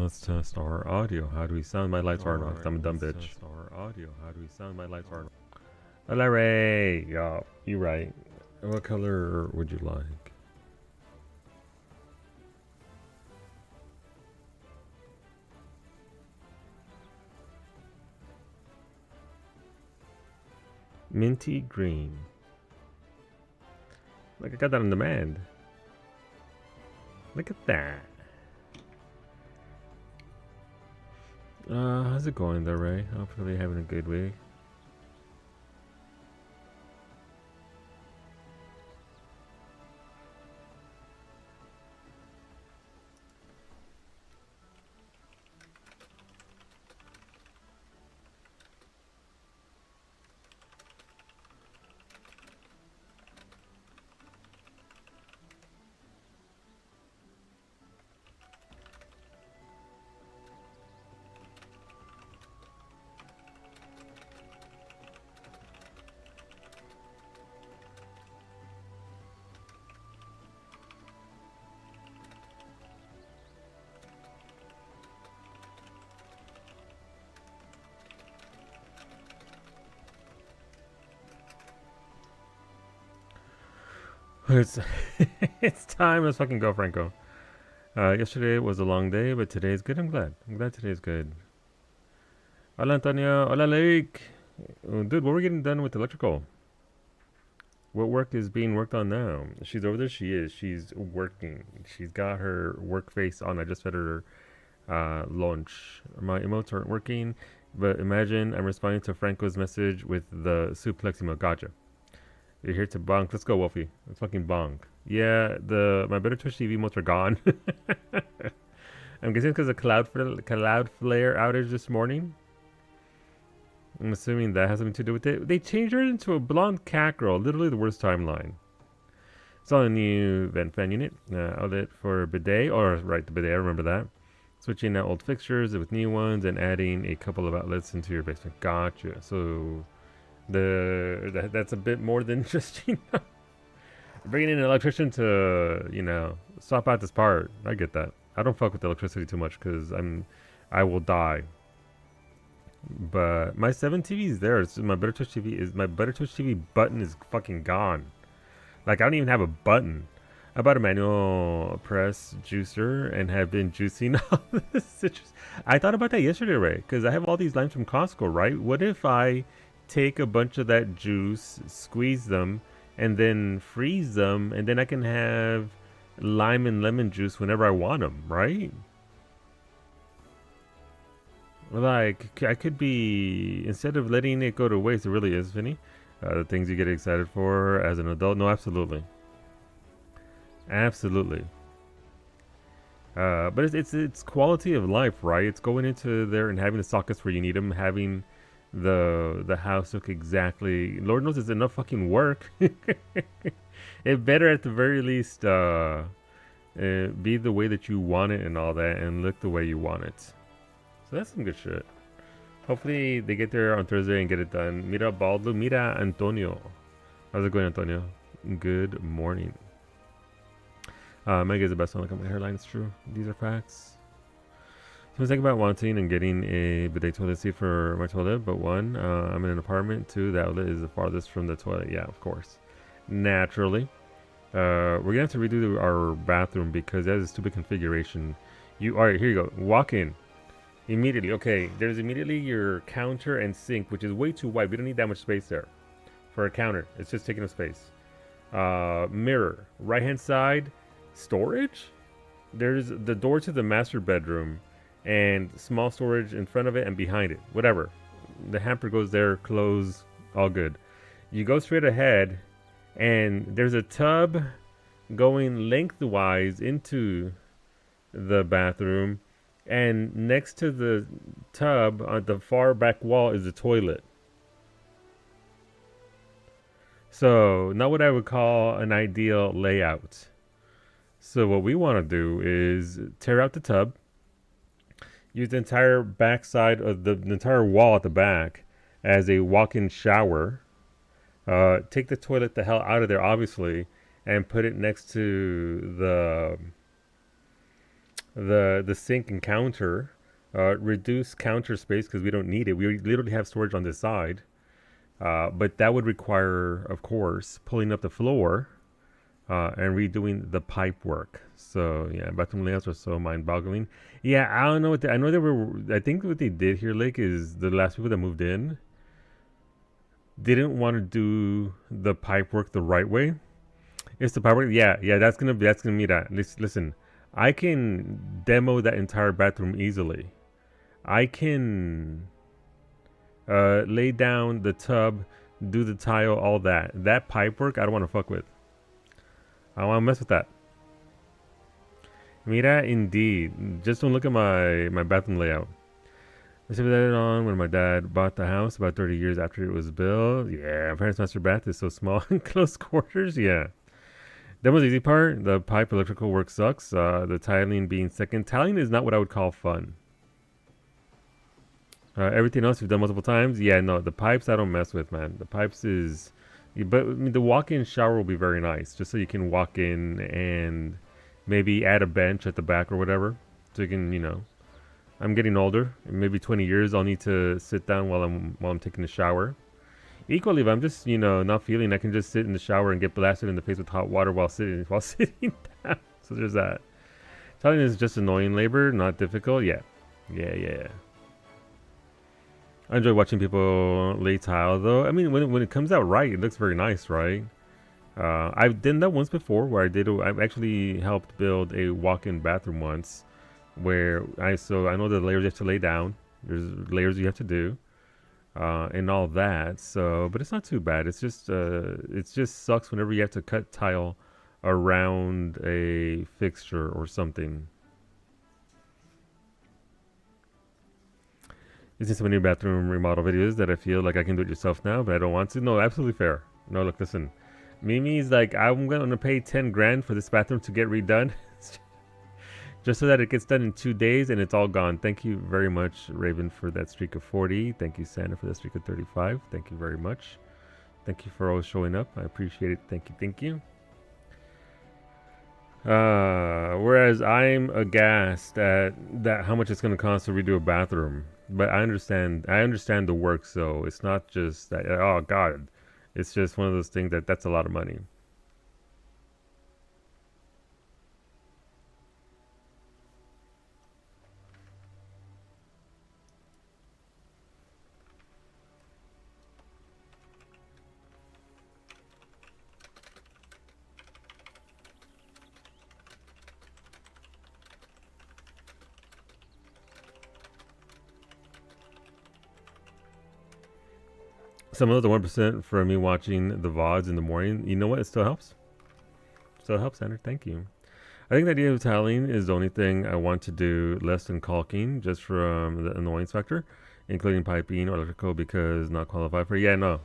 Let's test our audio. How do we sound? My lights aren't on because I'm a dumb bitch. Test our audio. How do we sound? My lights aren't on. Larry! Yeah, you're right. What color would you like? Minty green. Like I got that on demand. Look at that. How's it going there, Ray? Hopefully you're having a good week. It's it's time. Let's fucking go, Franco. Yesterday was a long day, but today's good. I'm glad. I'm glad today's good. Hola, Antonio. Hola, Lake. Dude, what we're getting done with electrical? What work is being worked on now? She's over there. She is. She's working. She's got her work face on. I just fed her lunch. My emotes aren't working, but imagine I'm responding to Franco's message with the suplex emote. Gotcha. You're here to bonk. Let's go, Wolfie. Let's fucking bonk. Yeah, my better Twitch TV emotes are gone. I'm guessing because of Cloudflare outage this morning. I'm assuming that has something to do with it. They changed her into a blonde cat girl. Literally the worst timeline. It's on a new vent fan unit. Outlet for bidet. Or, right, the bidet. I remember that. Switching out old fixtures with new ones and adding a couple of outlets into your basement. Gotcha. So, that's a bit more than just, bringing in an electrician to, swap out this part. I get that. I don't fuck with electricity too much because I will die. But my 7 TV is there. My Better Twitch TV button is fucking gone. Like I don't even have a button. I bought a manual press juicer and have been juicing all this citrus. I thought about that yesterday, Ray, because I have all these limes from Costco, right? What if I take a bunch of that juice, squeeze them, and then freeze them, and then I can have lime and lemon juice whenever I want them, right? Like, I could be, instead of letting it go to waste, it really is, Vinny. The things you get excited for as an adult. No, absolutely. Absolutely. But it's quality of life, right? It's going into there and having the sockets where you need them, having the house look exactly. Lord knows it's enough fucking work. It better at the very least be the way that you want it and all that, and look the way you want it. So that's some good shit. Hopefully they get there on Thursday and get it done. Mira Baldo, mira Antonio. How's it going, Antonio? Good morning. Meg is the best one. Look at my hairline. It's true. These are facts. So I was thinking about wanting and getting a bidet toilet seat for my toilet, but one, I'm in an apartment. Two, the outlet is the farthest from the toilet. Yeah, of course. Naturally. We're gonna have to redo our bathroom because that is a stupid configuration. Alright, here you go. Walk in. Immediately, okay, there's immediately your counter and sink, which is way too wide. We don't need that much space there for a counter. It's just taking up space. Mirror, right hand side, storage. There's the door to the master bedroom and small storage in front of it and behind it, whatever. The hamper goes there, close, all good. You go straight ahead and there's a tub going lengthwise into the bathroom. And next to the tub on the far back wall is the toilet. So, not what I would call an ideal layout. So what we want to do is tear out the tub, use the entire back side of the entire wall at the back as a walk-in shower. Take the toilet the hell out of there, obviously, and put it next to the sink and counter, reduce counter space because we don't need it. We literally have storage on this side, but that would require, of course, pulling up the floor and redoing the pipe work. So yeah, bathroom layouts are so mind-boggling. Yeah, I don't know what I know they were. I think what they did here, Lake, is the last people that moved in didn't want to do the pipe work the right way. It's the pipe work. Yeah, yeah, that's gonna be that. Listen, I can demo that entire bathroom easily. I can lay down the tub, do the tile, all that. That pipe work, I don't want to fuck with. I don't want to mess with that. Mira, indeed. Just don't look at my bathroom layout. I said that on when my dad bought the house about 30 years after it was built. Yeah, my parents' master bath is so small in close quarters. Yeah. That was the easy part. The pipe electrical work sucks. The tiling being second. Tiling is not what I would call fun. Everything else we've done multiple times. Yeah, no, the pipes I don't mess with, man. The pipes is... But I mean, the walk-in shower will be very nice. Just so you can walk in and maybe add a bench at the back or whatever. So you can, you know... I'm getting older. In maybe 20 years, I'll need to sit down while I'm taking a shower. Equally, if I'm just, you know, not feeling, I can just sit in the shower and get blasted in the face with hot water while sitting down. So there's that. Tiling is just annoying labor, not difficult. Yeah. Yeah. I enjoy watching people lay tile, though. I mean, when it comes out right, it looks very nice, right? I've done that once before, where I've actually helped build a walk-in bathroom once, where I know the layers you have to lay down. There's layers you have to do, and all that. So, but it's not too bad. It just sucks whenever you have to cut tile around a fixture or something. You've seen so many bathroom remodel videos that I feel like I can do it yourself now, but I don't want to. No, absolutely fair. No, look, listen. Mimi's like, I'm going to pay 10 grand for this bathroom to get redone. Just so that it gets done in 2 days and it's all gone. Thank you very much, Raven, for that streak of 40. Thank you, Santa, for that streak of 35. Thank you very much. Thank you for always showing up. I appreciate it. Thank you. Whereas I'm aghast at that how much it's going to cost to redo a bathroom. But I understand the work, so it's not just that, oh God. It's just one of those things that's a lot of money. Some of the 1% for me watching the VODs in the morning, you know what? It still helps. Still helps, Andrew. Thank you. I think the idea of tiling is the only thing I want to do less than caulking, just from the annoyance factor, including piping or electrical because not qualified for it. Yeah, no.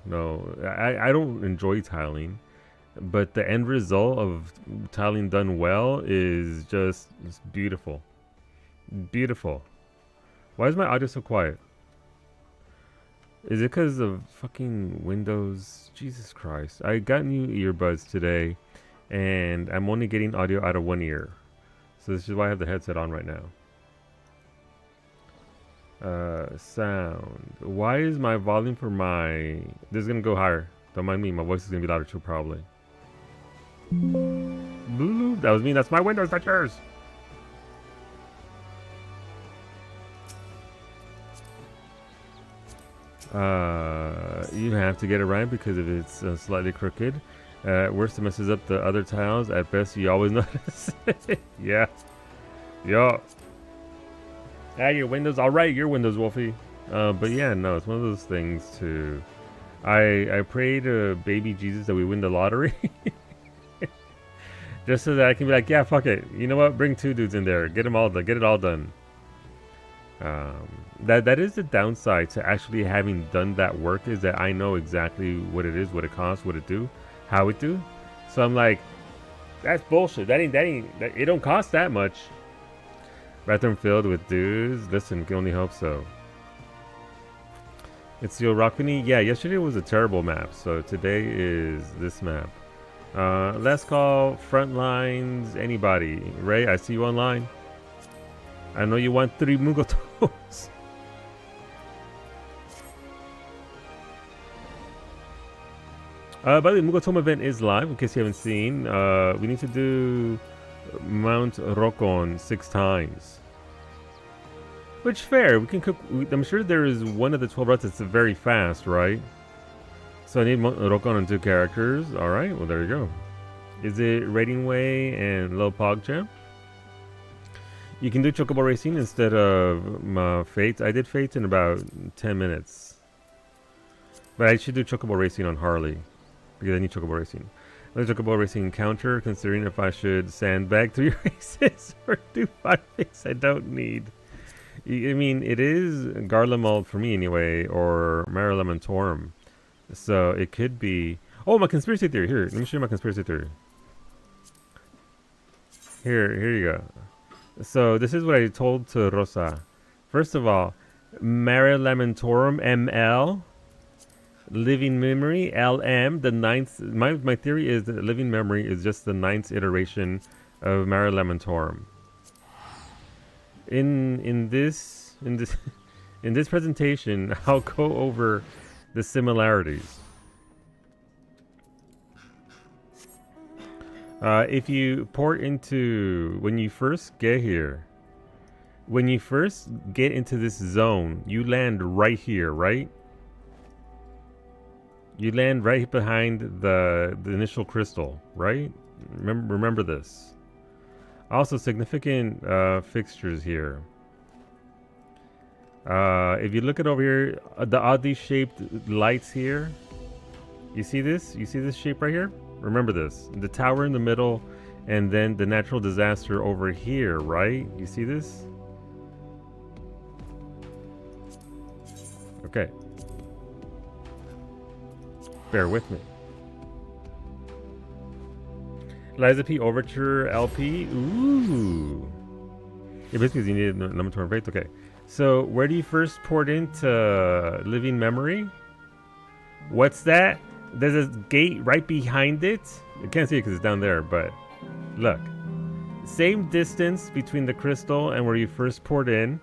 I don't enjoy tiling, but the end result of tiling done well is just beautiful. Beautiful. Why is my audio so quiet? Is it because of fucking Windows? Jesus Christ. I got new earbuds today, and I'm only getting audio out of one ear. So this is why I have the headset on right now. Sound. Why is my volume for my... This is going to go higher. Don't mind me. My voice is going to be louder too, probably. That was me. That's my Windows. That's yours. You have to get it right because if it's slightly crooked, worst it messes up the other tiles. At best, you always notice. Yeah. Yo. Your Windows. All right, your Windows, Wolfie. But yeah, no, it's one of those things to... I pray to baby Jesus that we win the lottery. Just so that I can be like, yeah, fuck it. You know what? Bring 2 dudes in there. Get them all done. Get it all done. That is the downside to actually having done that work, is that I know exactly what it is, what it costs, what it do, how it do. So I'm like, that's bullshit. It don't cost that much. Bathroom filled with dudes. Listen, can only hope so. It's your Rockney. Yeah, yesterday was a terrible map, so today is this map. Last call, front lines, anybody. Ray, I see you online. I know you want 3 Mog Tomes. By the way, Mog Tome event is live, in case you haven't seen. We need to do Mount Rokon 6 times. Which, fair. We can cook... I'm sure there is one of the 12 routes that's very fast, right? So I need Mount Rokon and 2 characters. Alright, well there you go. Is it Rating Way and Low Pogchamp? You can do Chocobo Racing instead of Fates. I did Fates in about 10 minutes. But I should do Chocobo Racing on Harley. Because I need Chocobo Racing. Another Chocobo Racing encounter, considering if I should sandbag 3 races or do 5 races I don't need. I mean, it is Garlemald for me anyway, or Marilementorum. So it could be... Oh, my conspiracy theory. Here, let me show you my conspiracy theory. Here you go. So this is what I told to Rosa. First of all, Marilementorum ML, Living Memory LM, the 9th. My theory is that Living Memory is just the 9th iteration of Marilementorum. In this in this presentation, I'll go over the similarities. If you port into, when you first get here, when you first get into this zone, you land right here, right? You land right behind the initial crystal, right? Remember this. Also, significant fixtures here. If you look at over here, the oddly shaped lights here. You see this? You see this shape right here? Remember this. The tower in the middle, and then the natural disaster over here, right? You see this? Okay. Bear with me. Liza P. Overture LP. Ooh. Yeah, basically you need number 2 faith. Okay. So where do you first port into Living Memory? What's that? There's a gate right behind it. I can't see it because it's down there, but look. Same distance between the crystal and where you first port in.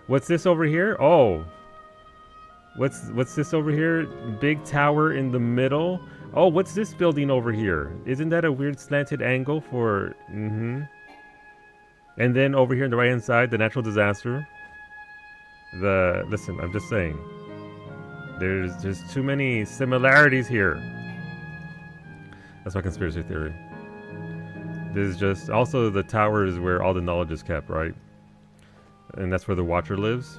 What's this over here? Oh. What's this over here? Big tower in the middle. Oh, what's this building over here? Isn't that a weird slanted angle for... And then over here on the right hand side, the natural disaster. Listen, I'm just saying. There's too many similarities here. That's my conspiracy theory. This is just... Also, the tower is where all the knowledge is kept, right? And that's where the Watcher lives.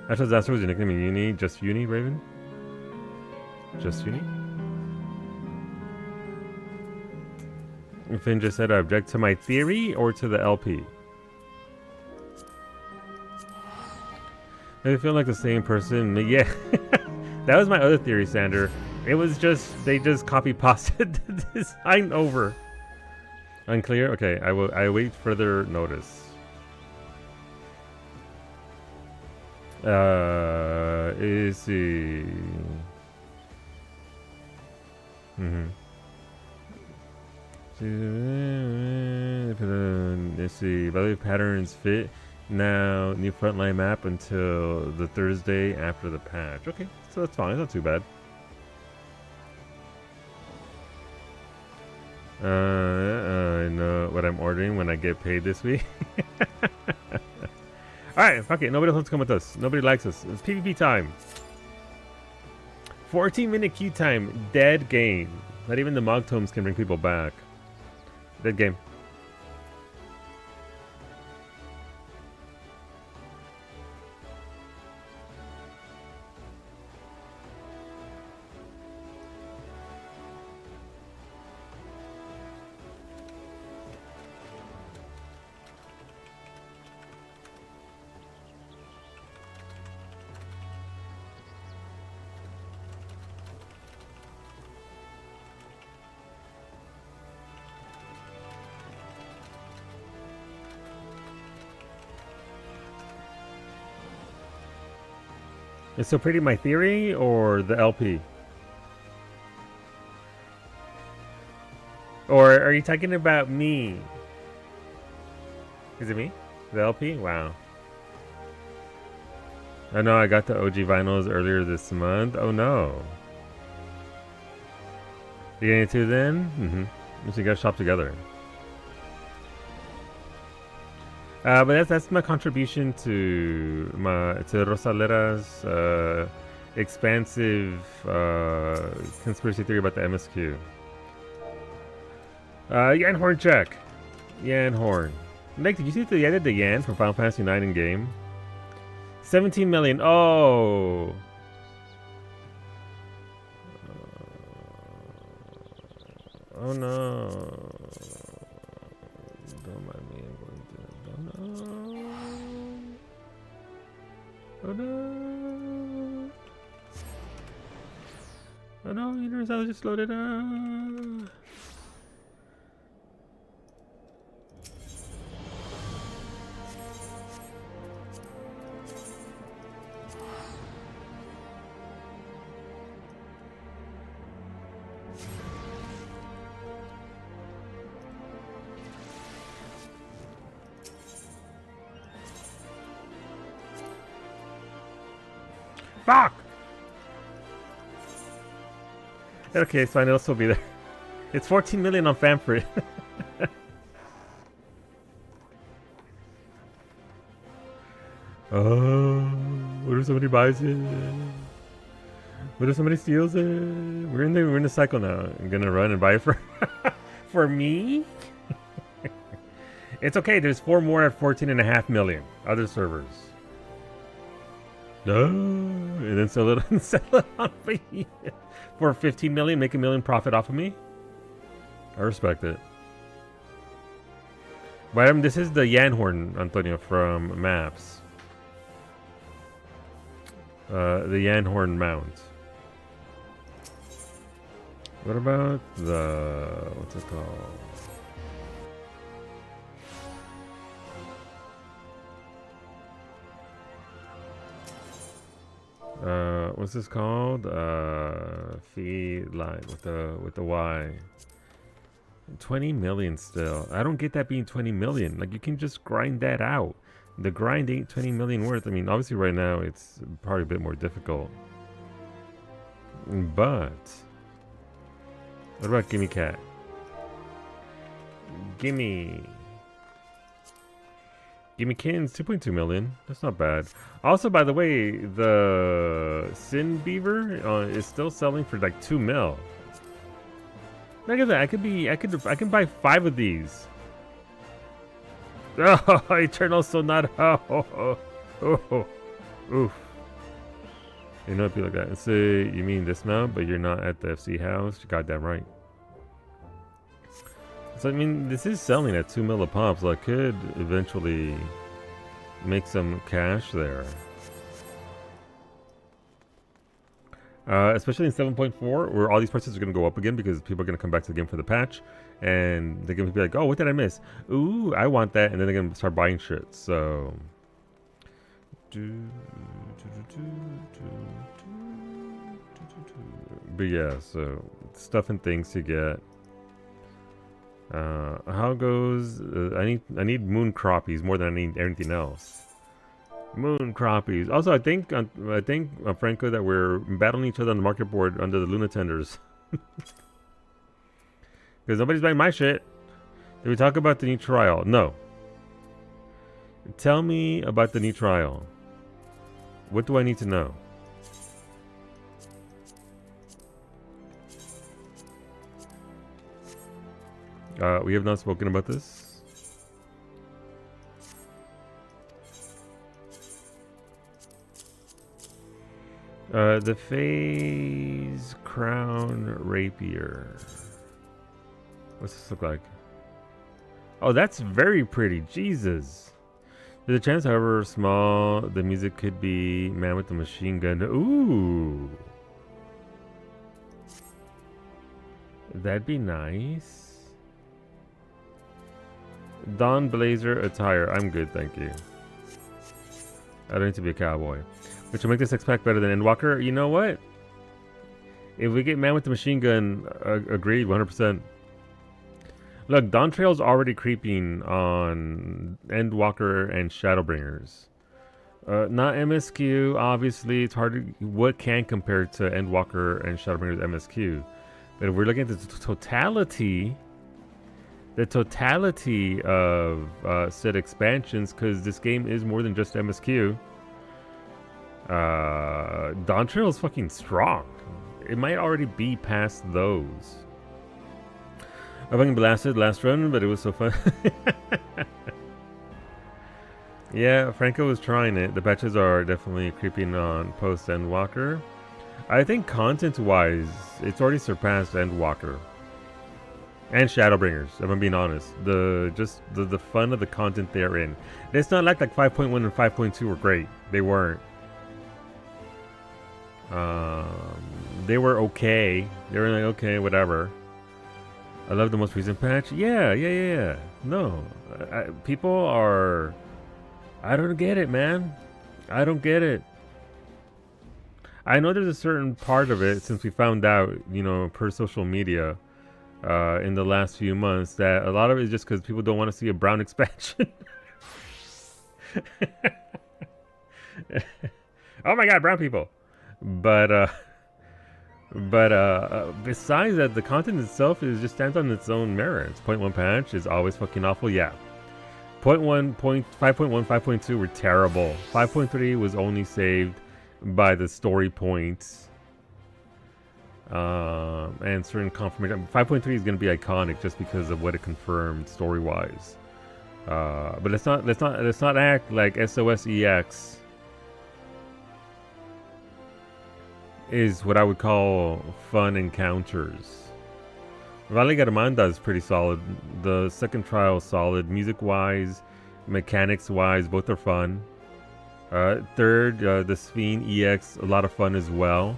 Natural disaster was your nickname in uni. Just uni, Raven? Just uni? Finn just said I object to my theory or to the LP. They feel like the same person. Yeah. That was my other theory, Sander. It was just, they just copy pasted the design over. Unclear? Okay, I await further notice. Is he? Let's see. Value patterns fit now. New frontline map until the Thursday after the patch. Okay, so that's fine. It's not too bad. I know what I'm ordering when I get paid this week. Alright, fuck it. Nobody else wants to come with us. Nobody likes us. It's PvP time. 14-minute queue time. Dead game. Not even the Mog Tomes can bring people back. Dead game. Is so pretty my theory or the LP? Or are you talking about me? Is it me? The LP? Wow. I know I got the OG vinyls earlier this month. Oh no. You getting it too then? Mm-hmm. We should go shop together. But that's my contribution to Rosalera's expansive conspiracy theory about the MSQ. Yan Horn check. Yan Horn. Nick, did you see that they added the Yan from Final Fantasy 9 in game? 17 million. Oh. Oh no. Don't mind me. I'm going to. Oh no. Oh no. Oh no. Universal just loaded up. Fuck! Okay, so I know this will be there. It's 14 million on Famfrit. Oh, what if somebody buys it? What if somebody steals it? We're in the cycle now. I'm gonna run and buy it for for me. It's okay. There's 4 more at 14.5 million other servers. No, and then sell it on me for 15 million. Make $1 million profit off of me. I respect it. But this is the Yanhorn, Antonio, from Maps. The Yanhorn mount. What about the what's it called? What's this called? Fee line with the Y. 20 million still. I don't get that being 20 million. Like, you can just grind that out. The grind ain't 20 million worth. I mean, obviously right now it's probably a bit more difficult. But what about Gimme Cat? Gimme Kins, 2.2 million. That's not bad. Also, by the way, the Sin Beaver is still selling for like 2 mil. Look at that. I can buy 5 of these. Oh, Eternal Sonata. Oh. Oof. You know, it'd be like that. And say, you mean this mount, but you're not at the FC house? You're goddamn right. So, I mean, this is selling at 2 mil a pop, so I could eventually make some cash there. Especially in 7.4, where all these prices are going to go up again because people are going to come back to the game for the patch. And they're going to be like, oh, what did I miss? Ooh, I want that. And then they're going to start buying shit. So. But yeah, so stuff and things to get. How goes? I need moon crappies more than I need anything else. Moon crappies. Also, I think Franco, that we're battling each other on the market board under the Luna tenders. Because nobody's buying my shit. Did we talk about the new trial? No. Tell me about the new trial. What do I need to know? We have not spoken about this. The Phase Crown Rapier. What's this look like? Oh, that's very pretty. Jesus. There's a chance, however small, the music could be Man with the Machine Gun. Ooh. That'd be nice. Dawn Blazer attire. I'm good, thank you. I don't need to be a cowboy. Which will make this X-Pack better than Endwalker. You know what? If we get Man with the Machine Gun, agreed, 100%. Look, Dawn Trail's already creeping on Endwalker and Shadowbringers. Not MSQ, obviously. It's hard to... What can compare to Endwalker and Shadowbringers MSQ? But if we're looking at the totality... The totality of said expansions, because this game is more than just MSQ. Dawn Trail is fucking strong. It might already be past those. I fucking blasted last run, but it was so fun. Yeah, Franco was trying it. The patches are definitely creeping on post Endwalker. I think content-wise, it's already surpassed Endwalker and Shadowbringers. If I'm being honest, the fun of the content they're in. It's not like 5.1 and 5.2 were great. They weren't. They were okay. They were like, okay, whatever. I love the most recent patch. Yeah. No, people are... I don't get it, man. I don't get it. I know there's a certain part of it, since we found out, you know, per social media, in the last few months, that a lot of it is just because people don't want to see a brown expansion. Oh my god, brown people. But besides that, the content itself just stands on its own merits. 0.1 patch is always fucking awful, yeah. 0.1, 5.1, 5.2 were terrible. 5.3 was only saved by the story points and certain confirmation. 5.3 is going to be iconic just because of what it confirmed story-wise. But let's not act like SOS-EX is what I would call fun encounters. Vale Garmanda is pretty solid. The second trial is solid. Music-wise, mechanics-wise, both are fun. Third, the Sphene EX, a lot of fun as well.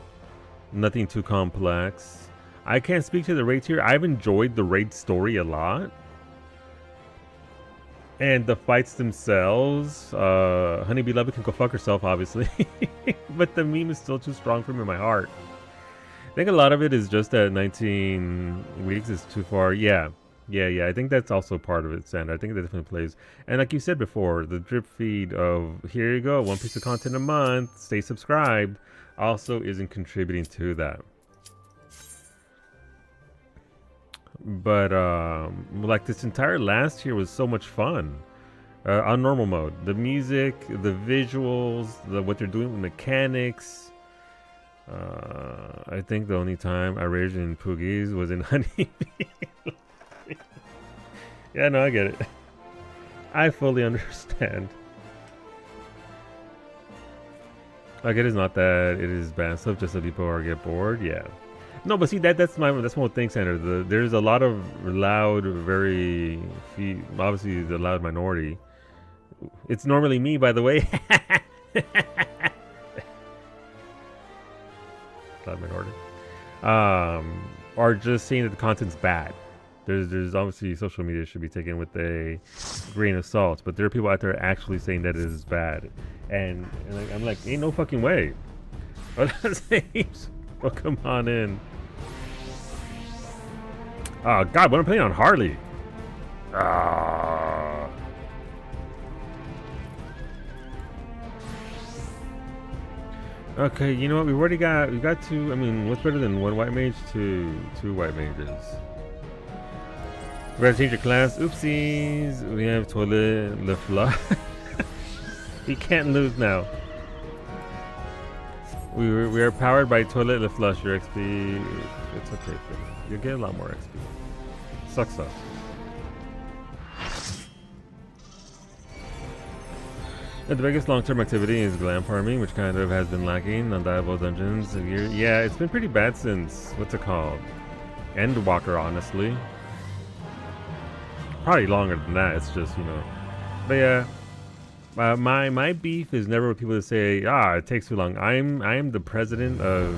Nothing too complex. I can't speak to the raids here. I've enjoyed the raid story a lot. And the fights themselves, Honey Beloved can go fuck herself, obviously. But the meme is still too strong for me in my heart. I think a lot of it is just that 19 weeks is too far. Yeah. I think that's also part of it, Sandra. I think that definitely plays. And like you said before, the drip feed of, here you go, one piece of content a month, stay subscribed, also isn't contributing to that. But like this entire last year was so much fun on normal mode. The music, the visuals, what they're doing with mechanics. I think the only time I raged in Poogies was in Honeybee. Yeah, no, I get it. I fully understand. Like, it is not that it is bad stuff, just so people are get bored. Yeah. No, but see, that's my whole thing, Sandra. There's a lot of loud, very few, obviously the loud minority. It's normally me, by the way. Loud minority. Are just saying that the content's bad. There's obviously social media should be taken with a grain of salt, but there are people out there actually saying that it is bad, and like, I'm like, ain't no fucking way. Well, come on in. Oh god, when I'm playing on Harley. Okay, you know what? We got two. I mean, what's better than one white mage to two white mages? We gotta change your class. Oopsies. We have Toilet Le Flush. We can't lose now. We are powered by Toilet Le Flush. Your XP, it's okay for you. You'll get a lot more XP. Sucks up. The biggest long-term activity is glam farming, which kind of has been lacking on Diablo Dungeons. Yeah, it's been pretty bad since, what's it called? Endwalker, honestly. Probably longer than that, it's just, you know. But yeah, my beef is never with people that say, it takes too long. I am the president of,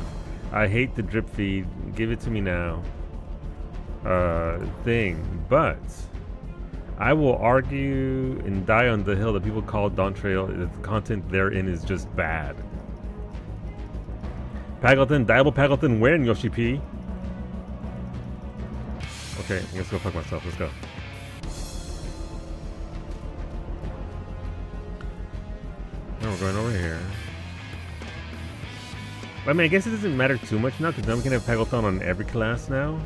I hate the drip feed, give it to me now, thing. But I will argue and die on the hill that people call Dawn Trail, the content therein is just bad. Paggleton, Diable Paggleton, win, Yoshi P. Okay, Okay, let's go fuck myself. Let's go. Oh, we're going over here. I mean, I guess it doesn't matter too much now, because now we can have Peggleton on every class now.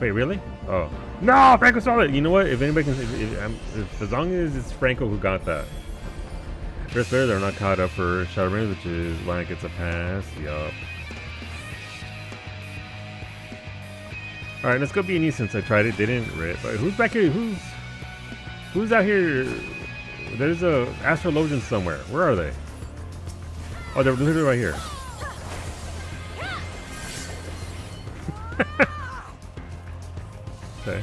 Wait, really? Oh. No! Franco stole it! You know what? If anybody can... If, as long as it's Franco who got that. First player, they're not caught up for Shadowbringers, which is why it gets a pass. Yup. Alright, let's go B&E since I tried it. They didn't rip. But who's back here? Who's out here? There's a astrologian somewhere. Where are they? Oh, they're literally right here. Okay.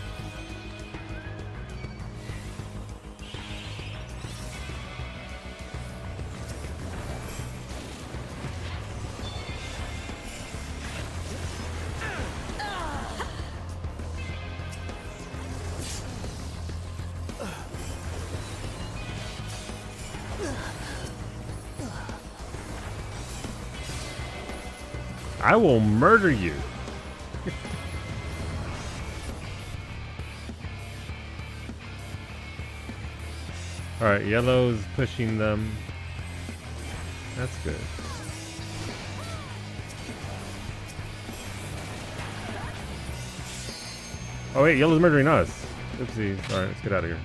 I will murder you. Alright, yellow's pushing them. That's good. Oh wait, yellow's murdering us. Oopsie. Alright, let's get out of here.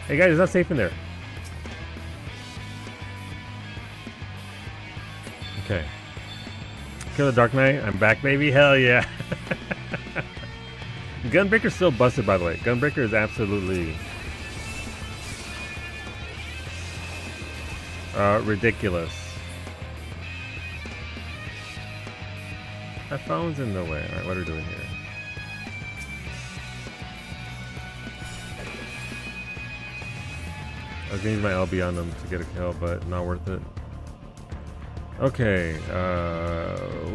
Hey guys, it's not safe in there. Okay. Kill the Dark Knight. I'm back, baby. Hell yeah. Gunbreaker's still busted, by the way. Gunbreaker is absolutely ridiculous. My phone's in the way. Alright, what are we doing here? I was gonna use my LB on them to get a kill, but not worth it. Okay,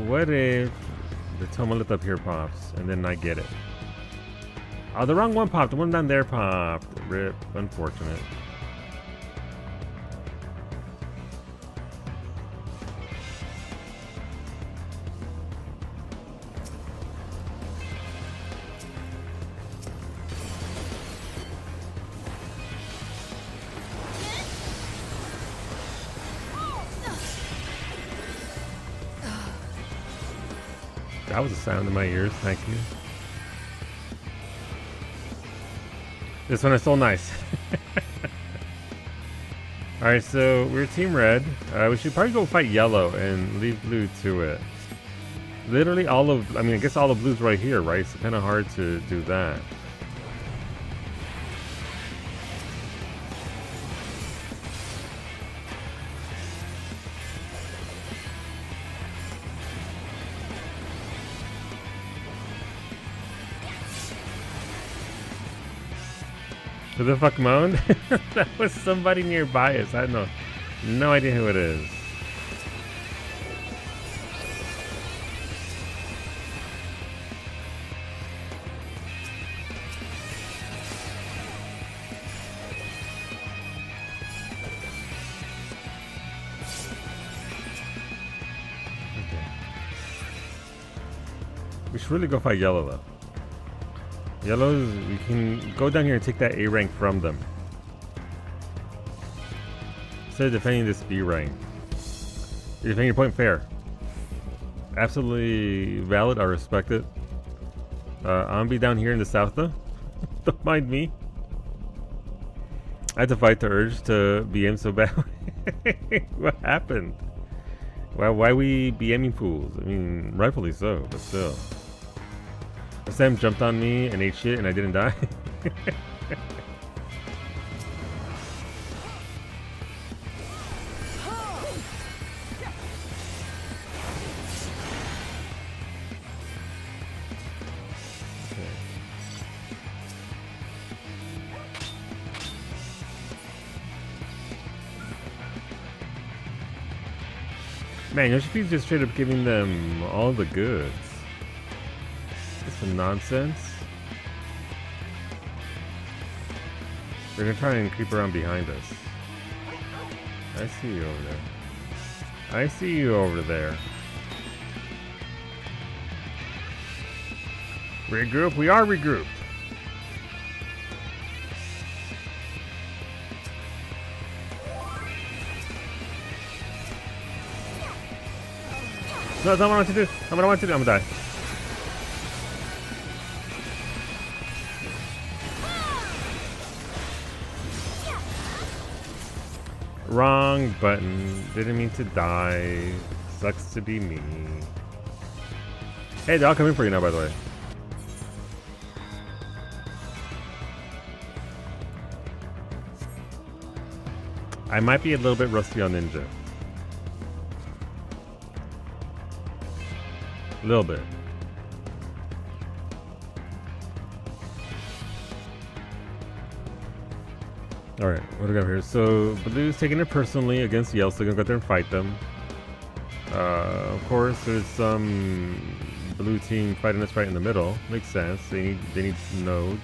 what if the Tomolith up here pops and then I get it? Oh, the wrong one popped. The one down there popped. Rip. Unfortunate. That was a sound in my ears, thank you. This one is so nice. Alright, so we're Team Red. We should probably go fight Yellow and leave Blue to it. Literally all of, I mean, I guess all of Blue's right here, right? So kind of hard to do that. Who the fuck moaned? That was somebody nearby us. I don't know. No idea who it is. Okay. We should really go fight Yellow though. Yellows, we can go down here and take that A rank from them. Instead of defending this B rank. You're defending your point fair. Absolutely valid, I respect it. I'm gonna be down here in the south though. Don't mind me. I had to fight the urge to BM so bad. What happened? Why we BMing fools? I mean, rightfully so, but still. Sam jumped on me and ate shit and I didn't die. Man, Yoshipi's just straight up giving them all the goods. Some nonsense. They're gonna try and creep around behind us. I see you over there. I see you over there. Regroup. We are regrouped. No, that's not what I want to do. That's what I want to do. I'm gonna die. Wrong button. Didn't mean to die. Sucks to be me. Hey, they're all coming for you now, by the way. I might be a little bit rusty on ninja. A little bit. Alright, what do we got here? So, Blue's taking it personally against Yell, so they're gonna go out there and fight them. Of course, there's some blue team fighting this right in the middle. Makes sense. They need nodes.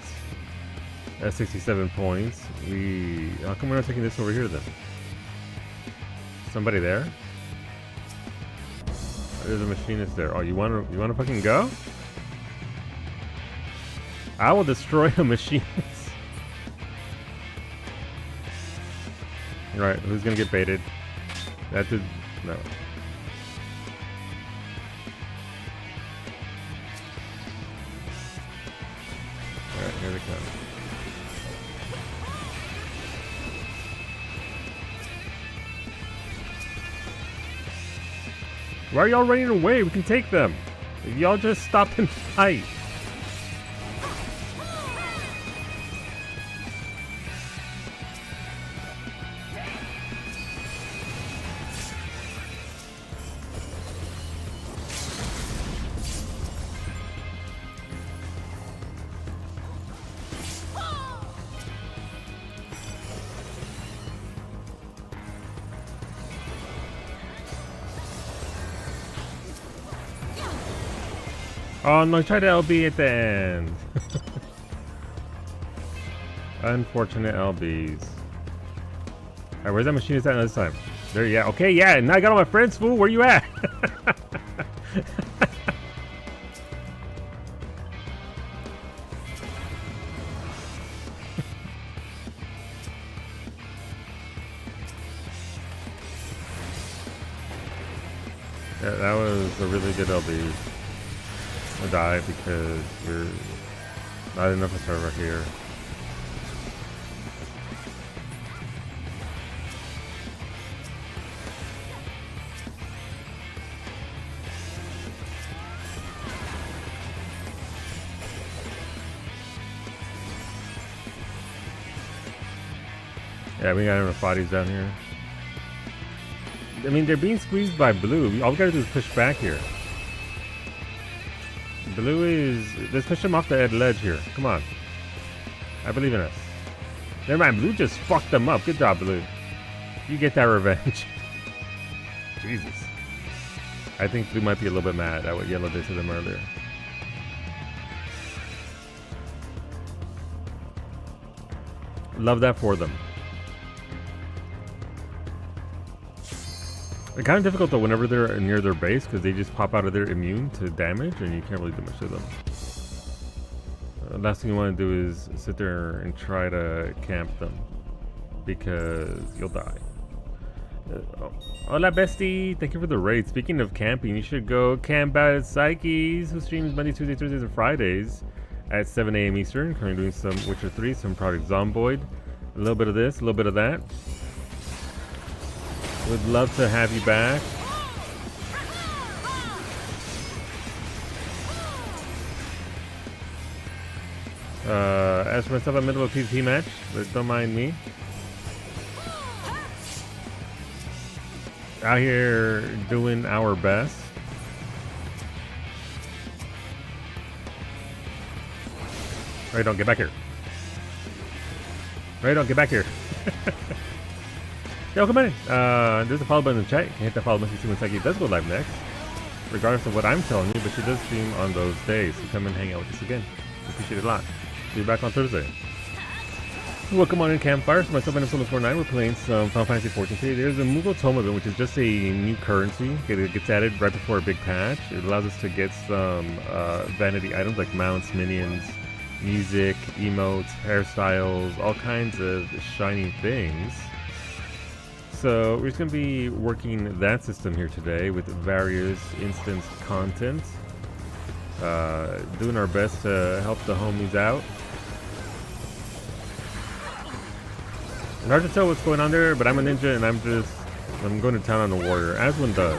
At 67 points. How come we're not taking this over here then? Somebody there? There's a machinist there. Oh, you wanna fucking go? I will destroy a machinist. Alright, who's gonna get baited? That did no. Alright, here they come. Why are y'all running away? We can take them. If y'all just stop and fight. Oh no, try to LB at the end. Unfortunate LBs. Alright, where's that machinist at this time? There, yeah. Okay, yeah. Now I got all my friends, fool. Where you at? Yeah, that was a really good LB. I die because we're not enough of a server here. Yeah, we got enough bodies down here. I mean, they're being squeezed by blue. All we gotta do is push back here. Blue is... Let's push him off the ledge here. Come on. I believe in us. Never mind. Blue just fucked them up. Good job, Blue. You get that revenge. Jesus. I think Blue might be a little bit mad at what Yellow did to them earlier. Love that for them. It's kind of difficult though whenever they're near their base because they just pop out of there immune to damage and you can't really do much to them. Last thing you want to do is sit there and try to camp them because you'll die. Hola bestie, thank you for the raid. Speaking of camping, you should go camp out at Psyche's, who streams Monday, Tuesday, Thursdays, and Fridays at 7 a.m. Eastern. Currently doing some Witcher 3, some Project Zomboid, a little bit of this, a little bit of that. Would love to have you back. As for myself, I'm in the middle of a PvP match, but don't mind me. Out here doing our best. Right, don't get back here. Right, don't get back here. Yo, come on in. There's a follow button in the chat. You can hit that follow button to see when Psyche does go live next. Regardless of what I'm telling you, but she does stream on those days. So come and hang out with us again. Appreciate it a lot. See you back on Thursday. Welcome on in Campfire. So myself and Solo49, we're playing some Final Fantasy 14 today. There's a Mog Tomes event, which is just a new currency. It gets added right before a big patch. It allows us to get some vanity items like mounts, minions, music, emotes, hairstyles, all kinds of shiny things. So we're just going to be working that system here today with various instance content. Doing our best to help the homies out. It's hard to tell what's going on there, but I'm a ninja and I'm going to town on the warrior, as one does.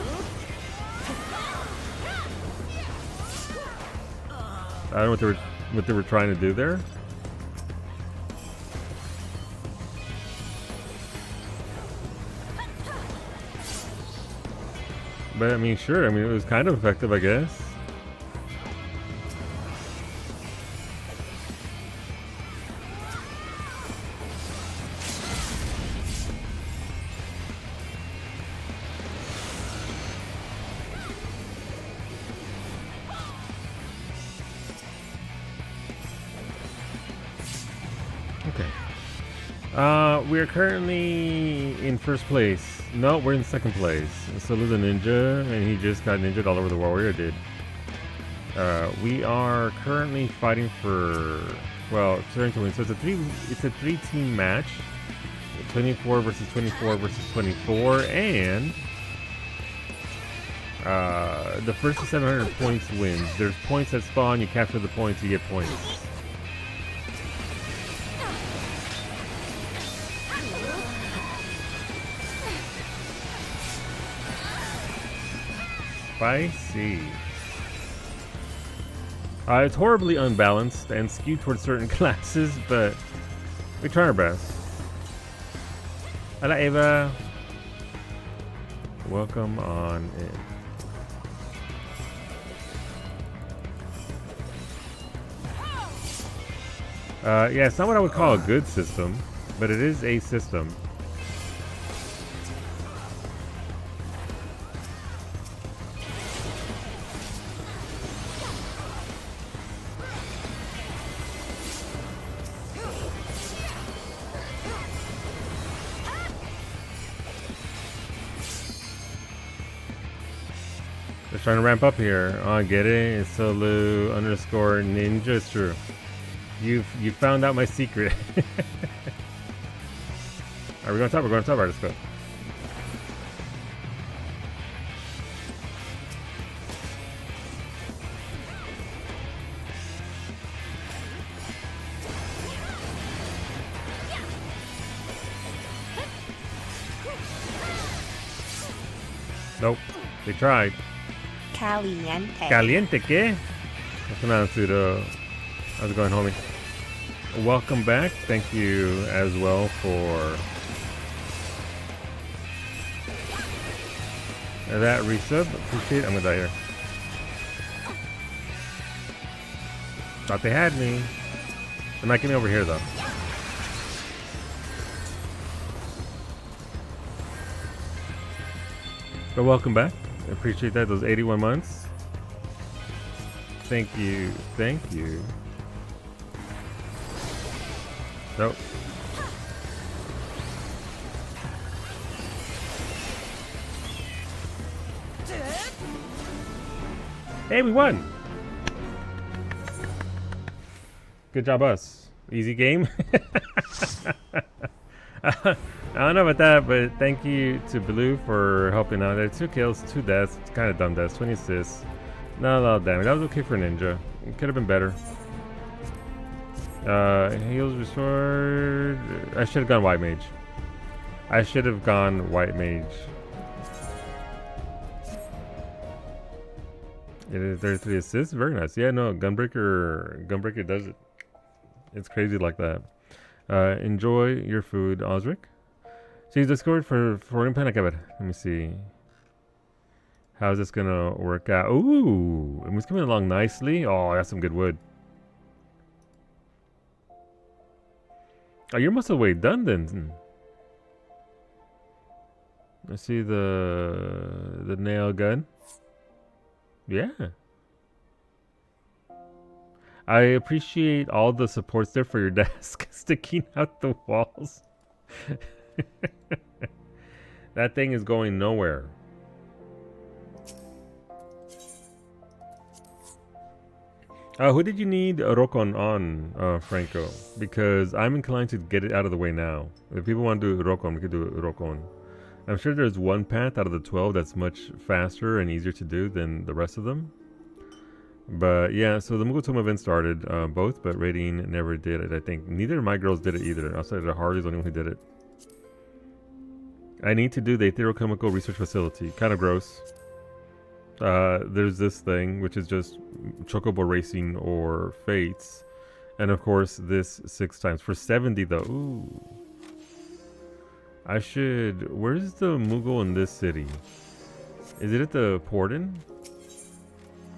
I don't know what they were trying to do there. But I mean, sure, I mean, it was kind of effective, I guess. We are currently in first place. No, we're in second place. So there's a ninja, and he just got ninja'd all over the warrior did. We are currently fighting for, well, trying to win. So it's a three-team match. 24 versus 24 versus 24, and the first to 700 points wins. There's points that spawn. You capture the points, you get points. Spicy. It's horribly unbalanced and skewed towards certain classes, but we try our best. Hello, Ava. Welcome on in. Yeah, it's not what I would call a good system, but it is a system. They're trying to ramp up here. Oh, I get it. It's Solu underscore ninja. It's true. You found out my secret. Are we going top? We're going top. Alright, let's go. Nope. They tried. Caliente. Caliente, ¿qué? What's going on, Pseudo? How's it going, homie? Welcome back. Thank you as well for that resub. Appreciate it. I'm gonna die here. Thought they had me. They're not getting me over here, though. But welcome back. I appreciate that. Those 81 months. Thank you. Thank you. Nope. Hey, we won! Good job, us. Easy game. I don't know about that, but thank you to Blue for helping out there. 2 kills, 2 deaths. Kind of dumb deaths. 20 assists. Not a lot of damage. That was okay for Ninja. It could have been better. Heals restored. I should have gone White Mage. I should have gone White Mage. It is 33 assists. Very nice. Yeah, no, Gunbreaker does it. It's crazy like that. Enjoy your food, Osric. So he's Discord for Impact. Let me see. How's this gonna work out? Ooh, it's coming along nicely. Oh, that's some good wood. Oh, you're muscle way done then. I see the nail gun. Yeah. I appreciate all the supports there for your desk sticking out the walls. That thing is going nowhere. Who did you need Rokon on, Franco? Because I'm inclined to get it out of the way now. If people want to do Rokon, we could do Rokon. I'm sure there's one path out of the 12 that's much faster and easier to do than the rest of them. But yeah, so the Mog Tomes event started, both, but Rating never did it, I think. Neither of my girls did it either. Outside of Harley's the only one who did it. I need to do the Etherochemical Research Facility. Kind of gross. There's this thing, which is just Chocobo Racing or Fates. And of course, this 6 times. For 70 though. Ooh. I should... Where's the Moogle in this city? Is it at the Portin?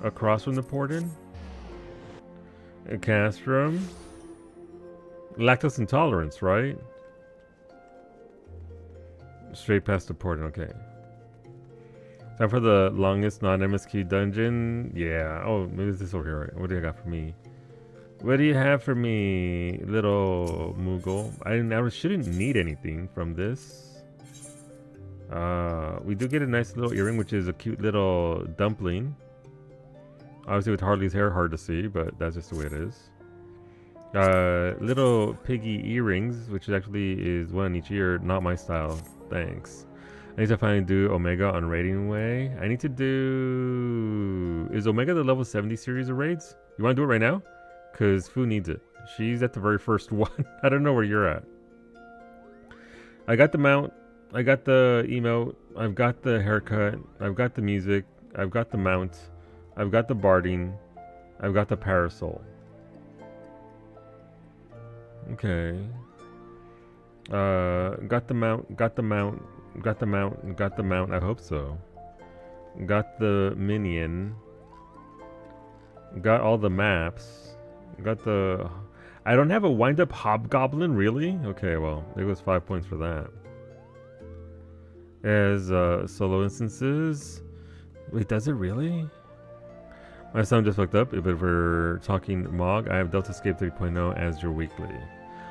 Across from the Portin? Castrum? Lactose intolerance, right? Straight past the Portin, okay. Time for the longest non-MSQ dungeon. Yeah. Oh, maybe it's this over here. Right? What do you got for me? What do you have for me, little Moogle? I shouldn't need anything from this. We do get a nice little earring, which is a cute little dumpling. Obviously with Harley's hair, hard to see, but that's just the way it is. Little piggy earrings, which actually is one on each ear. Not my style. Thanks. I need to finally do Omega on raiding way. I need to do... Is Omega the level 70 series of raids? You want to do it right now? Because Fu needs it. She's at the very first one. I don't know where you're at. I got the mount. I got the emote. I've got the haircut. I've got the music. I've got the mount. I've got the barding. I've got the parasol. Okay. Got the mount. Got the mount. Got the mount. Got the mount. I hope so. Got the minion. Got all the maps. Got the... I don't have a wind-up hobgoblin, really? Okay, well, there goes 5 points for that. As solo instances... Wait, does it really? My sound just fucked up. If we're talking Mog, I have Delta Escape 3.0 as your weekly.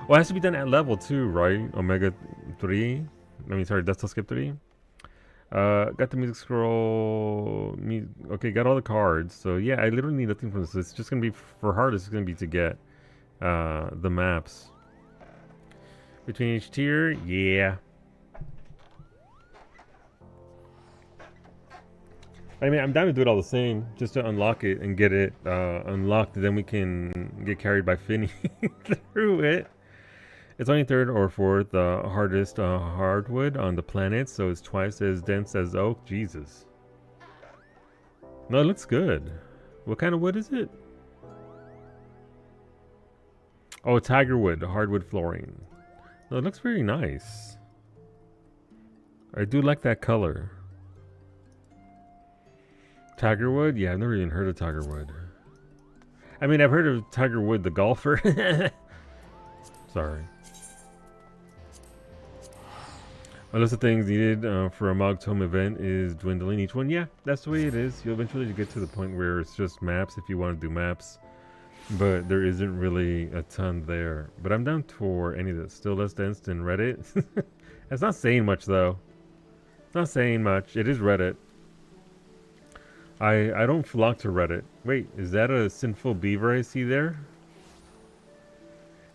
Well, it has to be done at level 2, right? Omega 3? I mean, sorry, Delta Escape 3? Got the music scroll. Okay, got all the cards. So yeah, I literally need nothing from this. It's just gonna be for hardest. It's gonna be to get the maps between each tier. Yeah. I mean, I'm down to do it all the same, just to unlock it and get it unlocked. Then we can get carried by Finny through it. It's only 3rd or 4th hardest hardwood on the planet, so it's twice as dense as oak. Jesus. No, it looks good. What kind of wood is it? Oh, tigerwood, hardwood flooring. No, it looks very nice. I do like that color. Tigerwood? Yeah, I've never even heard of tigerwood. I mean, I've heard of Tiger Wood, the golfer. Sorry. A list of things needed for a Mog Tome event is dwindling. Each one, yeah, that's the way it is. You'll eventually get to the point where it's just maps if you want to do maps. But there isn't really a ton there. But I'm down for any of this. Still less dense than Reddit. That's not saying much, though. It's not saying much. It is Reddit. I don't flock to Reddit. Wait, is that a sinful beaver I see there?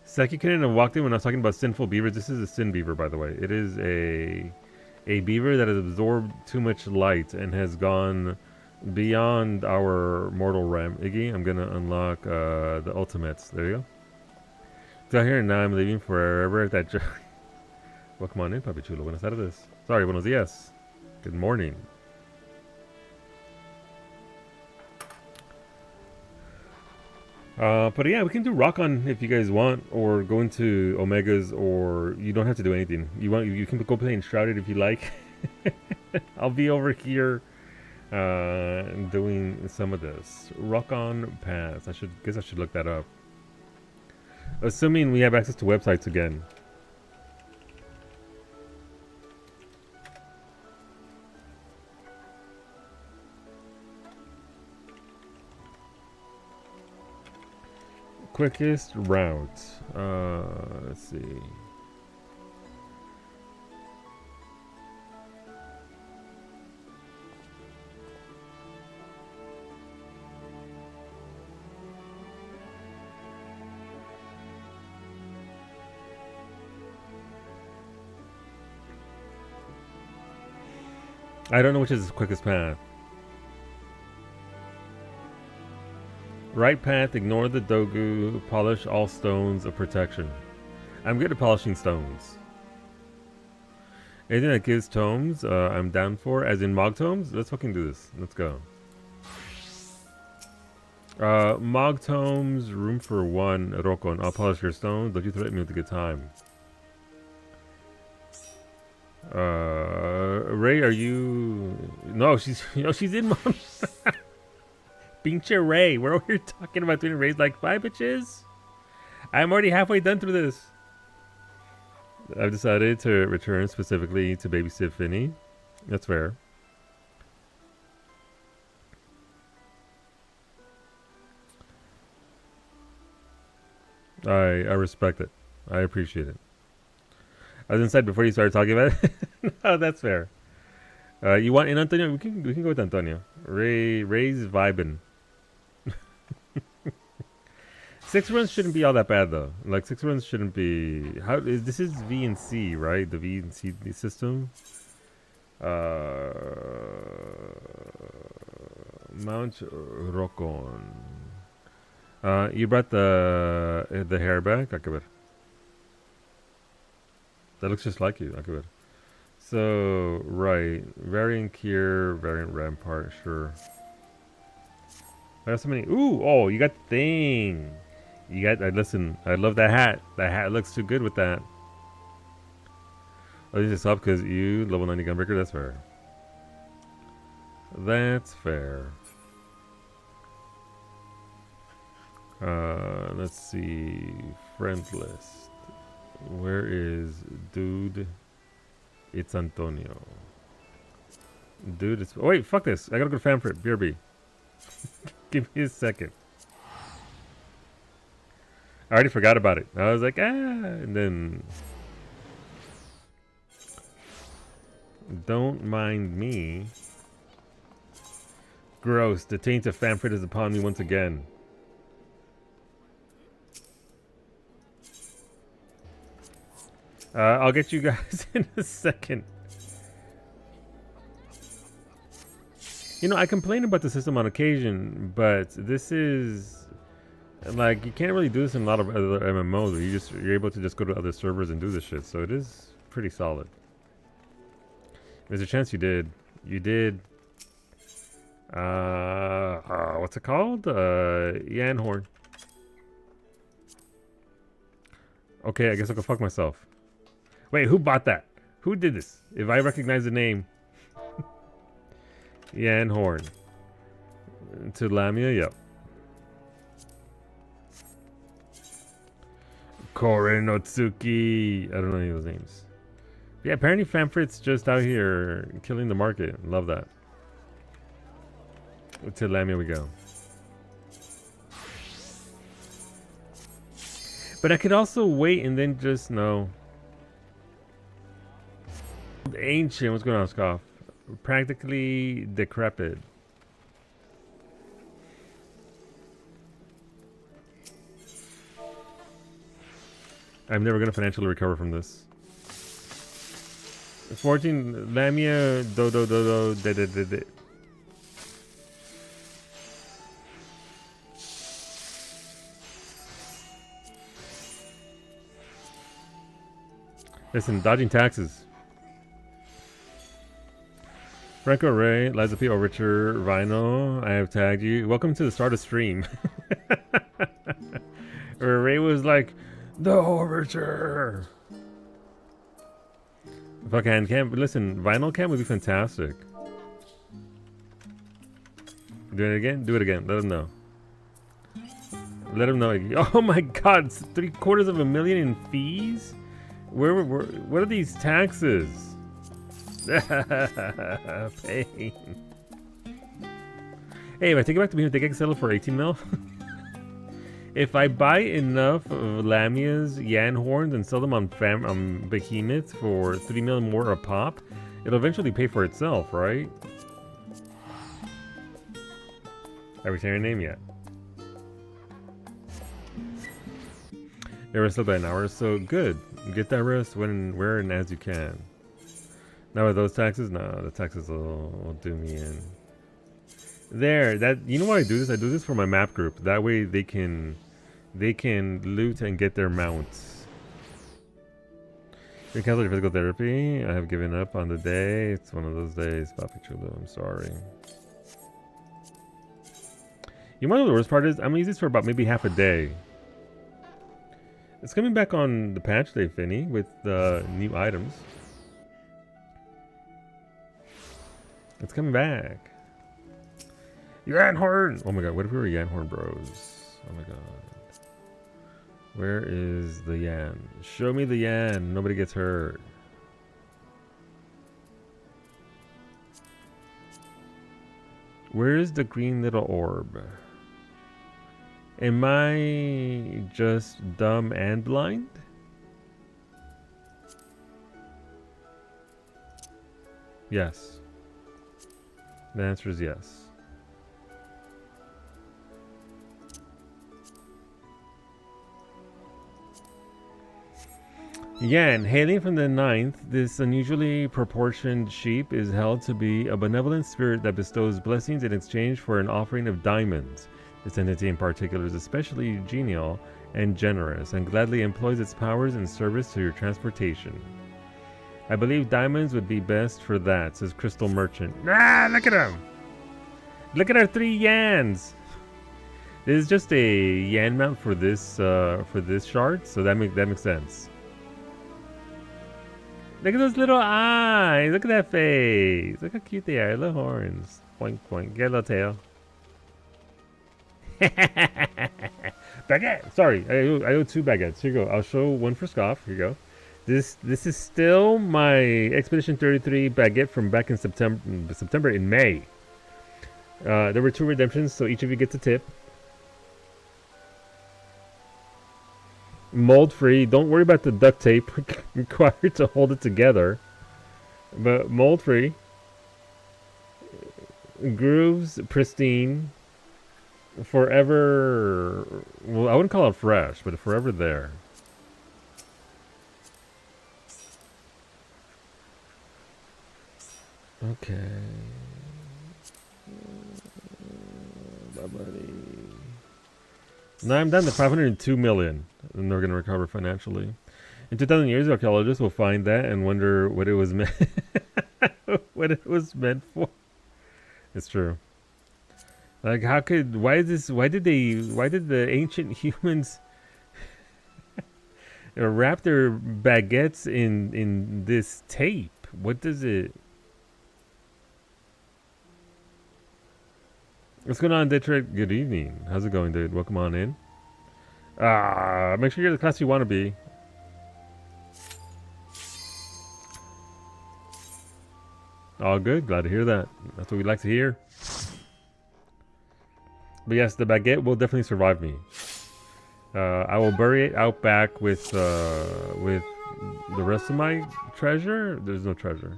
Seki couldn't have walked in when I was talking about sinful beavers. This is a sin beaver, by the way. It is a beaver that has absorbed too much light and has gone beyond our mortal realm. Iggy, I'm gonna unlock the ultimates. There you go. Got here and now I'm leaving forever. That welcome on in, Papi Chulo. Buenas tardes. Sorry, buenos días. Good morning. But yeah, we can do rock on if you guys want, or go into Omegas, or you don't have to do anything. You can go play Enshrouded if you like. I'll be over here doing some of this. Rock on pass. Guess I should look that up. Assuming we have access to websites again. Quickest route. Let's see. I don't know which is the quickest path. Right path, ignore the dogu, polish all stones of protection. I'm good at polishing stones. Anything that gives tomes, I'm down for. As in Mog Tomes? Let's fucking do this. Let's go. Mog Tomes, room for one. Rokon, I'll polish your stones. Don't you threaten me with a good time. Ray, are you... No, she's in Mom. Pinche Ray. We're over here talking about doing Rays like 5 bitches. I'm already halfway done through this. I've decided to return specifically to babysit Finny. That's fair. I respect it. I appreciate it. I was inside before you started talking about it. No, that's fair. You want in Antonio? We can go with Antonio. Ray's vibing. 6 runs shouldn't be all that bad though. Like 6 runs shouldn't be. This is V and C, right? The V and C system. Mount Rokon. You brought the hair back, Akaber. That looks just like you, Akaber. So right, variant Kier, variant Rampart, sure. I got so many. Ooh, oh, you got the thing. You got. Listen, I love that hat. That hat looks too good with that. Oh, this is up because you level 90 gunbreaker. That's fair. That's fair. Let's see. Friend list. Where is dude? It's Antonio. Dude, it's. Oh, wait, fuck this. I gotta go to Famfrit. BRB. Give me a second. I already forgot about it. I was like, and then. Don't mind me. Gross. The taint of Famfrit is upon me once again. I'll get you guys in a second. You know, I complain about the system on occasion, but this is like you can't really do this in a lot of other MMOs where you're able to just go to other servers and do this shit. So it is pretty solid. There's a chance you did. You did. What's it called? Yanhorn. Okay, I guess I'll go fuck myself. Wait, who bought that? Who did this? If I recognize the name. Yanhorn. To Lamia, yep. Korenotsuki. I don't know any of those names. Yeah, apparently Famfrit's just out here killing the market. Love that. To Lamia we go. But I could also wait and then just no. Ancient, what's going on, Scoff? Practically decrepit. I'm never gonna financially recover from this. 14 Lamia do de. Listen, dodging taxes. Franco Ray, Liza P. Overture, Rhino, I have tagged you. Welcome to the start of stream. Where Ray was like, the Overture. Fucking camp. Listen, vinyl camp would be fantastic. Do it again? Do it again. Let him know. Let him know. Oh my god, it's $750,000 in fees? Where what are these taxes? Pain. Hey, if I take it back to me, they get settled for 18 mil. If I buy enough of Lamia's Yan horns and sell them on behemoths for 3 million more a pop, it'll eventually pay for itself, right? Have we seen your name yet? Yeah, we're still about an hour, so good. Get that rest when, where, and as you can. Now with those taxes, no, the taxes will do me in. There, that you know why I do this? I do this for my map group. That way they can loot and get their mounts. You cancel your physical therapy. I have given up on the day. It's one of those days, Papi Chulo. I'm sorry. You know what the worst part is? I'm gonna use this for about maybe half a day. It's coming back on the patch day, Finny, with new items. It's coming back. Yanhorn! Oh my god, what if we were Yanhorn bros? Oh my god. Where is the Yan? Show me the Yan. Nobody gets hurt. Where is the green little orb? Am I just dumb and blind? Yes. The answer is yes. Yan, hailing from the 9th, this unusually proportioned sheep is held to be a benevolent spirit that bestows blessings in exchange for an offering of diamonds. This entity in particular is especially genial and generous, and gladly employs its powers in service to your transportation. I believe diamonds would be best for that, says Crystal Merchant. Ah, look at him! Look at our 3 Yans! This is just a Yan mount for this shard, so that makes sense. Look at those little eyes! Look at that face! Look how cute they are, little horns. Boink boink, get a little tail. Baguette! Sorry, I owe 2 baguettes. Here you go. I'll show one for Scoff. Here you go. This is still my Expedition 33 baguette from back in September in May. There were 2 redemptions, so each of you gets a tip. Mold free. Don't worry about the duct tape required to hold it together. But mold free. Grooves pristine. Forever, well, I wouldn't call it fresh, but forever there. Okay. Bye, buddy. Now I'm down to 502 million, and they're going to recover financially. In 2,000 years, archaeologists will find that and wonder what it was meant, what it was meant for. It's true. Like, why did the ancient humans wrap their baguettes in this tape? What does it... What's going on, Detroit? Good evening. How's it going, dude? Welcome on in. Make sure you're the class you want to be. All good. Glad to hear that. That's what we like to hear. But yes, the baguette will definitely survive me. I will bury it out back with the rest of my treasure. There's no treasure.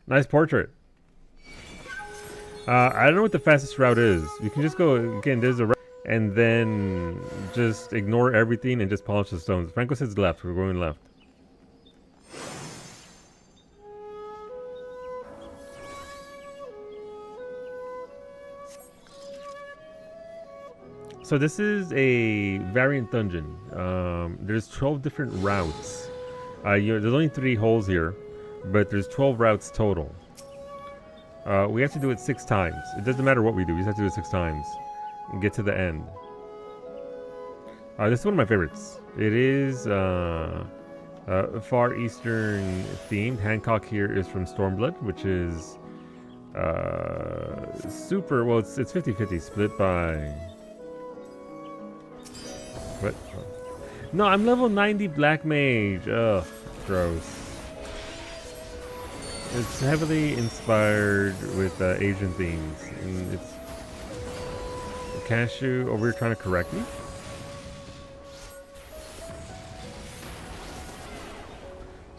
Nice portrait. I don't know what the fastest route is. You can just go again. There's a route, and then just ignore everything and just polish the stones. Franco says left. We're going left. So this is a variant dungeon. There's 12 different routes. There's only 3 holes here, but there's 12 routes total. We have to do it 6 times. It doesn't matter what we do. We just have to do it 6 times and get to the end. This is one of my favorites. It is Far Eastern themed. Hancock here is from Stormblood, which is super. Well, it's 50-50 split by. What? No, I'm level 90 Black Mage. Ugh, gross. It's heavily inspired with Asian themes. And it's Cashew over here trying to correct me?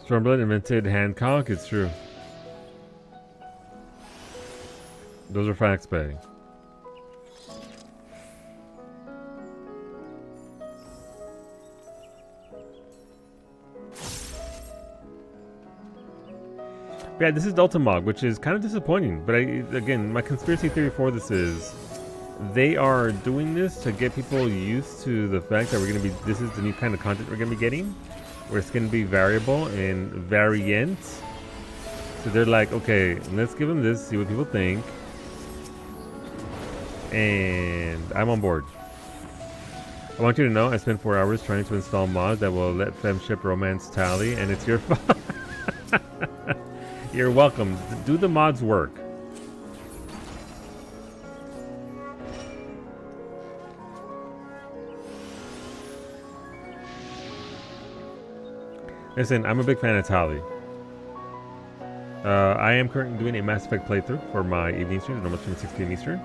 Stormblood invented Hancock. It's true. Those are facts, Bay. Yeah, this is Delta Mog, which is kind of disappointing. But again, my conspiracy theory for this is they are doing this to get people used to the fact that this is the new kind of content we're gonna be getting, where it's gonna be variable and variant. So they're like, okay, let's give them this, see what people think, and I'm on board. I want you to know I spent 4 hours trying to install mods that will let femship romance tally, and it's your fault. You're welcome. Do the mods work? Listen, I'm a big fan of Tali. I am currently doing a Mass Effect playthrough for my evening stream, normal stream 6 p.m. Eastern.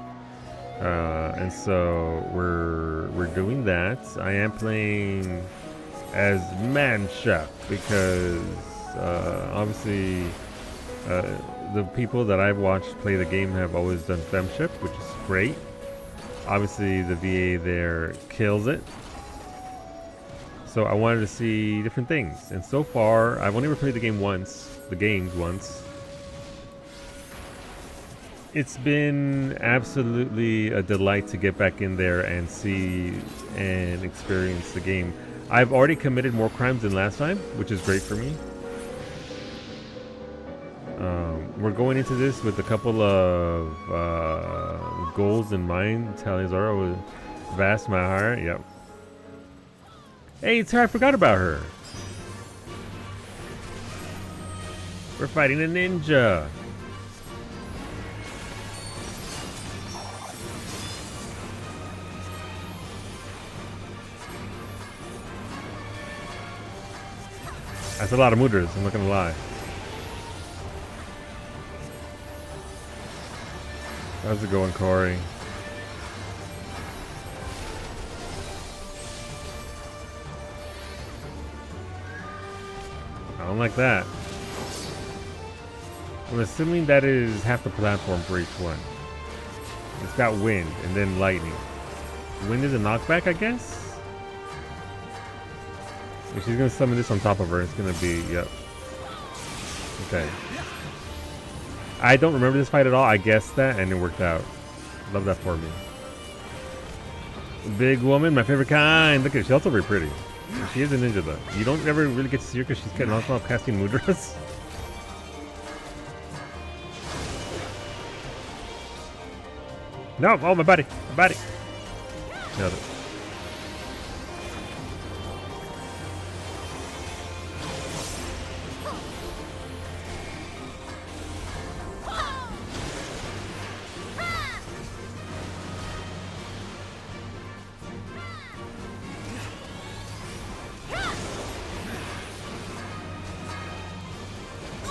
And so we're doing that. I am playing as Man Chef because obviously the people that I've watched play the game have always done femship, which is great. Obviously the VA there kills it. So I wanted to see different things, and so far I've only ever played the games once. It's been absolutely a delight to get back in there and see and experience the game. I've already committed more crimes than last time, which is great for me. We're going into this with a couple of goals in mind. Talizara was vast my heart. Yep. Hey, it's her. I forgot about her. We're fighting a ninja. That's a lot of mudras, I'm not gonna lie. How's it going, Corey? I don't like that. I'm assuming that is half the platform for each one. It's got wind and then lightning. Wind is a knockback, I guess? If she's gonna summon this on top of her, it's gonna be, yep. Okay. I don't remember this fight at all. I guessed that and it worked out. Love that for me. Big woman, my favorite kind. Look at her, she's also very pretty. She is a ninja though. You don't ever really get to see her because she's getting off casting mudras. No! Oh, my body! My body! Nailed it.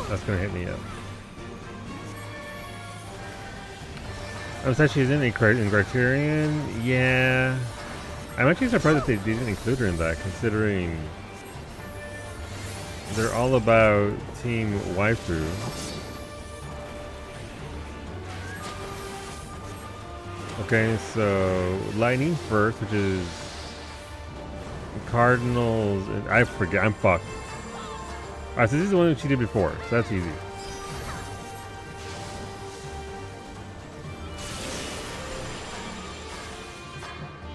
That's gonna hit me up. Oh, so she's in Criterion? Yeah. I'm actually surprised that they didn't include her in that, considering they're all about Team Waifu. Okay, so Lightning first, which is Cardinals. I forget, I'm fucked. Alright, so this is the one that she did before, so that's easy.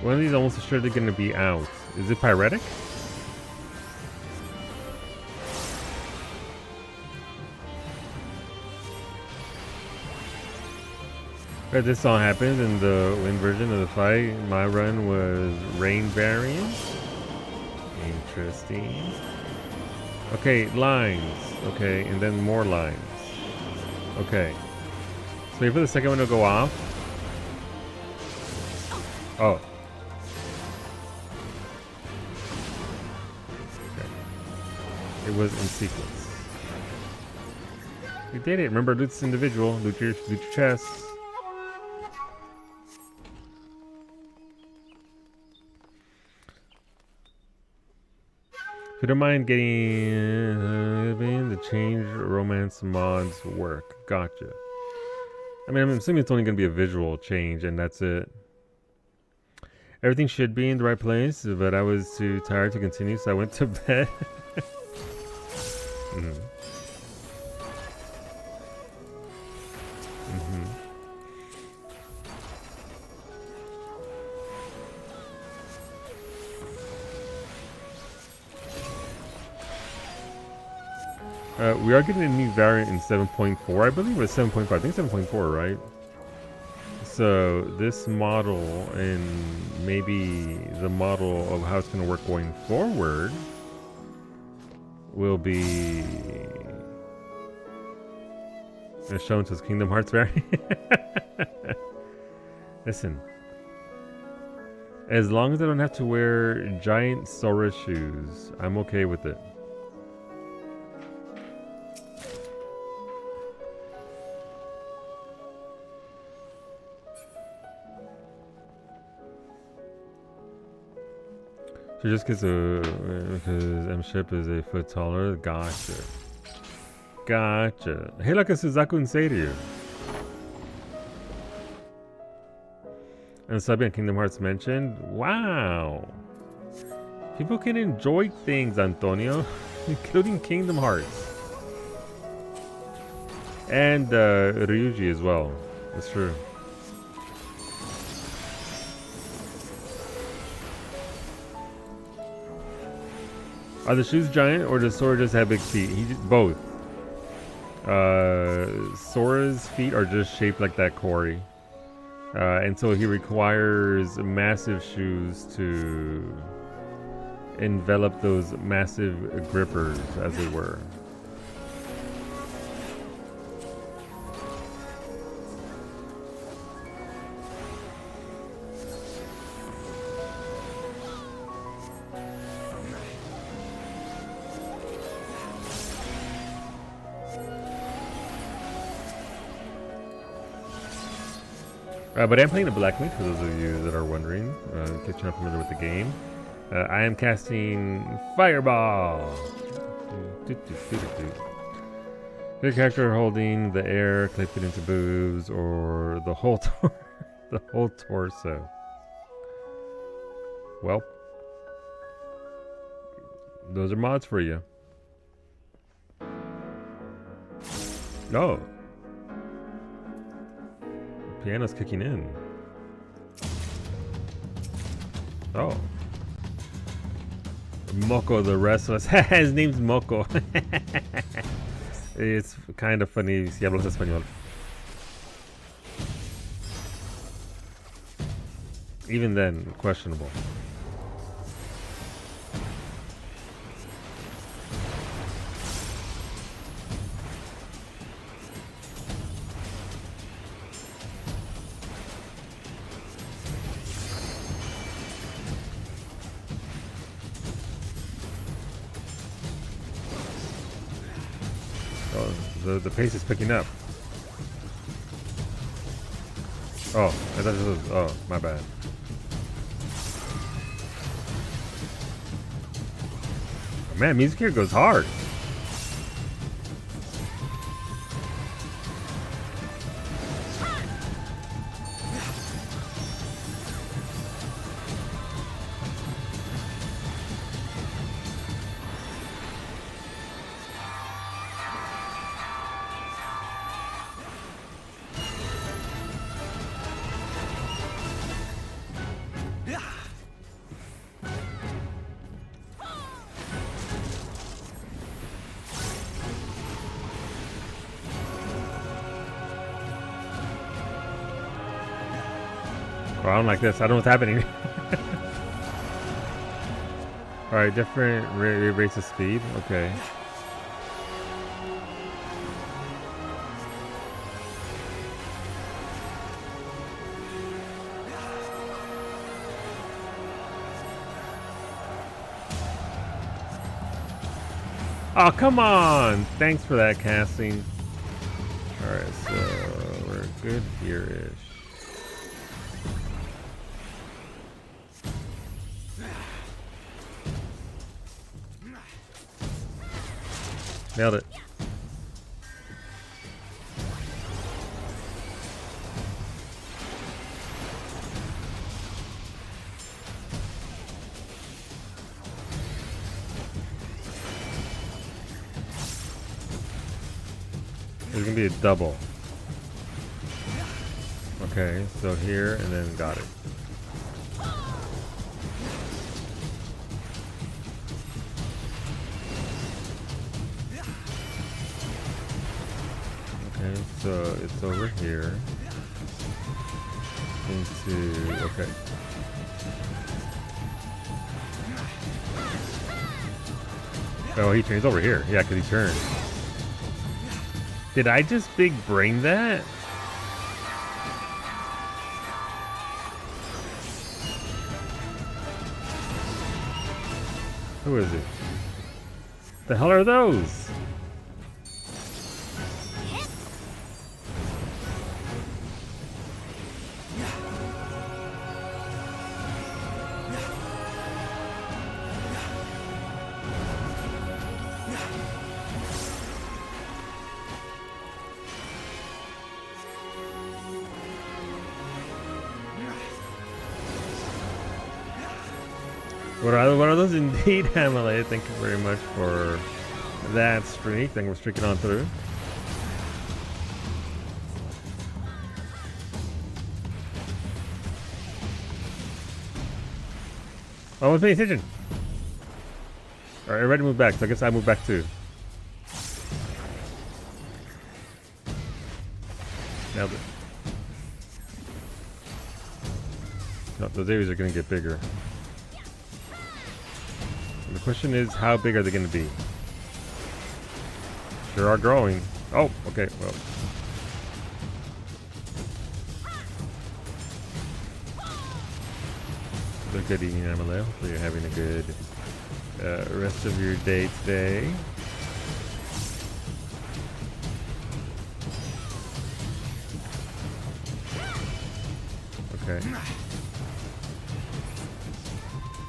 One of these almost assuredly going to be out. Is it Pyretic? Right, this all happened in the wind version of the fight. My run was rain variant. Interesting. Okay, lines. Okay, and then more lines. Okay. So wait for the second one to go off. Oh. It was in sequence. We did it. Remember, loot's individual. Loot your chest. If you don't mind getting the change romance mods work. Gotcha. I mean, I'm assuming it's only going to be a visual change and that's it. Everything should be in the right place, but I was too tired to continue, so I went to bed. Mm-hmm. Mm-hmm. We are getting a new variant in 7.4. I believe it's 7.5. I think 7.4, right? So this model and maybe the model of how it's going to work going forward will be shown to Kingdom Hearts variant. Listen, as long as I don't have to wear giant Sora shoes, I'm okay with it. So just because M-Ship is a foot taller, gotcha. Gotcha. Hey, like a Suzaku and Seiryu. And Sabian Kingdom Hearts mentioned. Wow. People can enjoy things, Antonio, including Kingdom Hearts. And Ryuji as well. That's true. Are the shoes giant or does Sora just have big feet? Both. Sora's feet are just shaped like that Corey. And so he requires massive shoes to envelop those massive grippers, as it were. But I'm playing a Black Mage, for those of you that are wondering, in case you're not familiar with the game. I am casting Fireball! Your character holding the air, clip it into boobs, or the whole the whole torso. Well, those are mods for you. Oh. Piano's kicking in. Oh. Moko the Restless. His name's Moko. It's kind of funny si hablas español. Even then, questionable. The pace is picking up. Oh, I thought this was. Oh, my bad. Oh, man, music here goes hard. Oh, I don't like this. I don't know what's happening. Alright, different rates of speed. Okay. Oh, come on! Thanks for that casting. Alright, so we're good here-ish. Nailed it. There's gonna be a double. Okay, so here and then got it. Okay, so it's over here. Into, okay. Oh, he turns over here. Yeah, because he turned. Did I just big brain that? Who is it? The hell are those? What are those indeed, Emily? Thank you very much for that streak. Thank you for streaking on through. I wasn't paying attention. Alright, ready to move back, so I guess I move back too. Nailed it. No, those areas are going to get bigger. The question is, how big are they going to be? Sure are growing. Oh, okay, well. Good evening, Amaleo. Hopefully you're having a good rest of your day today. Okay.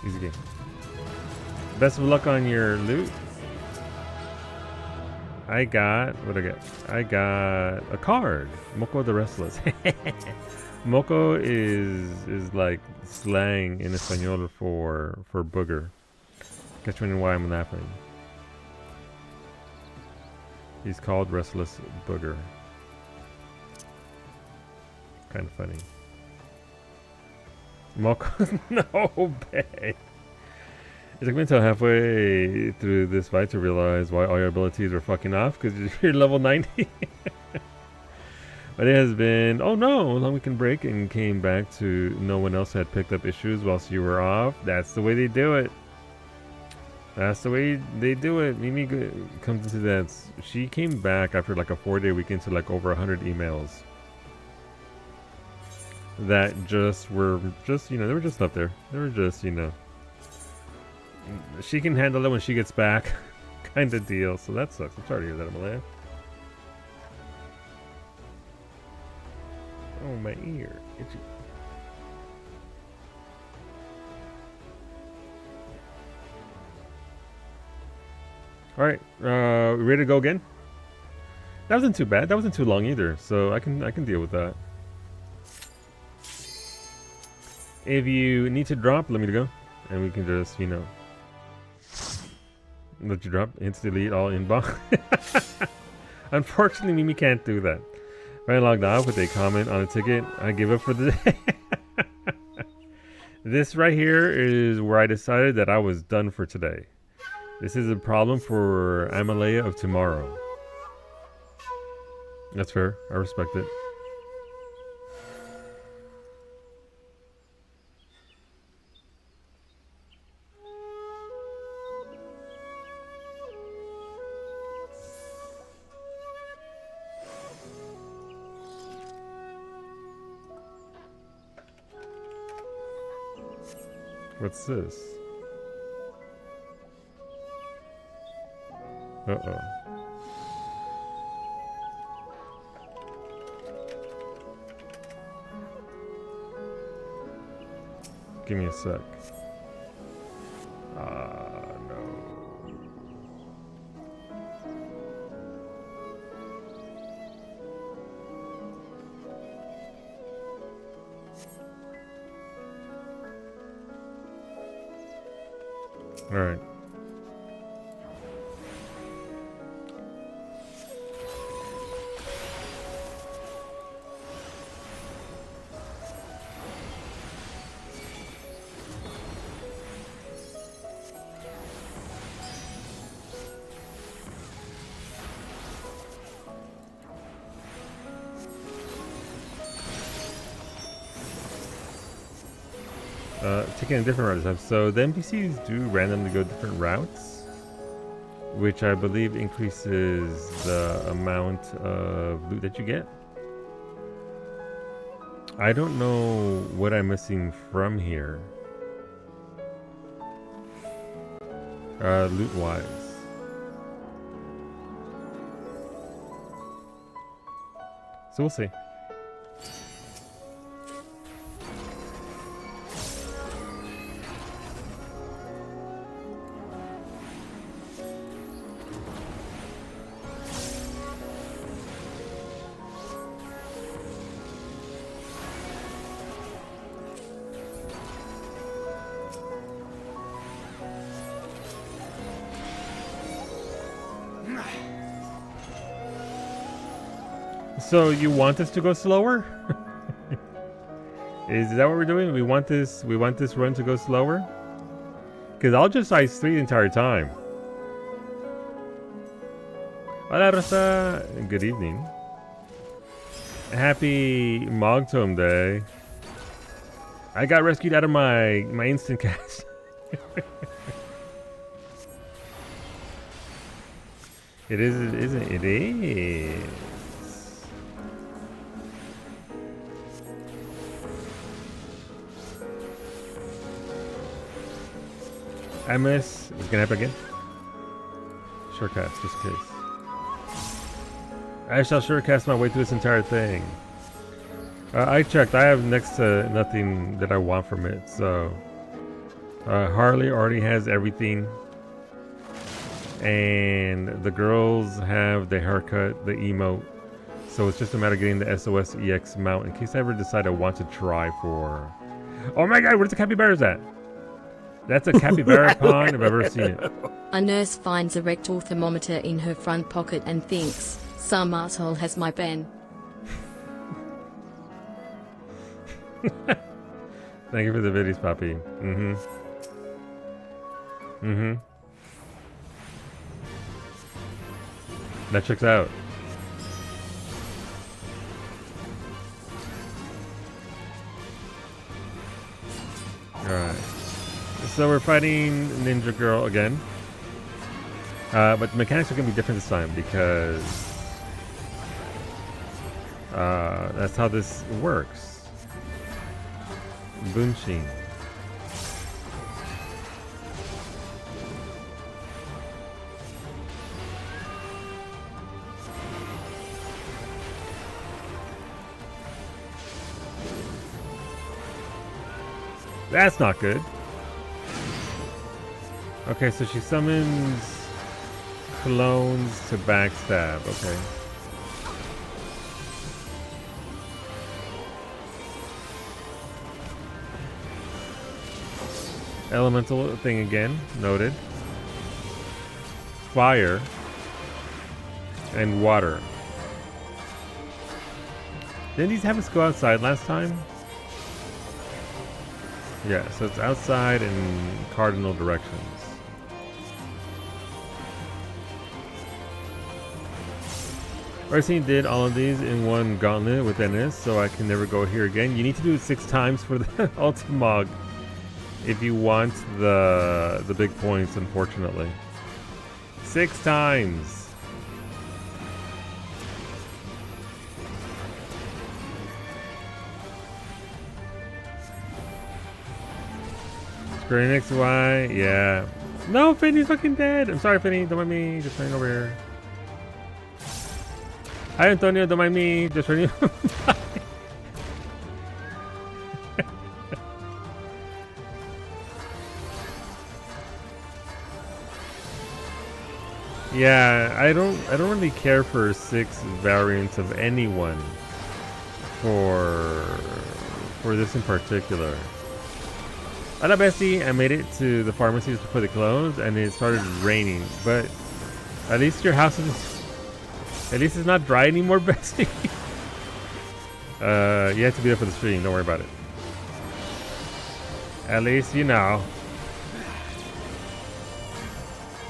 Easy game. Best of luck on your loot. I got, what I get? I got a card. Moko the Restless. Moko is like slang in Espanol for booger. Catch me in why I'm laughing. He's called Restless Booger. Kind of funny. Moko, no babe. It took me until halfway through this fight to realize why all your abilities were fucking off, because you're level 90. But it has been, oh no, a long weekend break and came back to no one else had picked up issues whilst you were off. That's the way they do it. That's the way they do it. Mimi comes into that. She came back after like a 4-day weekend to like over 100 emails. That just were just, you know, they were just up there. They were just, you know. She can handle it when she gets back, kind of deal. So that sucks. I'm sorry to hear that, Amalea. Oh, my ear. Itchy. All right, we ready to go again? That wasn't too bad. That wasn't too long either, so I can deal with that. If you need to drop, let me go, and we can just, you know, let you drop, instantly delete all inbox. Unfortunately, Mimi can't do that. When I logged off with a comment on a ticket, I give up for the day. This right here is where I decided that I was done for today. This is a problem for Amalea of tomorrow. That's fair. I respect it. What's this? Uh-oh. Give me a sec. No. Alright. Taking a different route this time. So the NPCs do randomly go different routes, which I believe increases the amount of loot that you get. I don't know what I'm missing from here, loot-wise. So we'll see. So you want us to go slower? Is that what we're doing? We want this run to go slower? Cause I'll just ice 3 the entire time. Hola Rosa. Good evening. Happy Mog Tome Day. I got rescued out of my instant cast. It isn't. It is. I miss. It's gonna happen again. Shortcast, just in case. I shall shortcast my way through this entire thing. I checked. I have next to nothing that I want from it. So Harley already has everything, and the girls have the haircut, the emote. So it's just a matter of getting the SOS EX mount in case I ever decide I want to try for. Oh my God! Where's the capybaras at? That's a capybara pond if I've ever seen it. A nurse finds a rectal thermometer in her front pocket and thinks, some asshole has my pen. Thank you for the videos, Poppy. Mm-hmm. Mm-hmm. That checks out. Alright. So we're fighting Ninja Girl again. But the mechanics are going to be different this time because that's how this works. Bunshin. That's not good. Okay, so she summons clones to backstab. Okay. Elemental thing again. Noted. Fire. And water. Didn't these have us go outside last time? Yeah, so it's outside in cardinal directions. Arsene did all of these in one gauntlet with Ennis, so I can never go here again. You need to do it 6 times for the Ultimog if you want the big points, unfortunately. 6 times. Square Enix Y, yeah. No, Finny's fucking dead. I'm sorry, Finny. Don't mind me. Just running over here. Hi, Antonio. Don't mind me. Just running. Yeah, I don't really care for 6 variants of anyone for this in particular. Hola, bestie. I made it to the pharmacy before they closed, and it started raining. But at least your house is... At least it's not dry anymore, bestie. You have to be there for the stream. Don't worry about it. At least you know.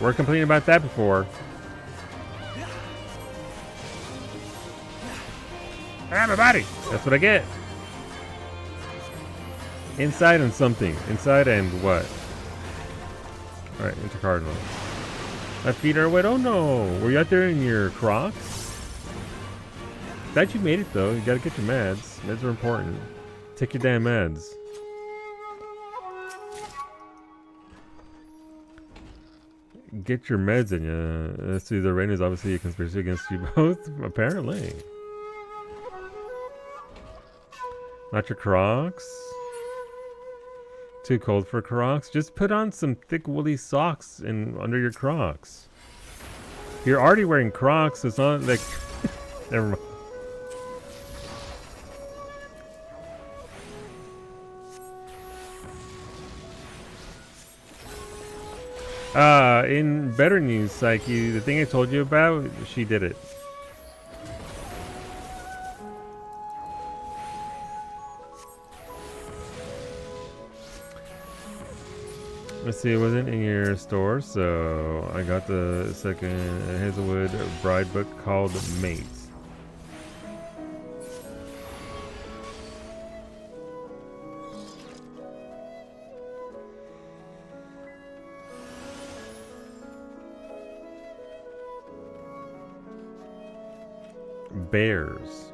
We're complaining about that before. Ah, my body. That's what I get. Inside and something. Inside and what? Alright, intercardinal. My feet are wet. Oh no. Were you out there in your Crocs? Glad you made it though. You gotta get your meds. Meds are important. Take your damn meds. Get your meds in ya. Let's see, the rain is obviously a conspiracy against you both. Apparently. Not your Crocs. Too cold for Crocs. Just put on some thick woolly socks under your Crocs. You're already wearing Crocs. So it's not like... Never mind. In better news, Psyche, the thing I told you about, she did it. Let's see, it wasn't in your store, so I got the second Hazelwood bride book called Mate. Bears.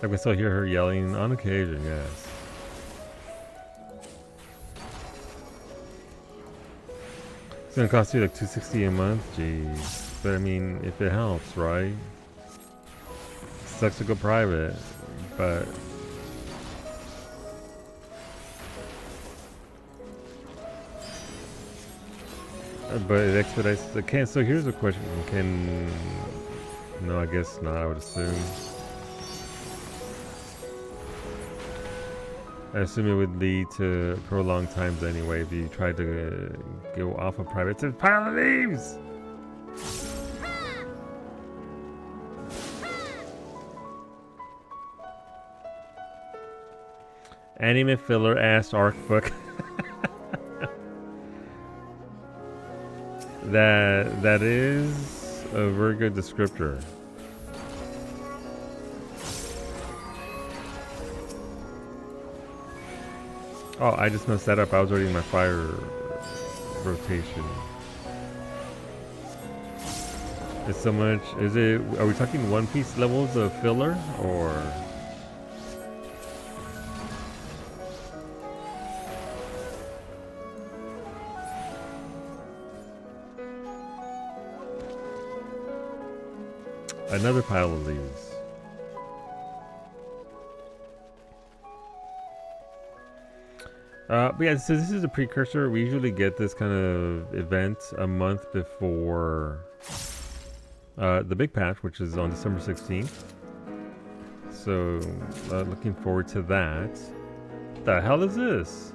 I can still hear her yelling on occasion, yes. It's gonna cost you like $260 a month, jeez. But I mean, if it helps, right? Sucks to go private, but it expedites the can. So here's a question: can... No, I guess not. I would assume. I assume it would lead to prolonged times anyway if you tried to go off of private. It's a pile of leaves! Anime filler ass arc book. That is a very good descriptor. Oh, I just messed that up. I was already in my fire rotation. It's so much. Is it? Are we talking One Piece levels of filler or? Another pile of leaves. But yeah, so this is a precursor. We usually get this kind of event a month before the big patch, which is on December 16th. So, looking forward to that. The hell is this?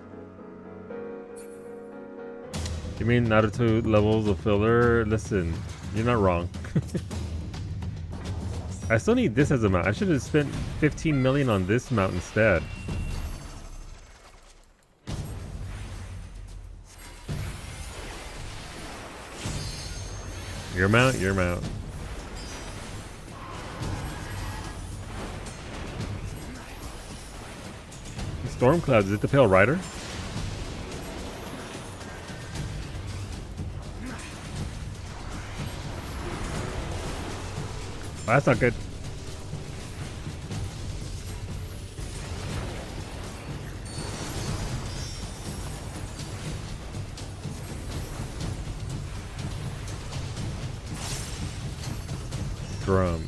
You mean Naruto levels of filler? Listen, you're not wrong. I still need this as a mount. I should have spent 15 million on this mount instead. Your mount, your mount. Storm Clouds, is it the Pale Rider? Oh, that's not good. Drums.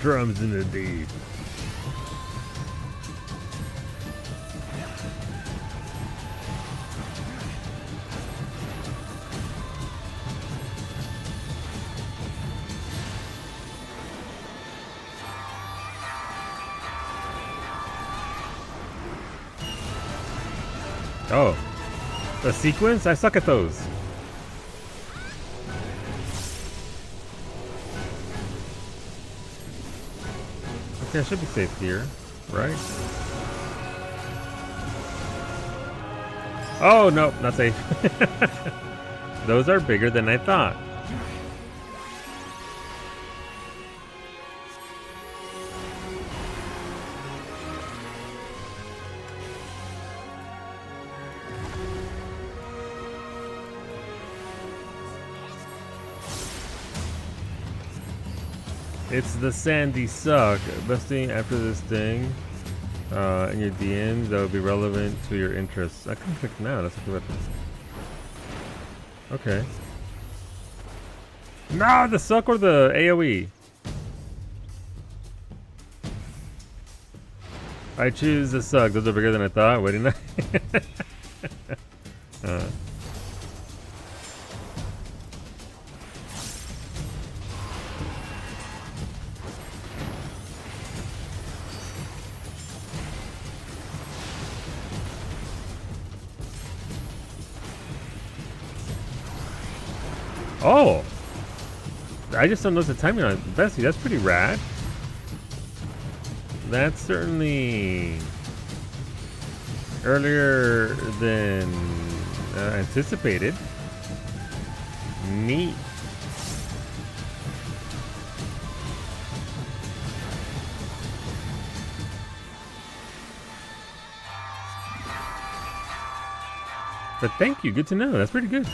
Drums in the deep. Oh, the sequence? I suck at those. Okay, I should be safe here, right? Oh, no, not safe. Those are bigger than I thought. It's the sandy suck. Best thing after this thing in your DMs that would be relevant to your interests. I can click now. That's a good weapon. Okay. No, the suck or the AoE? I choose the suck. Those are bigger than I thought. Waiting. Oh! I just don't notice the timing on it. Bessie, that's pretty rad. That's certainly earlier than anticipated. Neat. But thank you, good to know. That's pretty good.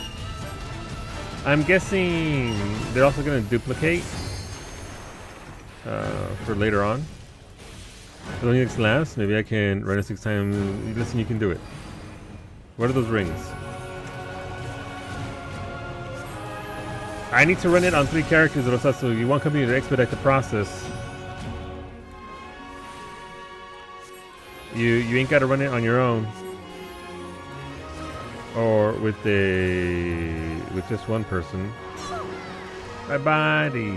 I'm guessing they're also going to duplicate for later on. If only X lasts, maybe I can run it 6 times. Listen, you can do it. What are those rings? I need to run it on 3 characters, so you want company to expedite the process. You ain't got to run it on your own. Or with just one person. My body.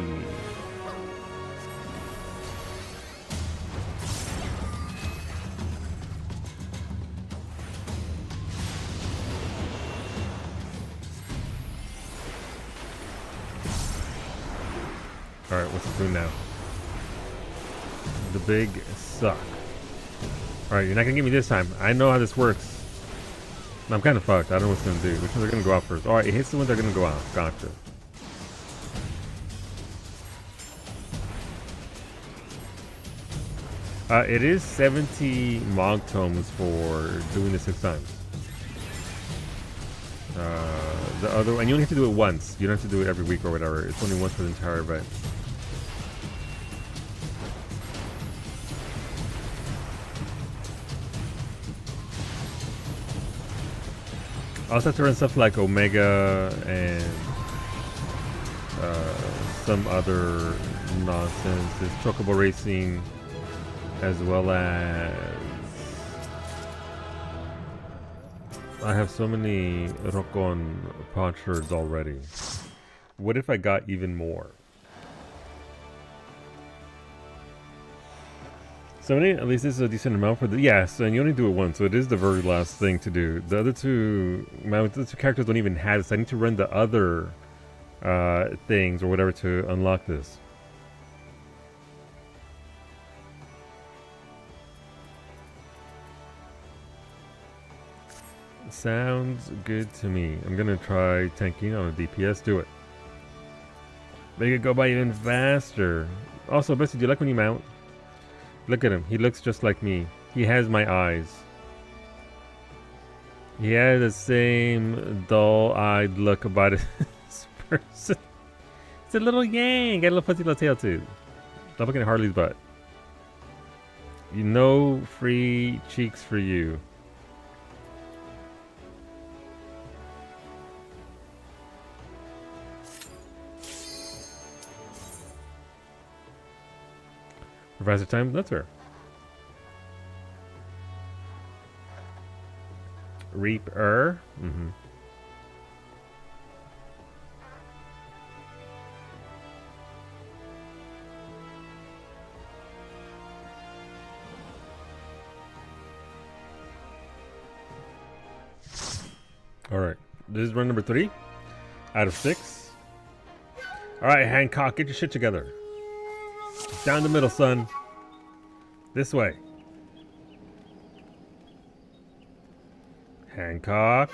Alright, what's it doing now? The big suck. Alright, you're not gonna get me this time. I know how this works. I'm kind of fucked. I don't know what's going to do. Which ones are going to go out first? Alright, it hits the ones that are going to go out. Gotcha. It is 70 Mog Tomes for doing this 6 times. The other, and you only have to do it once. You don't have to do it every week or whatever. It's only once for the entire event. I also have to run stuff like Omega and some other nonsense. There's Chocobo Racing, as well as I have so many Rokon Ponchers already. What if I got even more? 70, at least this is a decent amount for the... Yes, and you only do it once, so it is the very last thing to do. The other two characters don't even have this. I need to run the other things or whatever to unlock this. Sounds good to me. I'm gonna try tanking on a DPS. Do it. Make it go by even faster. Also, Bessie, do you like when you mount? Look at him. He looks just like me. He has my eyes. He has the same dull-eyed look about this person. It's a little yang. Got a little fuzzy little tail too. Stop looking at Harley's butt. You know, free cheeks for you. For faster time, that's fair. Reaper. Mm-hmm. All right. This is run number 3 out of 6. All right, Hancock, get your shit together. Down the middle, son. This way. Hancock.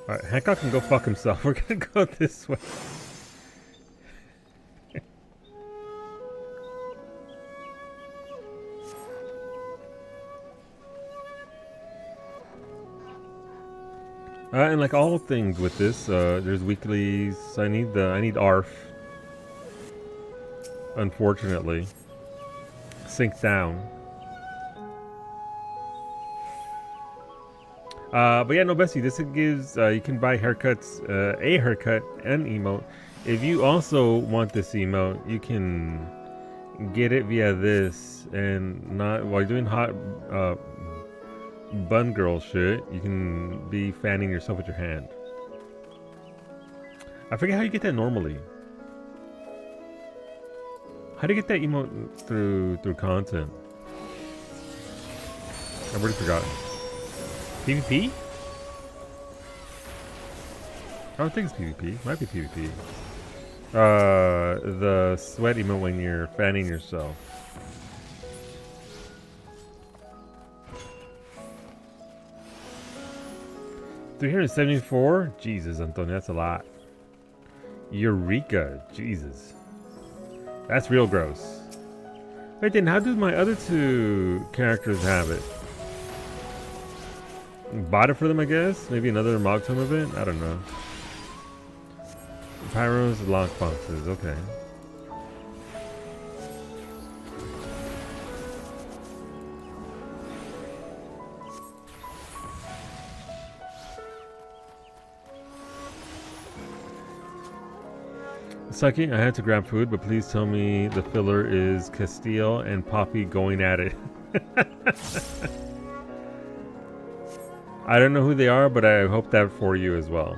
Alright, Hancock can go fuck himself. We're gonna go this way. And like all things with this, there's weeklies. I need ARF. Unfortunately. Sink down. But yeah, no, Bessie, this gives, you can buy haircuts, a haircut and emote. If you also want this emote, you can get it via this, and not while you're doing hot bun girl shit, you can be fanning yourself with your hand. I forget how you get that normally. How do you get that emote through content? I've already forgotten. PvP? I don't think it's PvP. Might be PvP. The sweat emote when you're fanning yourself. $374? Jesus, Antonio, that's a lot. Eureka, Jesus. That's real gross. Wait, then how do my other 2 characters have it? Bought it for them, I guess? Maybe another Mog Tome event? I don't know. Pyros, lockboxes, okay. Sucky, I had to grab food, but please tell me the filler is Castile and Poppy going at it. I don't know who they are, but I hope that for you as well.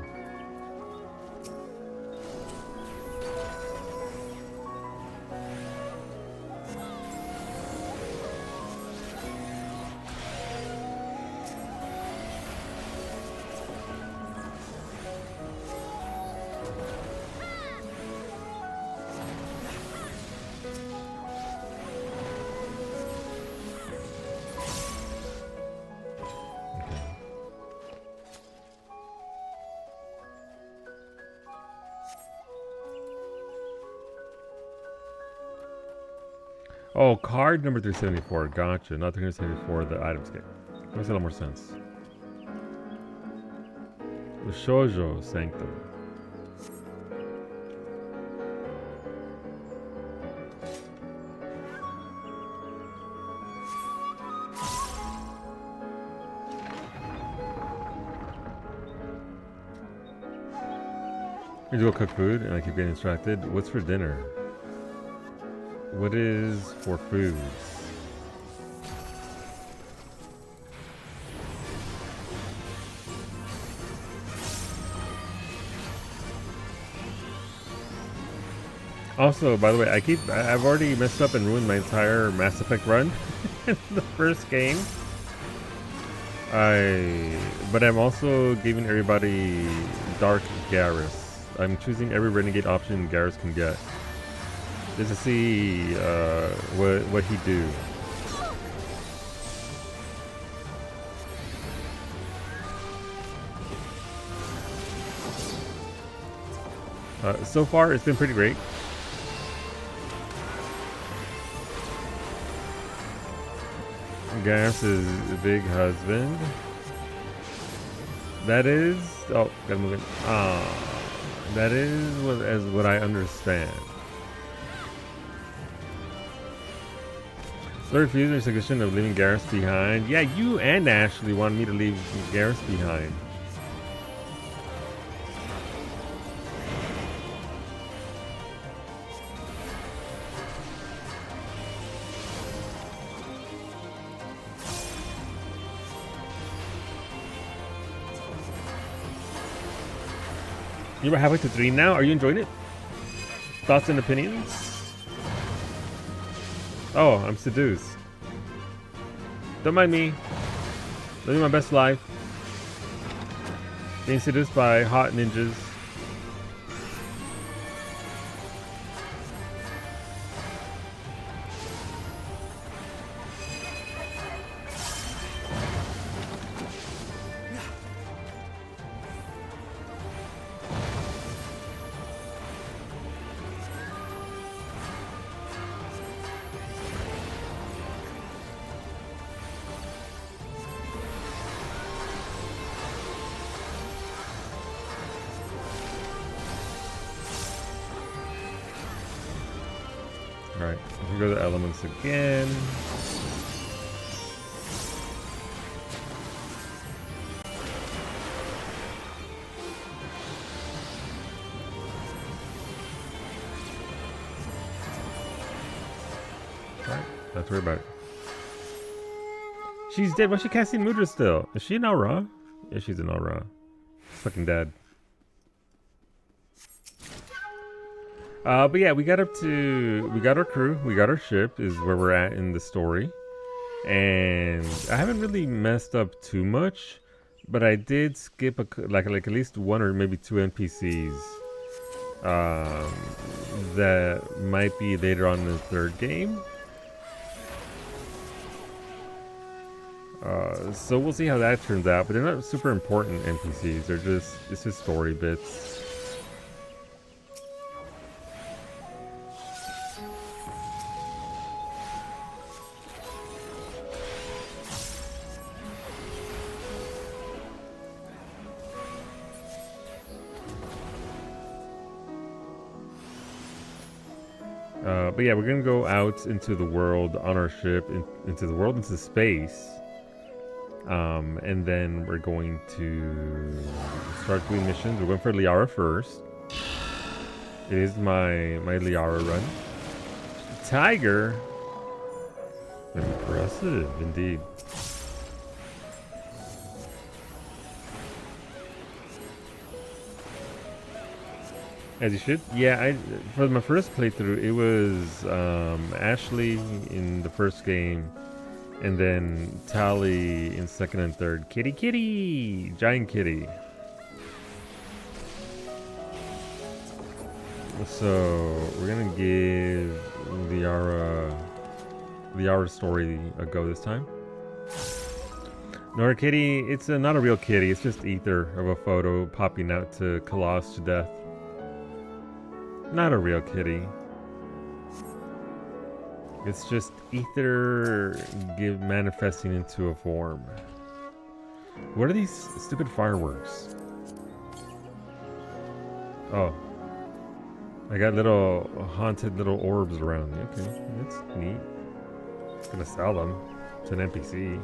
Oh, card number 374. Gotcha. Not 374, the items kit. Makes a lot more sense. The Shoujo Sanctum. We go cook food, and I keep getting distracted. What's for dinner? What is for foods? Also, by the way, I've already messed up and ruined my entire Mass Effect run in the first game. But I'm also giving everybody Dark Garrus. I'm choosing every renegade option Garrus can get, just to see what he do. So far, it's been pretty great. Garrus is the big husband. That is... Oh, gotta move it. That is what I understand. So refusing your suggestion of leaving Garrus behind. Yeah, you and Ashley wanted me to leave Garrus behind. You're about halfway to 3 now. Are you enjoying it? Thoughts and opinions? Oh, I'm seduced. Don't mind me. Living my best life. Being seduced by hot ninjas. Alright, here go the elements again. Alright, let's worry about it. She's dead. Why's she casting Mudra still? Is she in Aura? Yeah, she's in Aura. Fucking dead. But yeah, we got our crew, we got our ship, is where we're at in the story. And I haven't really messed up too much, but I did skip like at least one or maybe two NPCs that might be later on in the third game. So we'll see how that turns out, but they're not super important NPCs. It's just story bits. But yeah, we're gonna go out into the world on our ship, into space, and then we're going to start doing missions. We're going for Liara first. It is my Liara run. Tiger, impressive indeed. As you should. Yeah, for my first playthrough, it was Ashley in the first game, and then Tali in second and third. Kitty! Giant kitty. So, we're gonna give Liara story a go this time. Nora kitty, it's not a real kitty, it's just ether of a photo popping out to Colossus to death. Not a real kitty. It's just ether manifesting into a form. What are these stupid fireworks? Oh. I got little haunted little orbs around me. Okay, that's neat. I'm gonna sell them to an NPC.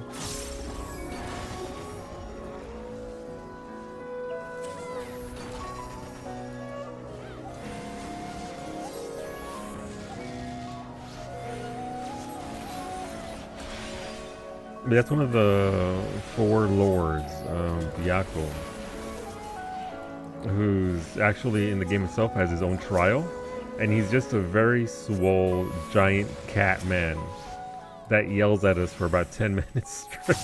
But that's one of the four lords, Byakko, who's actually in the game itself has his own trial, and he's just a very swole giant cat man that yells at us for about 10 minutes straight.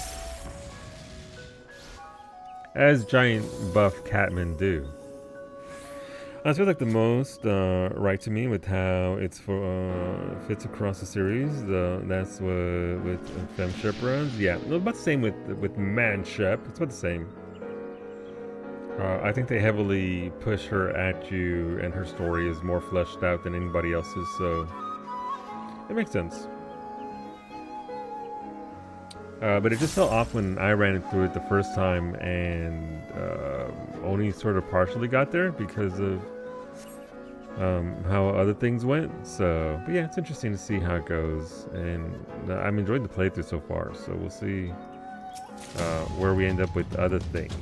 As giant buff catmen do. I feel like the most right to me with how it's fits across the series. That's with Femshep runs. Yeah, about the same with Manshep. It's about the same. I think they heavily push her at you, and her story is more fleshed out than anybody else's, so it makes sense. But it just felt off when I ran through it the first time and only sort of partially got there because of how other things went. So, but yeah, it's interesting to see how it goes, and I'm enjoying the playthrough so far. So we'll see where we end up with other things.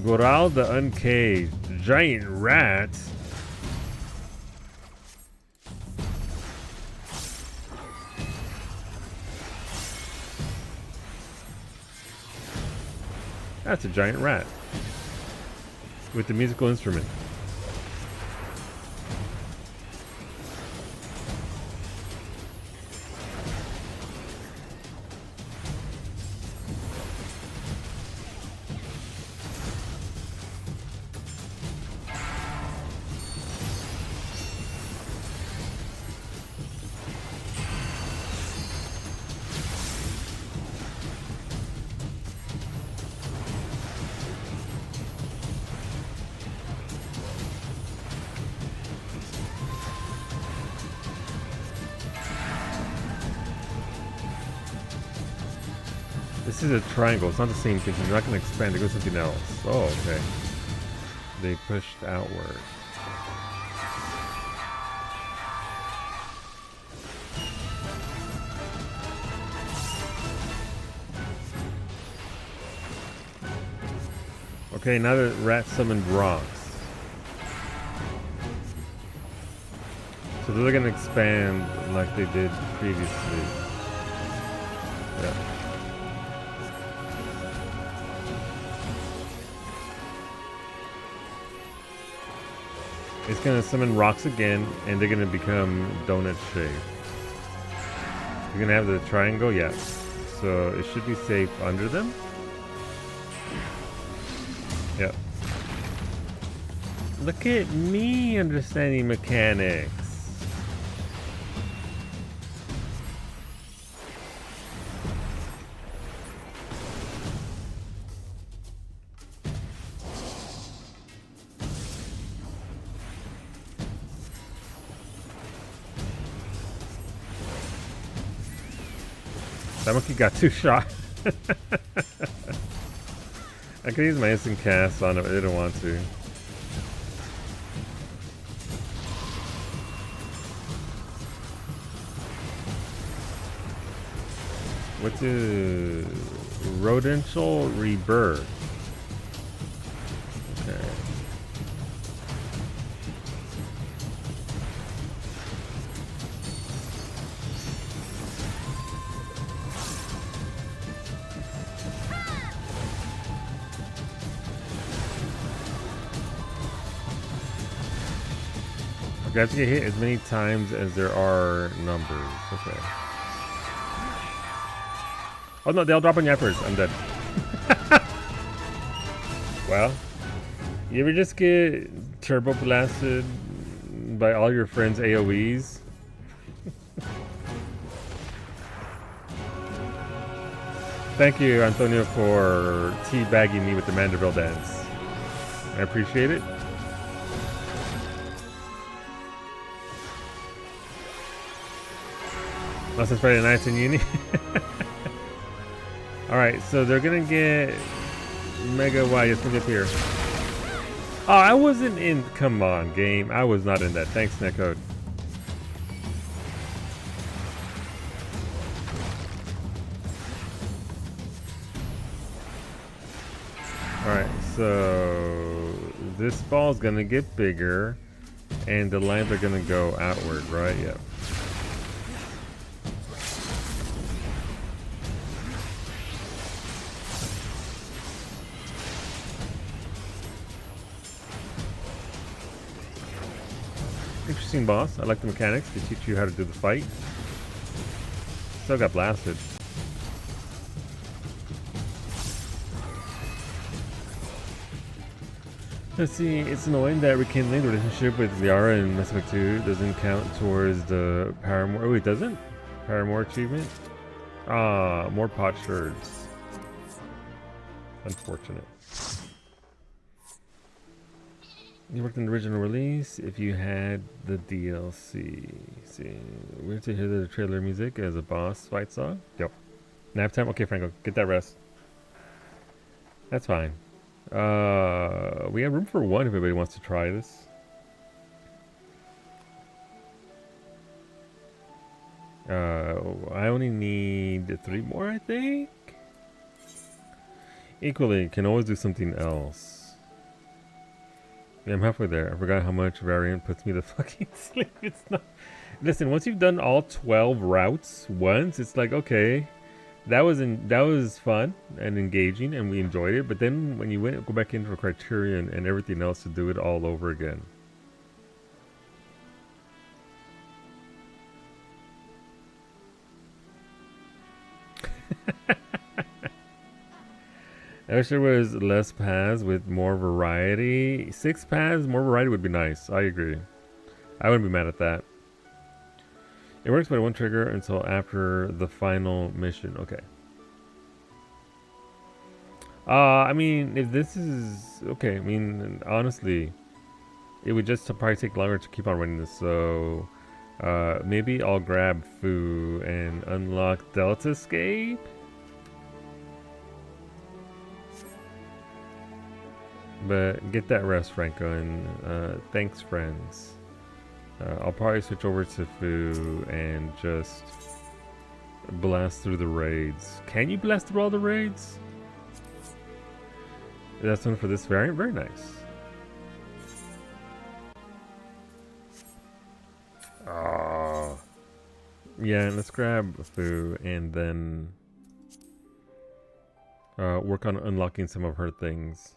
Goral the Uncaged, giant rat. That's a giant rat with the musical instrument. is a triangle. It's not the same thing. They're not going to expand. It goes something else. Oh, okay. They pushed outward. Okay, now that Rat summoned rocks. So they're going to expand like they did previously. Yeah. It's going to summon rocks again, and they're going to become donut shaped. You're going to have the triangle, yes. So it should be safe under them. Yep. Look at me understanding mechanics. That monkey got 2 shots. I could use my instant cast on it, but I didn't want to. What's a rodential rebirth? Okay. You have to get hit as many times as there are numbers. Okay. Oh no, they'll drop on you afterwards. I'm dead. Well, you ever just get turbo blasted by all your friends' AoEs? Thank you, Antonio, for teabagging me with the Manderville dance. I appreciate it. Last since Friday nights in uni. Alright, so they're gonna get Mega Y. Let's move up here. Oh, I wasn't in. Come on, game. I was not in that. Thanks, Netcode. Alright, so this ball's gonna get bigger and the lines are gonna go outward, right? Yep. Interesting boss. I like the mechanics. They teach you how to do the fight. Still got blasted. Let's see, it's annoying that rekindling the relationship with Liara and Mass Effect 2 doesn't count towards the Paramore. Oh, it doesn't? Paramore achievement? Ah, more pot shards. Unfortunate. You worked on the original release if you had the DLC. See, we have to hear the trailer music as a boss fight song. Yep. Nap time? Okay, Franco, get that rest. That's fine. We have room for 1 if anybody wants to try this. I only need 3 more, I think. Equally, can always do something else. Yeah, I'm halfway there. I forgot how much variant puts me to fucking sleep. It's not. Listen, once you've done all 12 routes once, it's like, okay, that was fun and engaging, and we enjoyed it. But then when you go back into a Criterion and everything else to do it all over again. I wish there was less paths with more variety. 6 paths, more variety would be nice. I agree. I wouldn't be mad at that. It works by 1 trigger until after the final mission. Okay. I mean, if this is... Okay, I mean, honestly, it would just probably take longer to keep on running this. So, maybe I'll grab Foo and unlock Delta Escape. But get that rest, Franco, and thanks, friends. I'll probably switch over to Fu and just blast through the raids. Can you blast through all the raids? That's one for this variant. Very nice. Oh. Yeah, let's grab Fu and then work on unlocking some of her things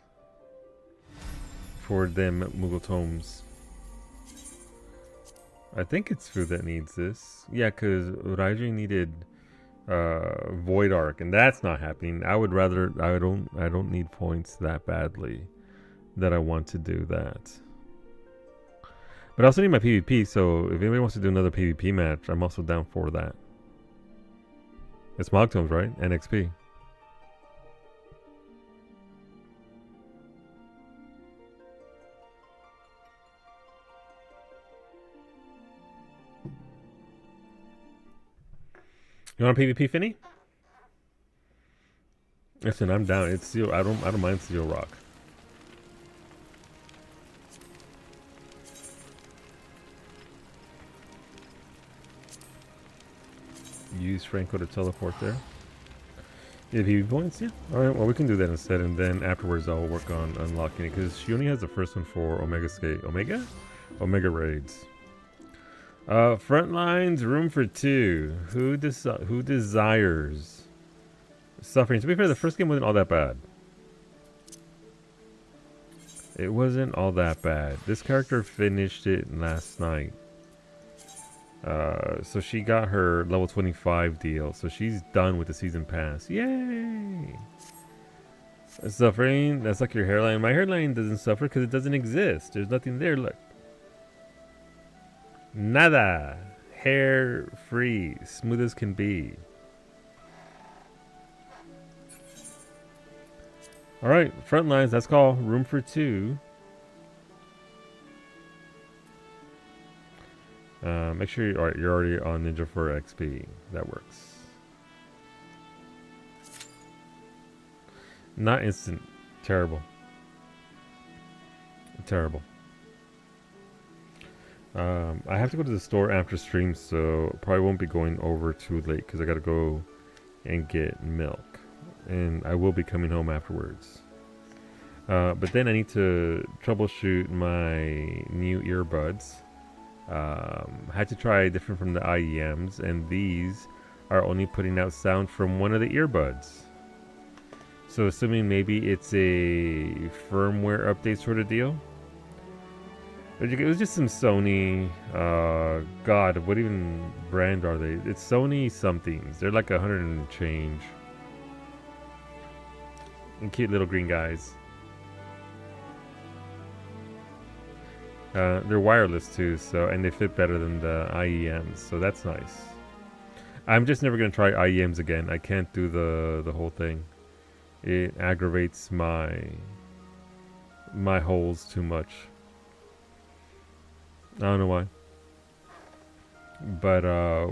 for them Mog Tomes. I think it's Fu that needs this. Yeah, because Raiju needed Void Arc, and that's not happening. I would rather I don't need points that badly that I want to do that. But I also need my PvP, so if anybody wants to do another PvP match, I'm also down for that. It's Mog Tomes, right? And XP. You want a PvP, Finny? Listen, I'm down. It's Steel. I don't mind Steel Rock. Use Franco to teleport there. Yeah, PvP points, yeah. Alright, well we can do that instead, and then afterwards I'll work on unlocking it, because she only has the first one for Omega Skate. Omega raids. Front lines, room for two. Who desires suffering? To be fair, the first game wasn't all that bad. It wasn't all that bad. This character finished it last night. So she got her level 25 deal. So she's done with the season pass. Yay! Suffering, that's like your hairline. My hairline doesn't suffer because it doesn't exist. There's nothing there, look. Nada. Hair free. Smooth as can be. Alright, front lines, that's called room for two. Make sure you're already on Ninja for XP. That works. Not instant. Terrible. Terrible. I have to go to the store after stream, so probably won't be going over too late because I gotta go and get milk, and I will be coming home afterwards. But then I need to troubleshoot my new earbuds. Had to try different from the IEMs, and these are only putting out sound from one of the earbuds. So assuming maybe it's a firmware update sort of deal. It was just some Sony, God, what even brand are they? It's Sony somethings. They're like 100 and change. And cute little green guys. They're wireless too, so, and they fit better than the IEMs, so that's nice. I'm just never gonna try IEMs again. I can't do the whole thing. It aggravates my holes too much. I don't know why. But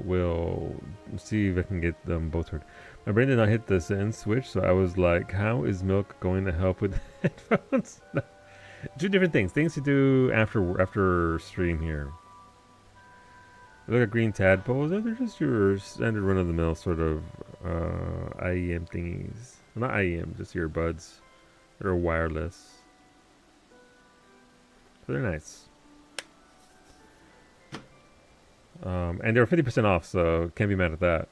we'll see if I can get them both heard. My brain did not hit the sentence switch, so I was like, how is milk going to help with headphones? Two different things. Things to do after stream here. Look at green tadpoles. They're just your standard run-of-the-mill sort of IEM thingies. Well, not IEM, just earbuds. They're wireless. So they're nice. And they're 50% off, so can't be mad at that.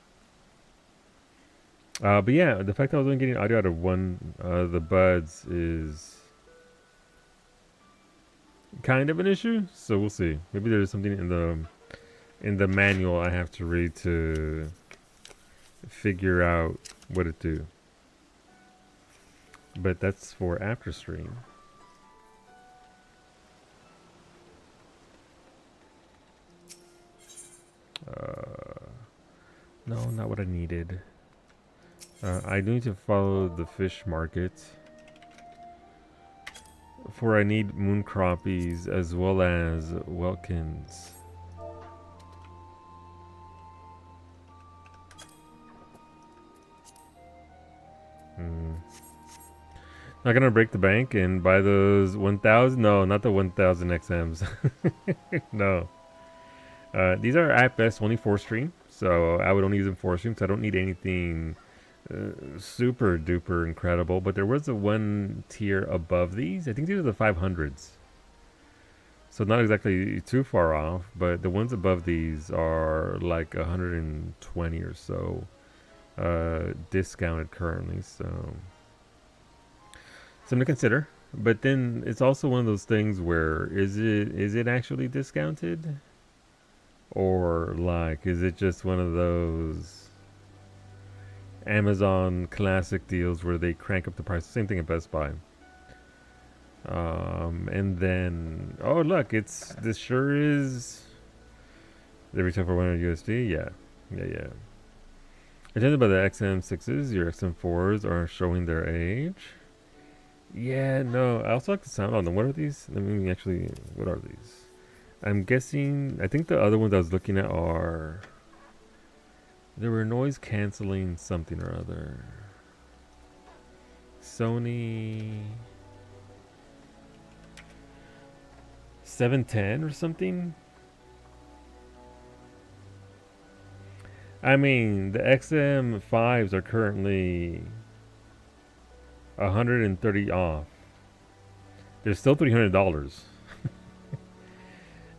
But yeah, the fact that I was only getting audio out of one the buds is kind of an issue. So we'll see. Maybe there's something in the manual I have to read to figure out what it do. But that's for after stream. No, not what I needed. I do need to follow the fish market. For I need moon crappies as well as welkins. Not gonna break the bank and buy those 1000. No, not the 1000 XMs. No. These are at best only 4-stream, so I would only use them 4-stream because I don't need anything super duper incredible. But there was a one tier above these. I think these are the 500s. So not exactly too far off, but the ones above these are like 120 or so discounted currently. So something to consider. But then it's also one of those things where is it actually discounted? Or like is it just one of those Amazon classic deals where they crank up the price? Same thing at Best Buy. And then oh look, this sure is the retail for 100 USD. Yeah. Attended by the XM6s, your XM4s are showing their age. Yeah, no. I also like the sound on them. What are these? Let me actually. What are these? I'm guessing. I think the other ones I was looking at are. They were noise canceling something or other. Sony 710 or something. I mean, the XM5s are currently 130 off. They're still $300.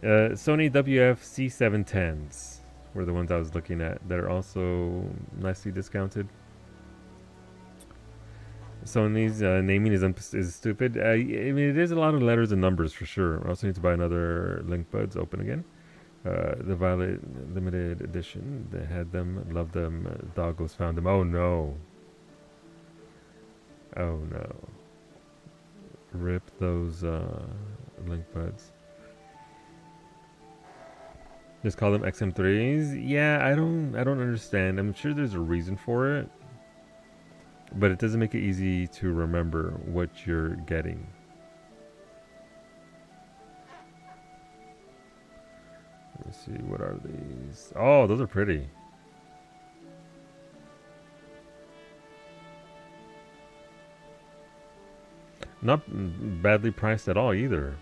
Sony WF-C710s were the ones I was looking at that are also nicely discounted. Sony's naming is stupid. I mean, it is a lot of letters and numbers for sure. I also need to buy another Link Buds. Open again. The Violet Limited Edition. They had them, loved them. Doggles found them. Oh no. Oh no. Rip those Link Buds. Just call them XM3s. Yeah, I don't understand. I'm sure there's a reason for it, but it doesn't make it easy to remember what you're getting. Let me see, what are these? Oh, those are pretty. Not badly priced at all either.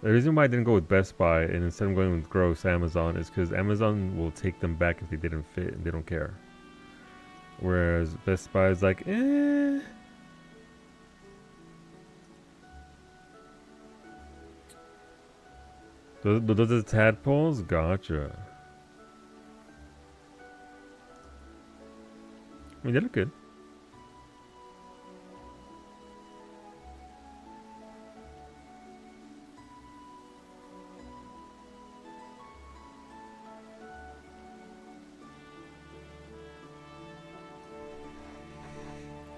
The reason why I didn't go with Best Buy and instead I'm going with gross Amazon is because Amazon will take them back if they didn't fit and they don't care. Whereas Best Buy is like, eh. Those are tadpoles? Gotcha. I mean, they look good.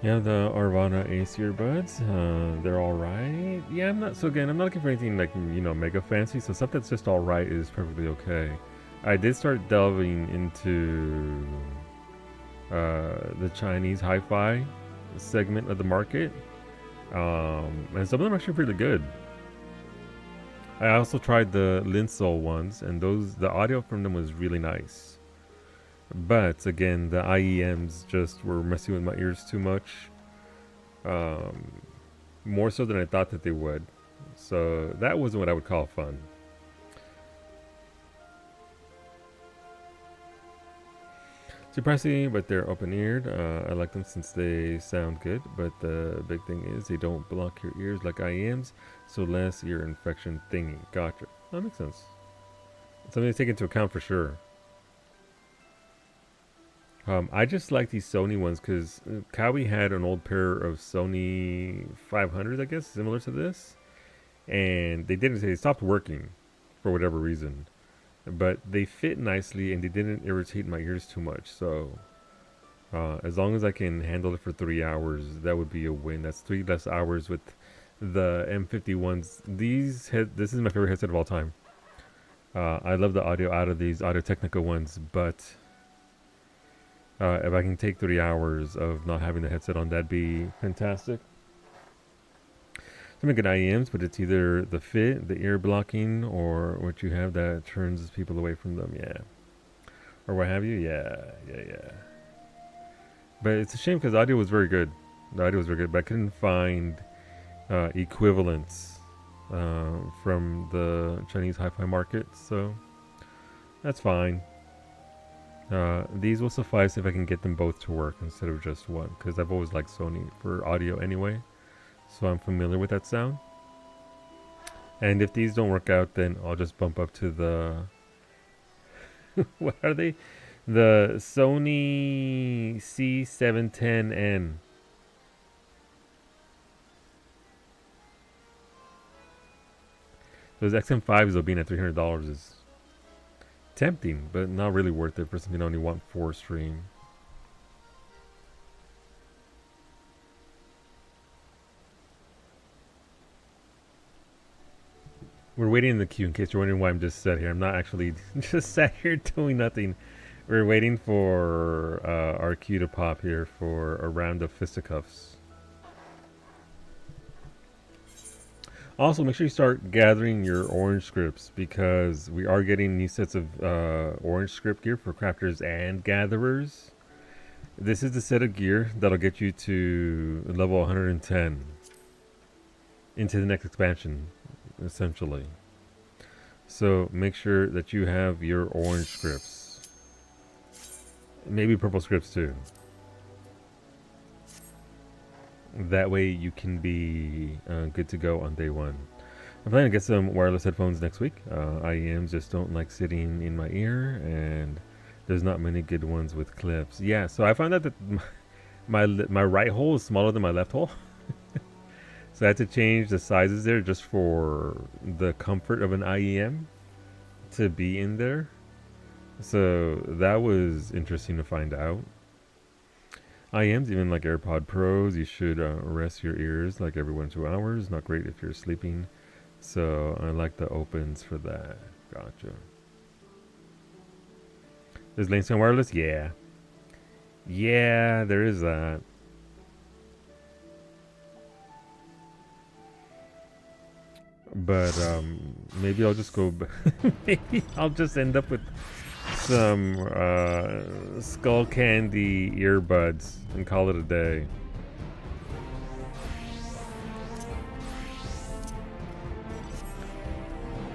Yeah, the Arvana Ace earbuds, they're alright. Yeah, I'm not looking for anything like, mega fancy, so stuff that's just alright is perfectly okay. I did start delving into the Chinese hi-fi segment of the market, and some of them are actually pretty good. I also tried the Linsol ones, and the audio from them was really nice. But again, the IEMs just were messing with my ears too much. More so than I thought that they would. So that wasn't what I would call fun. Too pricey, but they're open-eared. I like them since they sound good, but the big thing is they don't block your ears like IEMs, so less ear infection thingy. Gotcha. That makes sense. Something to take into account for sure. I just like these Sony ones because Kawi had an old pair of Sony 500s, I guess, similar to this. And they stopped working for whatever reason. But they fit nicely and they didn't irritate my ears too much. So as long as I can handle it for 3 hours, that would be a win. That's 3 less hours with the M51s. This is my favorite headset of all time. I love the audio out of these Audio-Technica ones, but if I can take 3 hours of not having the headset on, that'd be fantastic. Some good IEMs, but it's either the fit, the ear blocking, or what you have that turns people away from them. Yeah. Or what have you. Yeah. But it's a shame because audio was very good. The audio was very good, but I couldn't find equivalents from the Chinese hi-fi market, so that's fine. These will suffice if I can get them both to work instead of just one, because I've always liked Sony for audio anyway, so I'm familiar with that sound. And if these don't work out, then I'll just bump up to the what are they? The Sony C710N. Those XM5s though being at $300 is tempting, but not really worth it for something I only want 4 stream. We're waiting in the queue in case you're wondering why I'm just sat here. I'm not actually just sat here doing nothing. We're waiting for our queue to pop here for a round of fisticuffs. Also, make sure you start gathering your orange scripts because we are getting new sets of orange script gear for crafters and gatherers. This is the set of gear that'll get you to level 110 into the next expansion, essentially. So make sure that you have your orange scripts. Maybe purple scripts too. That way you can be good to go on day one. I'm planning to get some wireless headphones next week. IEMs just don't like sitting in my ear, and there's not many good ones with clips. Yeah, so I found out that my right hole is smaller than my left hole. So I had to change the sizes there just for the comfort of an IEM to be in there. So that was interesting to find out. IEMs, even like AirPod Pros, you should rest your ears like every 1 to 2 hours. Not great if you're sleeping. So I like the opens for that. Gotcha. Is Lanescan wireless? Yeah. Yeah, there is that. But maybe I'll just go. Maybe I'll just end up with some skull candy earbuds and call it a day.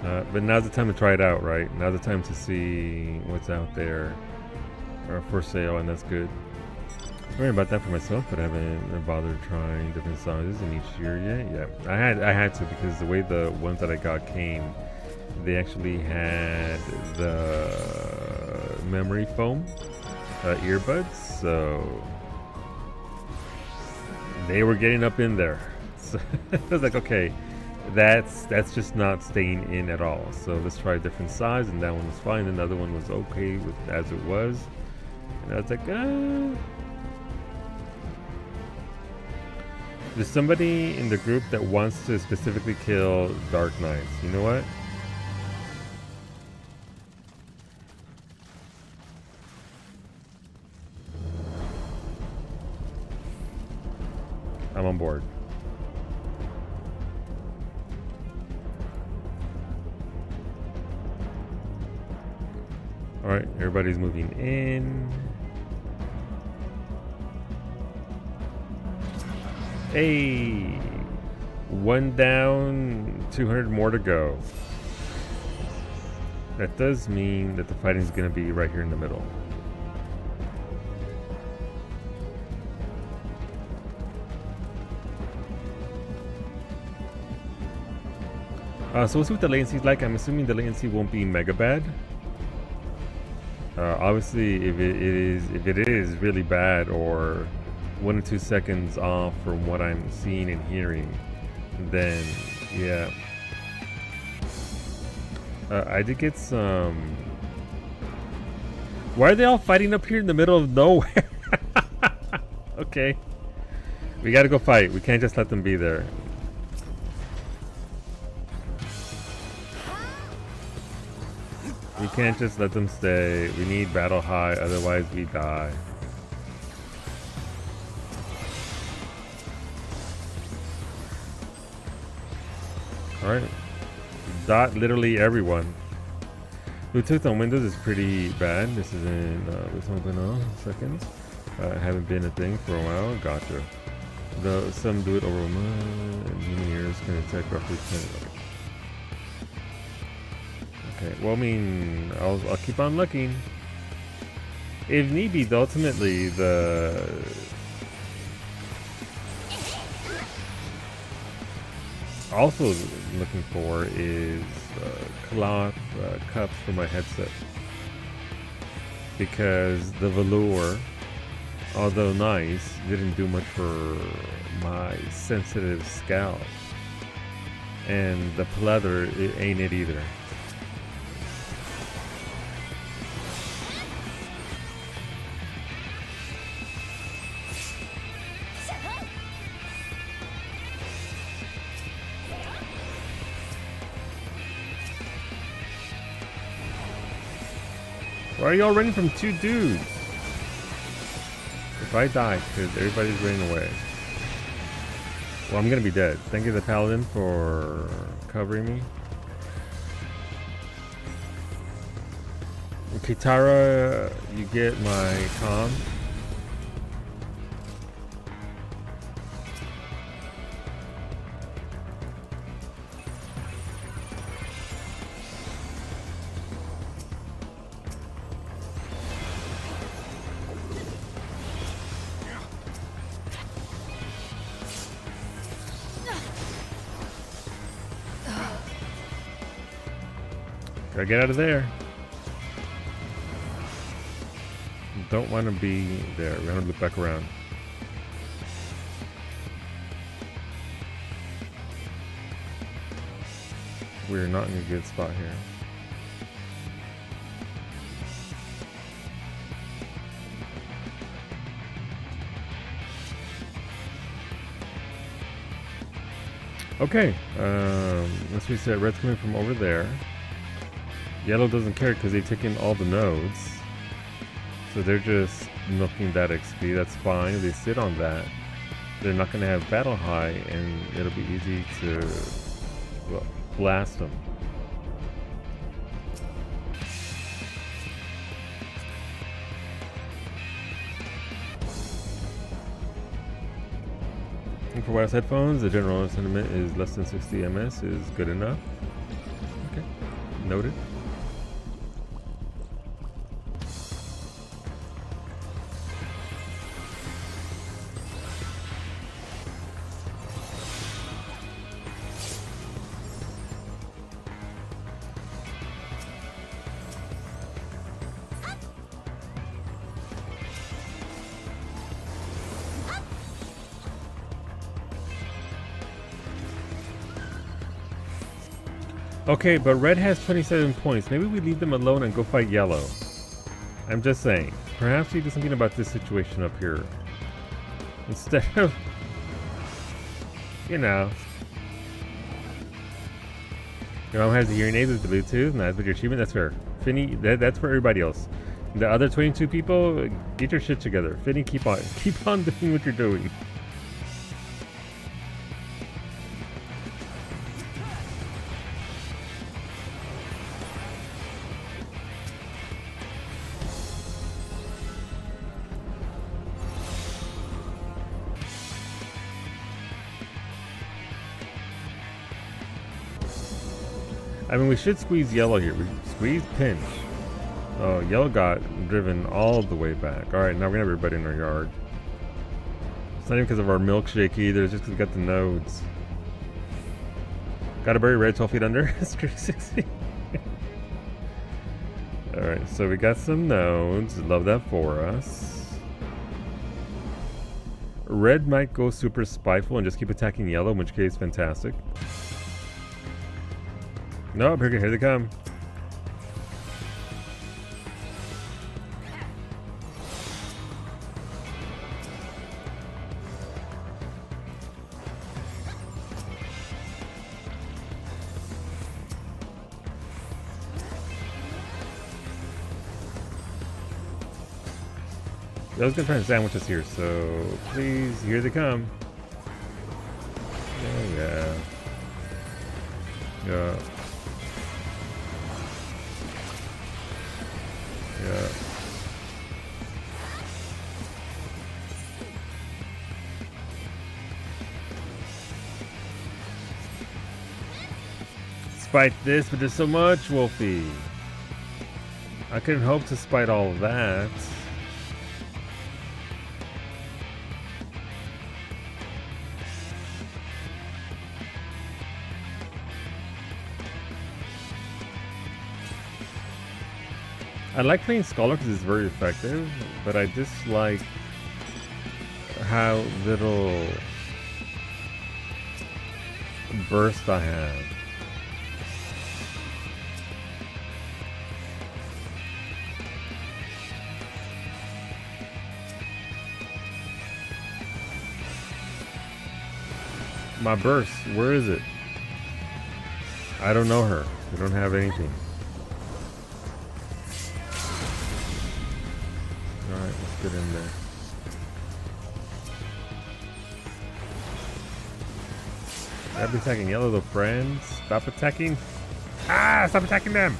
But now's the time to try it out, right? Now's the time to see what's out there for sale, and that's good. I'm worried about that for myself, but I haven't bothered trying different sizes in each year yet. Yeah, I had to because the way the ones that I got came, they actually had the memory foam earbuds, so they were getting up in there. So I was like, okay, that's just not staying in at all. So let's try a different size, and that one was fine. Another one was okay with as it was, and I was like, There's somebody in the group that wants to specifically kill Dark Knights. You know what? I'm on board. Alright, everybody's moving in. Hey! 1 down, 200 more to go. That does mean that the fighting is going to be right here in the middle. So we'll see what the latency is like. I'm assuming the latency won't be mega bad. Obviously, if it is really bad or 1 or 2 seconds off from what I'm seeing and hearing, then yeah. I did get some. Why are they all fighting up here in the middle of nowhere? Okay, we gotta go fight. We can't just let them be there. We can't just let them stay. We need battle high, otherwise we die. Alright. Dot literally everyone. Bluetooth on Windows is pretty bad. This is in seconds. Haven't been a thing for a while. Gotcha. Though some do it over many years, can attack roughly 10. Okay, well, I mean, I'll keep on looking. If need be, ultimately, the... Also looking for is cloth cups for my headset. Because the velour, although nice, didn't do much for my sensitive scalp. And the pleather, it ain't it either. Why are y'all running from two dudes? If I die, because everybody's running away. Well, I'm gonna be dead. Thank you to the paladin for covering me. Okay, Tara, you get my comm. Gotta get out of there. Don't want to be there. We're gonna loop back around. We're not in a good spot here. Okay, let's reset. Red's coming from over there. Yellow doesn't care because they've taken all the nodes. So they're just milking that XP. That's fine. They sit on that. They're not going to have battle high, and it'll be easy to, well, blast them. And for wireless headphones, the general sentiment is less than 60 ms is good enough. Okay, noted. Okay, but red has 27 points. Maybe we leave them alone and go fight yellow. I'm just saying. Perhaps we do something about this situation up here. Instead of... You know. Your mom has the hearing aids with the Bluetooth. Nice with your achievement. That's fair. Finny, that's for everybody else. The other 22 people, get your shit together. Finny, keep on doing what you're doing. I mean, we should squeeze yellow here. We squeeze pinch. Oh, yellow got driven all the way back. Alright, now we're gonna have everybody in our yard. It's not even because of our milkshake either, it's just because we got the nodes. Gotta bury red 12 feet under. 360. Alright, so we got some nodes. Love that for us. Red might go super spiteful and just keep attacking yellow, in which case, fantastic. Nope, here they come. I was gonna try and sandwich us here, so please, here they come. Oh yeah. Yeah. Yeah. spite this, but there's so much, Wolfie. I couldn't hope to spite all of that. I like playing Scholar because it's very effective, but I dislike how little burst I have. My burst, where is it? I don't know her. We don't have anything. Alright, let's get in there. I've been attacking yellow though, friends. Stop attacking. Ah, stop attacking them.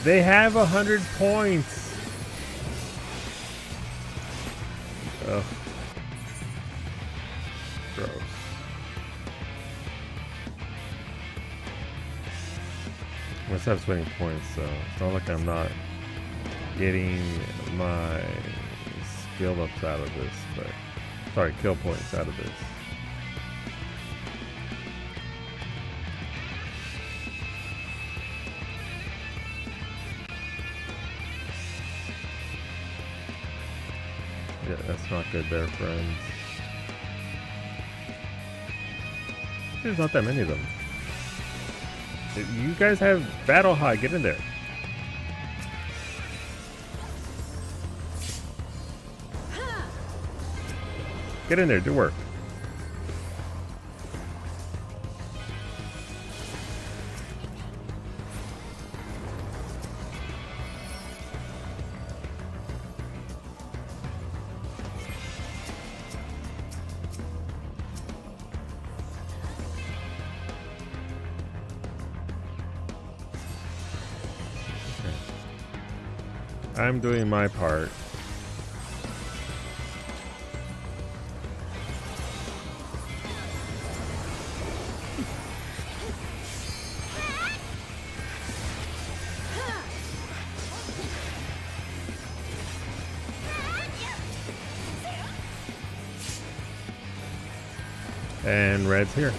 They have 100 points. Ugh. Gross. I must have 20 points, so it's not like I'm not getting my skill ups out of this, but sorry, kill points out of this. Yeah, that's not good there, friends. There's not that many of them. You guys have battle high. Get in there. Get in there. Do work. I'm doing my part. And red's here.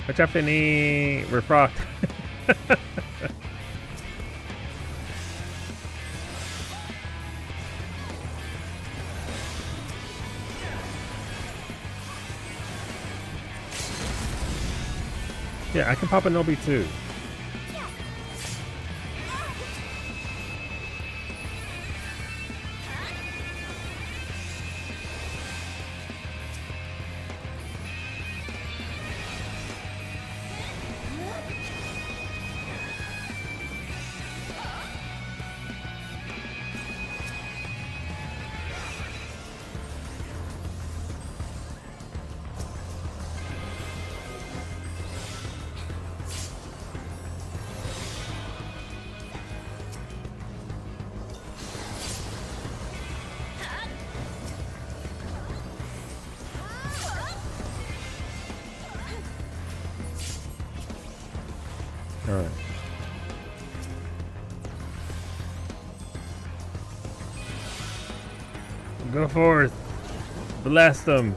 Watch out, Finny. We're fucked. Yeah, I can pop a Nobi too. All right. Go forth. Blast them.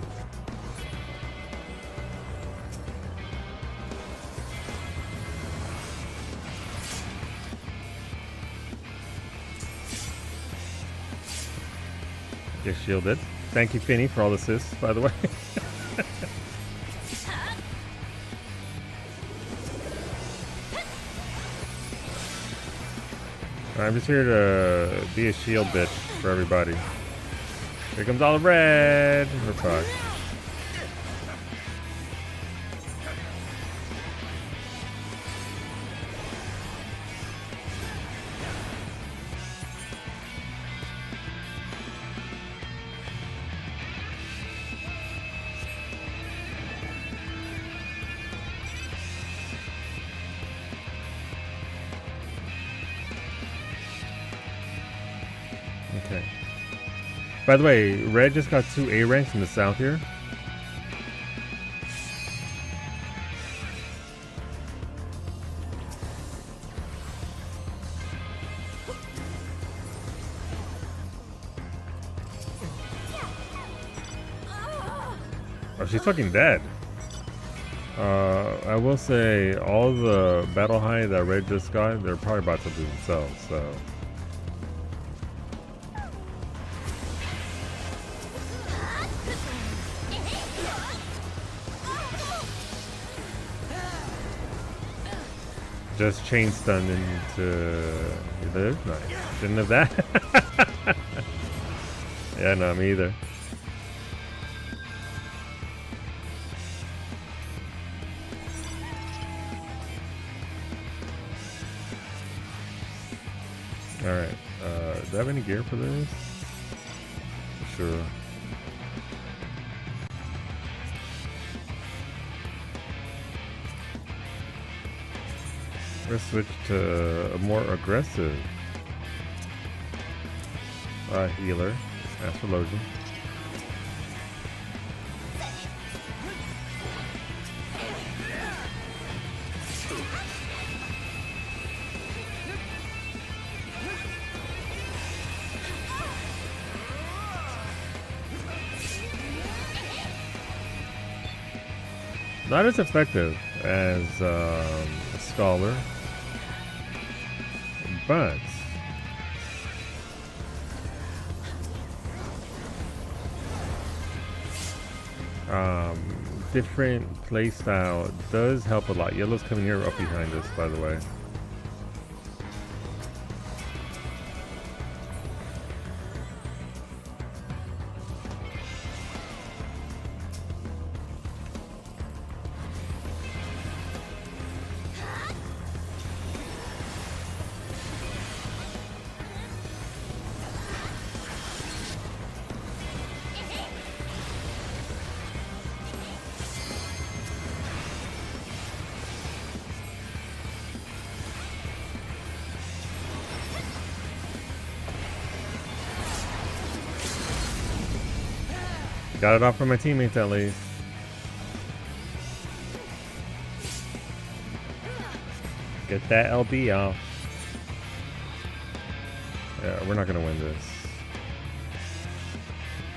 Get shielded. Thank you, Finny, for all the assists, by the way. I'm just here to be a shield bitch for everybody. Here comes all the red. We're fucked. By the way, Red just got 2 A ranks in the south here. Oh, she's fucking dead. I will say all the battle high that Red just got, they're probably about to do themselves, so. Just chain stunned into. You live? Nice. Didn't have that? Yeah, no, me either. Alright. Do I have any gear for this? Sure. Let's switch to a more aggressive healer, Astrologian. Not as effective as a Scholar, but different playstyle does help a lot. Yellow's coming here up behind us, by the way. Got it off from my teammates at least. Get that LB off. Yeah, we're not gonna win this.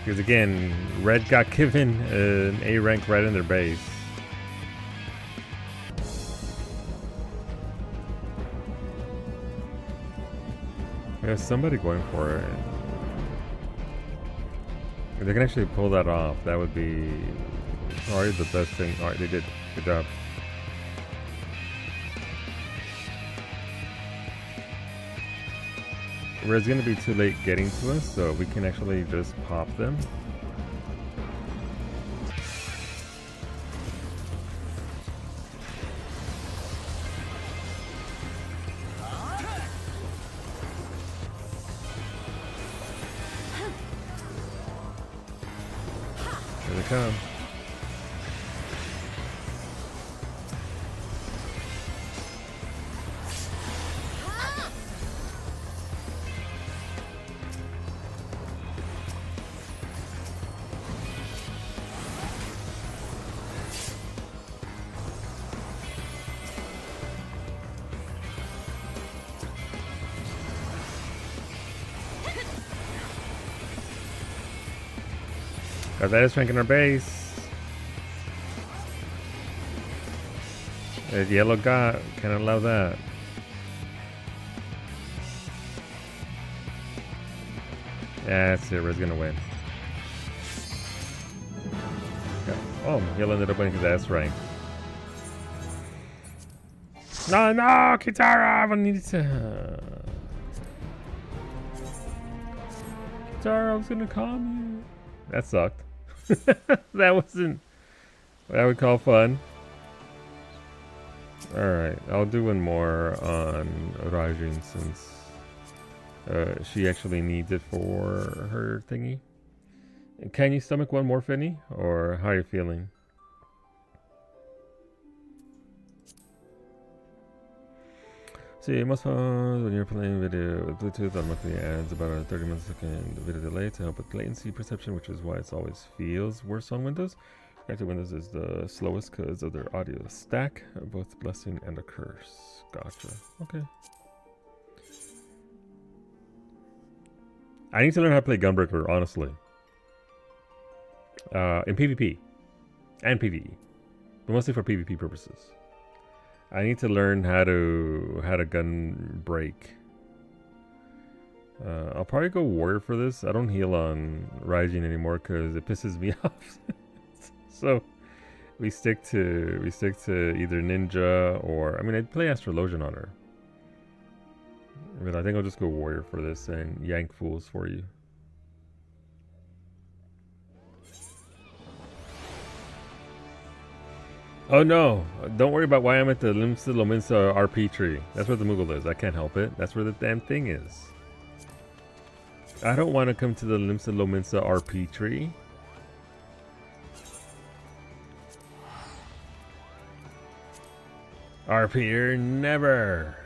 Because again, Red got given an A rank right in their base. There's somebody going for it. If they can actually pull that off, that would be probably the best thing. Alright, they did. Good job. It's going to be too late getting to us, so we can actually just pop them. Here they come. Got that rank in our base. Yellow got, can't allow that. Yeah, that's it, Red's gonna win. Yeah. Oh, Yellow ended up winning his S rank. No, Kitara, I needed to. Kitara, I was gonna calm you. That sucked. That wasn't what I would call fun. Alright, I'll do one more on Rajin since she actually needs it for her thingy. Can you stomach one more, Finny? Or how are you feeling? See, most phones, when you're playing video with Bluetooth, automatically adds about a 30 millisecond video delay to help with latency perception, which is why it always feels worse on Windows. Actually, Windows is the slowest because of their audio stack, both a blessing and a curse. Gotcha. Okay. I need to learn how to play Gunbreaker, honestly. In PvP and PvE, but mostly for PvP purposes. I need to learn how to gun break. I'll probably go warrior for this. I don't heal on Raijin anymore because it pisses me off. So we stick to either ninja or I'd play Astrologian on her. But I think I'll just go warrior for this and yank fools for you. Oh no, don't worry about why I'm at the Limsa Lominsa RP tree. That's where the Moogle is. I can't help it. That's where the damn thing is. I don't want to come to the Limsa Lominsa RP tree. RP'er never.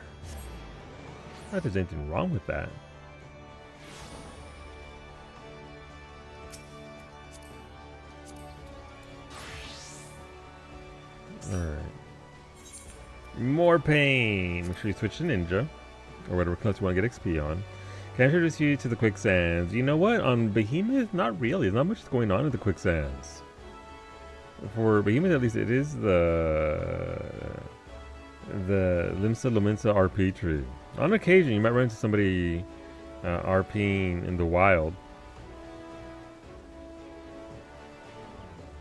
Not that there's anything wrong with that. Alright. More pain. Make sure you switch to ninja. Or whatever class you want to get XP on. Can I introduce you to the quicksands? You know what? On Behemoth, not really. There's not much going on in the quicksands. For Behemoth, at least, it is the Limsa Lominsa RP tree. On occasion, you might run into somebody RPing in the wild.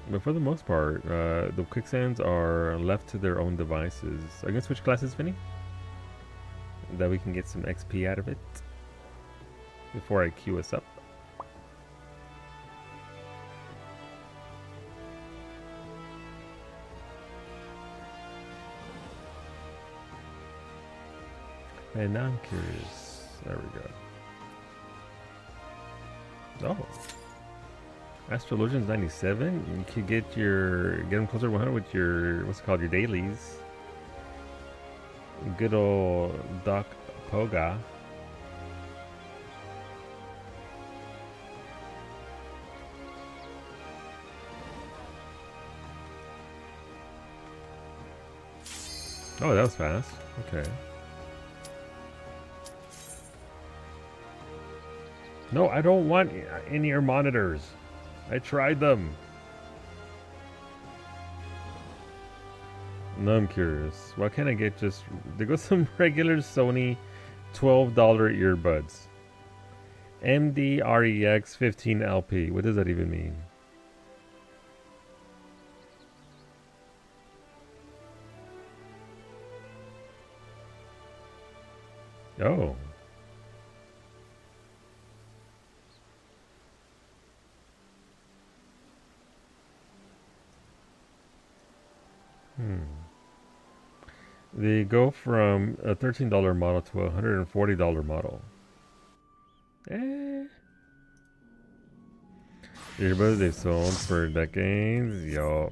But for the most part, the quicksands are left to their own devices. Are you going to switch classes, Vinny? That we can get some XP out of it before I queue us up. And now I'm curious. There we go. Oh. Astrologian's 97. You could get them closer to 100 with your, what's it called, your dailies. Good old Doc Poga. Oh, that was fast. Okay. No, I don't want in-ear monitors. I tried them. Now I'm curious. Why can't I get just... There goes some regular Sony $12 earbuds. MDREX 15LP. What does that even mean? Oh. They go from a $13 model to a $140 model. Earbuds they've sold for decades. Yo.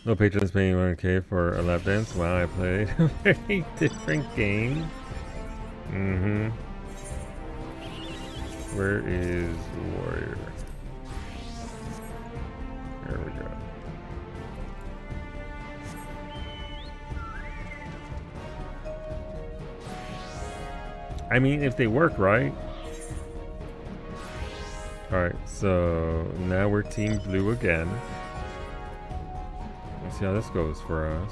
No patrons paying 100K for a lap dance. Wow, I played a very different game. Where is Warrior? There we go. I mean, if they work, right? Alright, so now we're Team Blue again. Let's see how this goes for us.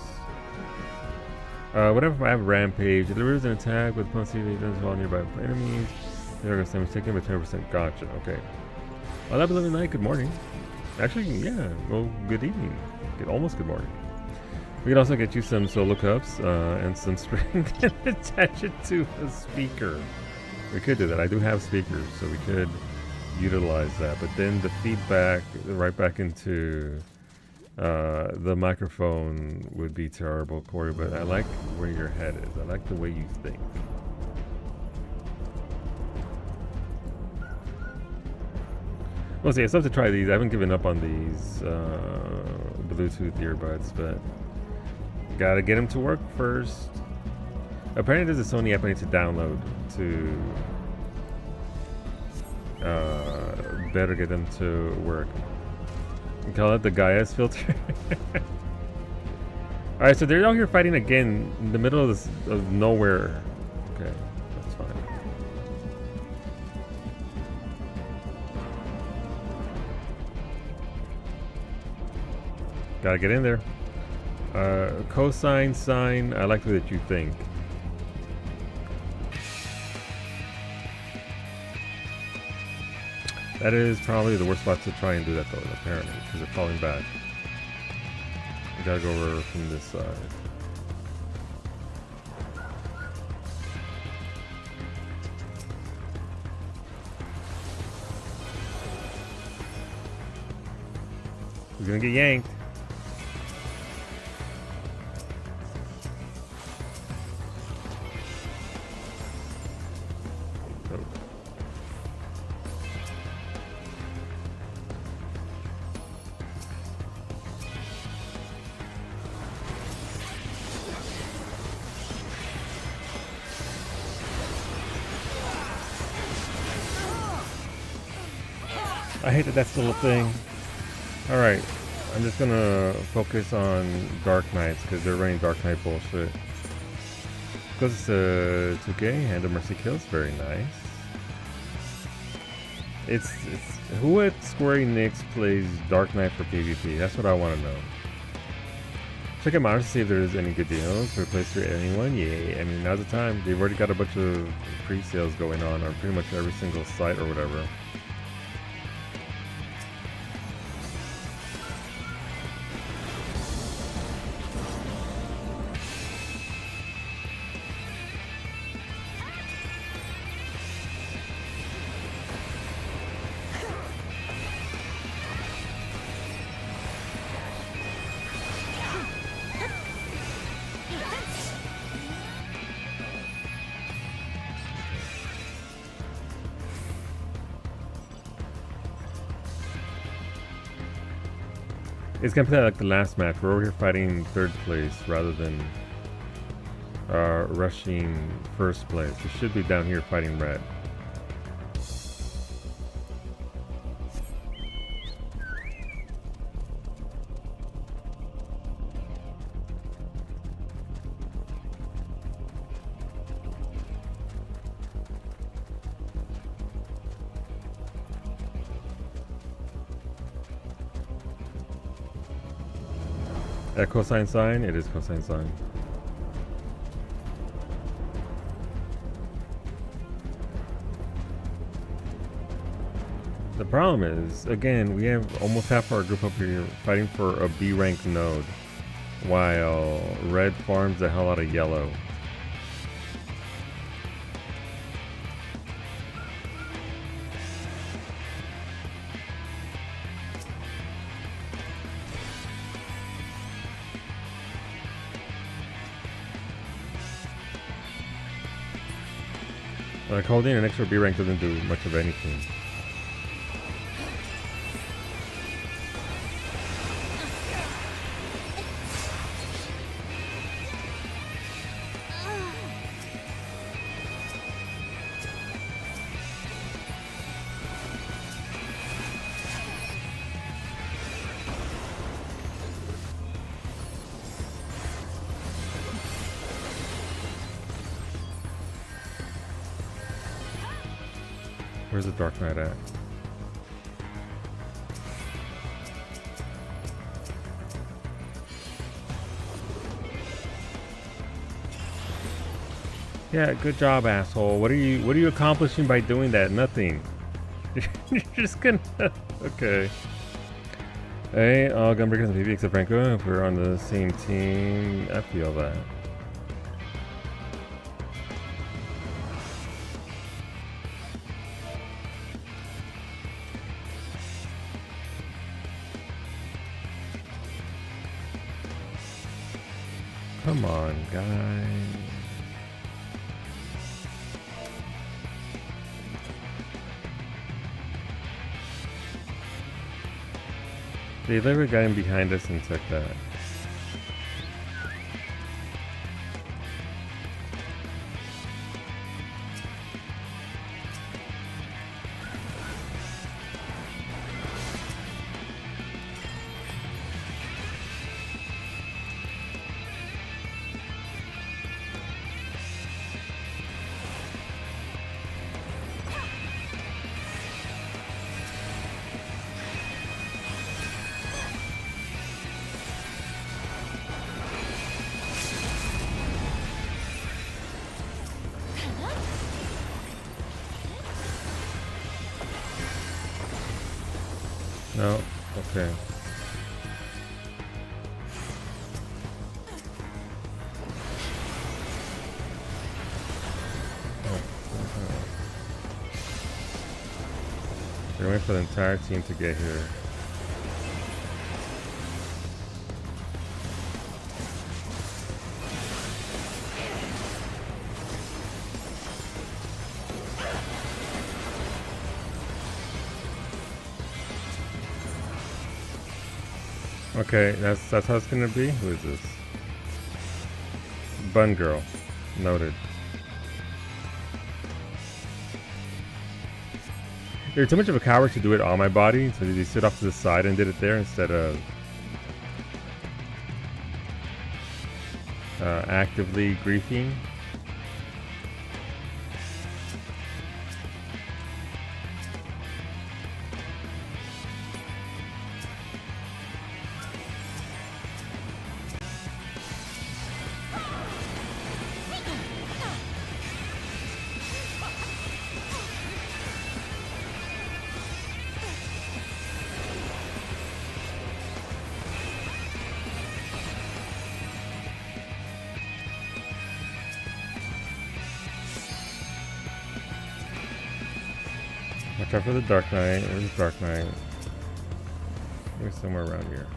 Whenever I have Rampage, it delivers an attack with plus evasions while nearby enemies. They're going to damage taken by 20%. Gotcha, okay. Well, that was night. Good morning. Actually, yeah, well, good evening. Almost good morning. We can also get you some solo cups and some string and attach it to a speaker. We could do that. I do have speakers, so we could utilize that. But then the feedback right back into the microphone would be terrible, Corey. But I like where your head is. I like the way you think. We'll see. It's tough to try these. I haven't given up on these Bluetooth earbuds, but Gotta get him to work first. Apparently there's a Sony app I need to download to better get them to work. You call it the Gaia's filter. Alright, so they're out here fighting again in the middle of this of nowhere. Okay, that's fine. Gotta get in there. Cosine, sine, I like the way that you think. That is probably the worst spot to try and do that though, apparently, because they're falling back. We gotta go over from this side. He's gonna get yanked. I hate that that's still a thing. Alright, I'm just gonna focus on Dark Knights because they're running Dark Knight bullshit. Goes to 2K, Hand of Mercy kills, very nice. It's who at Square Enix plays Dark Knight for PvP? That's what I want to know. Check them out to see if there's any good deals. Replace for anyone? Yeah, I mean now's the time. They've already got a bunch of pre-sales going on pretty much every single site or whatever. It's gonna play like the last match. We're over here fighting third place rather than rushing first place. We should be down here fighting red. Cosine sine? It is cosine sine. The problem is, again, we have almost half our group up here fighting for a B rank node, while red farms the hell out of yellow. Like holding an extra B rank doesn't do much of anything. Where's the Dark Knight at? Yeah, good job, asshole. What are you accomplishing by doing that? Nothing. You're just gonna okay. Hey, all Gunbreakers and PV except Franco. If we're on the same team, I feel that. Come on, guys. They literally got him behind us and took that. No. Okay. We're waiting for the entire team to get here. Okay, that's how it's gonna be. Who is this? Bun girl. Noted. You're too much of a coward to do it on my body, so you stood off to the side and did it there instead of actively griefing. Watch out for the Dark Knight. Where's the Dark Knight? Maybe somewhere around here.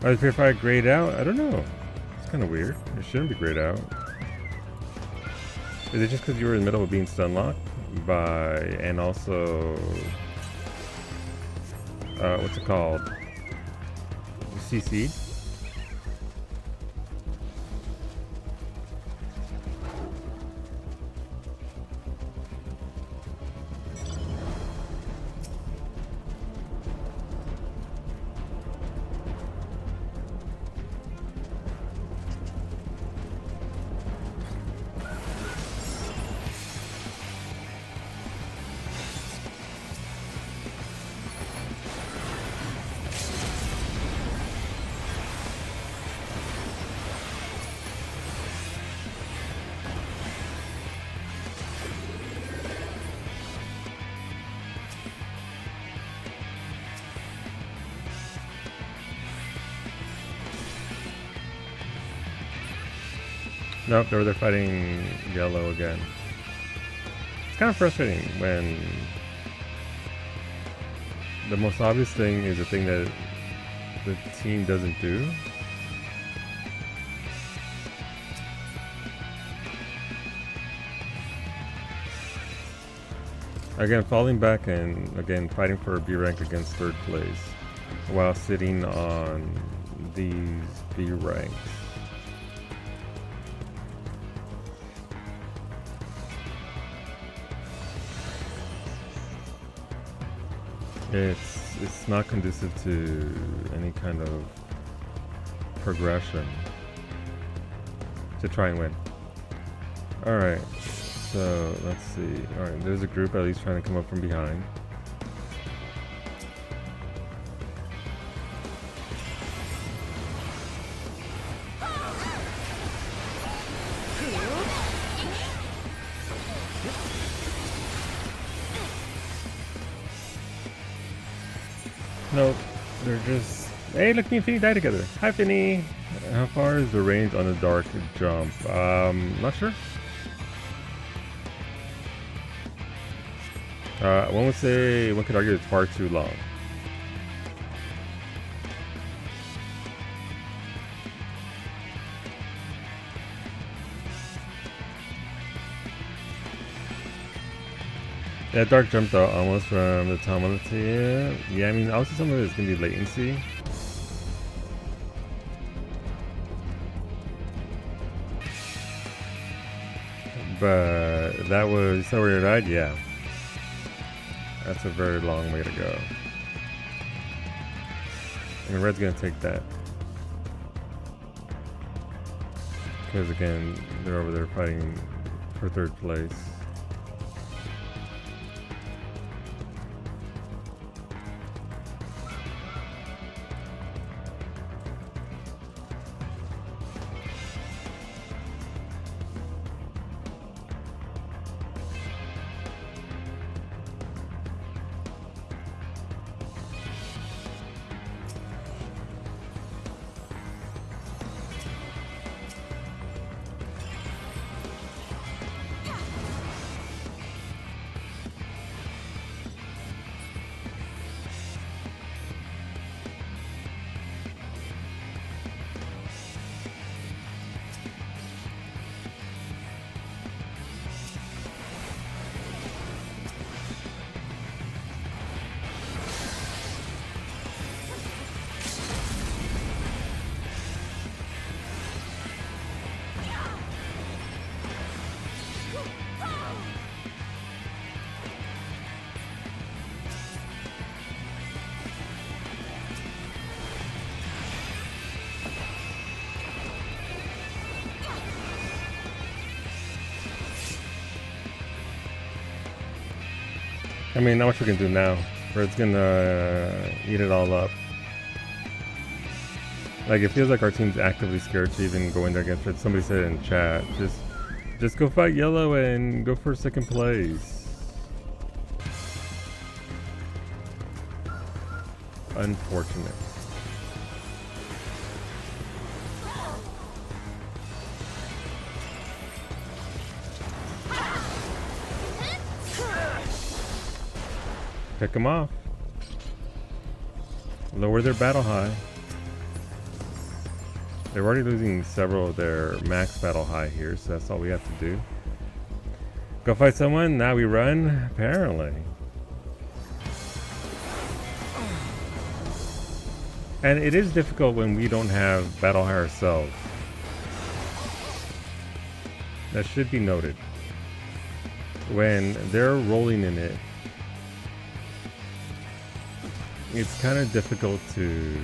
Are the purified grayed out? I don't know. It's kind of weird. It shouldn't be grayed out. Is it just because you were in the middle of being stun locked by, and also, what's it called? CC? Nope, they're fighting yellow again. It's kind of frustrating when the most obvious thing is the thing that the team doesn't do. Again, falling back and again fighting for a B rank against third place while sitting on these B ranks. It's not conducive to any kind of progression to try and win. Alright, so let's see. Alright, there's a group at least trying to come up from behind. Nope, they're just... Hey, look, me and Finny die together. Hi, Finny. How far is the range on the dark jump? Not sure. One would say, one could argue it's far too long. Yeah, dark jumped out almost from the time on the yeah, I mean, also some of it is going to be latency. But that was, so where you died? Yeah. That's a very long way to go. And red's going to take that. Because again, they're over there fighting for third place. I mean, not much we can do now, or it's gonna eat it all up. Like, it feels like our team's actively scared to even go in there against it. Somebody said in chat, just go fight yellow and go for second place. Unfortunate. Pick them off. Lower their battle high. They're already losing several of their max battle high here, so that's all we have to do. Go fight someone, now we run, apparently. And it is difficult when we don't have battle high ourselves. That should be noted. When they're rolling in it, it's kind of difficult to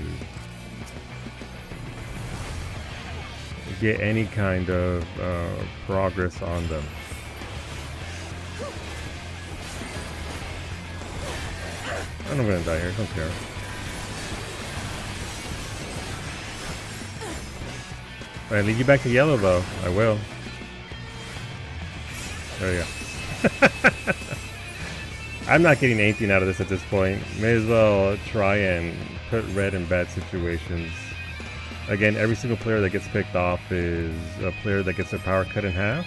get any kind of progress on them. I'm gonna die here, don't care. Alright, lead you back to yellow though. I will. There you go. I'm not getting anything out of this at this point. May as well try and put red in bad situations. Again, every single player that gets picked off is a player that gets their power cut in half,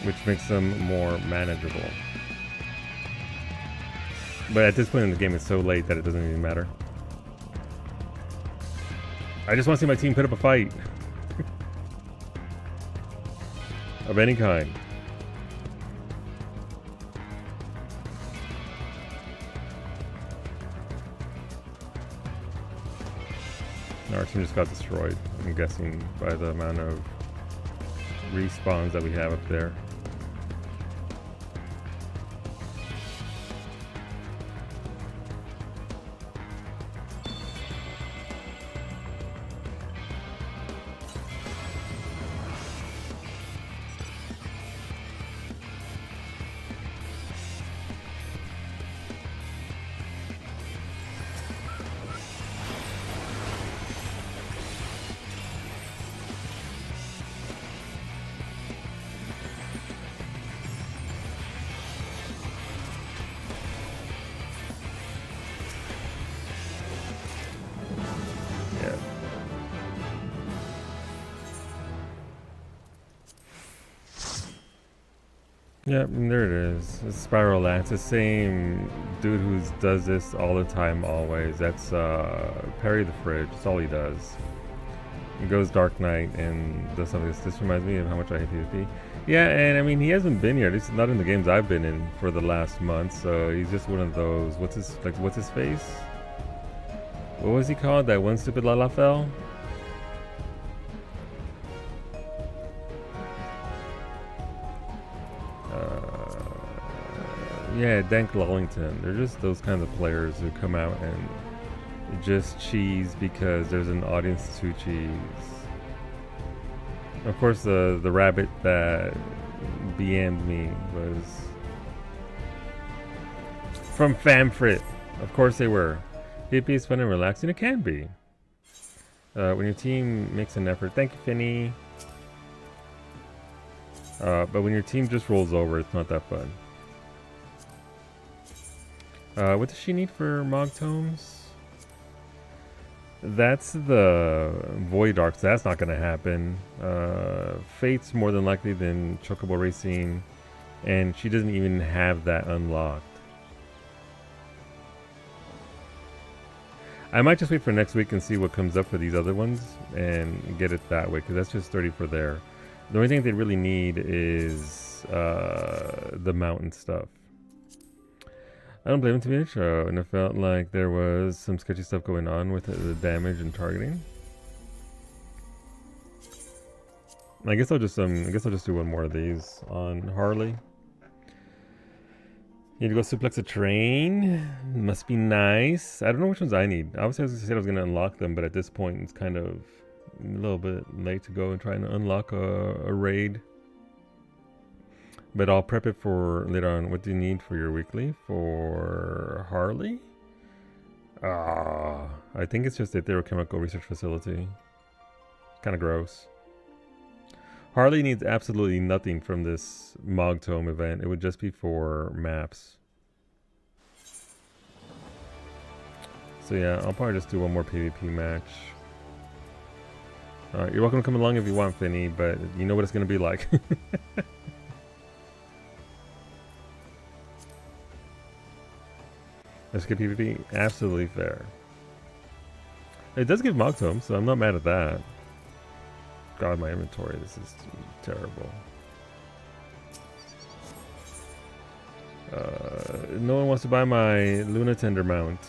which makes them more manageable. But at this point in the game, it's so late that it doesn't even matter. I just want to see my team put up a fight. Of any kind. Our team just got destroyed, I'm guessing, by the amount of respawns that we have up there. Yep, and there it is. It's Spiral Lance, the same dude who does this all the time, always. That's Perry the Fridge. That's all he does. He goes Dark Knight and does something. This reminds me of how much I hate PvP. Yeah, and I mean, he hasn't been here. At least not in the games I've been in for the last month. So he's just one of those. What's his face? What was he called? That one stupid Lalafell? Yeah, Dank Lullington. They're just those kinds of players who come out and just cheese because there's an audience to cheese. Of course, the rabbit that BM'd me was from Famfrit. Of course they were. PvP is fun and relaxing. It can be. When your team makes an effort. Thank you, Finny. But when your team just rolls over, it's not that fun. What does she need for Mog Tomes? That's the Void Arc, so that's not going to happen. Fate's more than likely than Chocobo Racing, and she doesn't even have that unlocked. I might just wait for next week and see what comes up for these other ones and get it that way, because that's just 30 for there. The only thing they really need is the mountain stuff. I don't blame him, to be honest, and it felt like there was some sketchy stuff going on with the damage and targeting. I guess I'll just do one more of these on Harley. Need to go suplex a train. Must be nice. I don't know which ones I need. Obviously, I said I was going to unlock them, but at this point, it's kind of a little bit late to go and try and unlock a raid. But I'll prep it for later on. What do you need for your weekly? For Harley? I think it's just a therochemical research facility. Kind of gross. Harley needs absolutely nothing from this Mog Tome event. It would just be for maps. So yeah, I'll probably just do one more PvP match. You're welcome to come along if you want, Finny, but you know what it's going to be like. Let's get PvP. Absolutely fair. It does give Mog Tomes, so I'm not mad at that. God, my inventory. This is terrible. No one wants to buy my Luna Tender mount.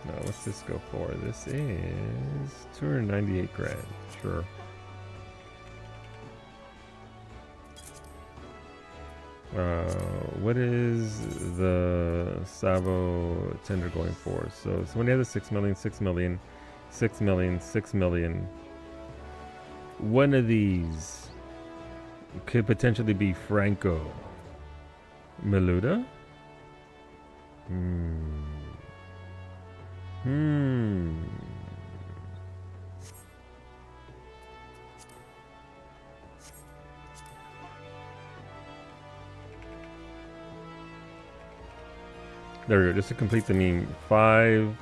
No, what's this go for? This is 298 grand. Sure. What is the Savo tender going for? So somebody has a 6 million, 6 million, 6 million, 6 million. One of these could potentially be Franco. Meluda? There we go. Just to complete the meme, 5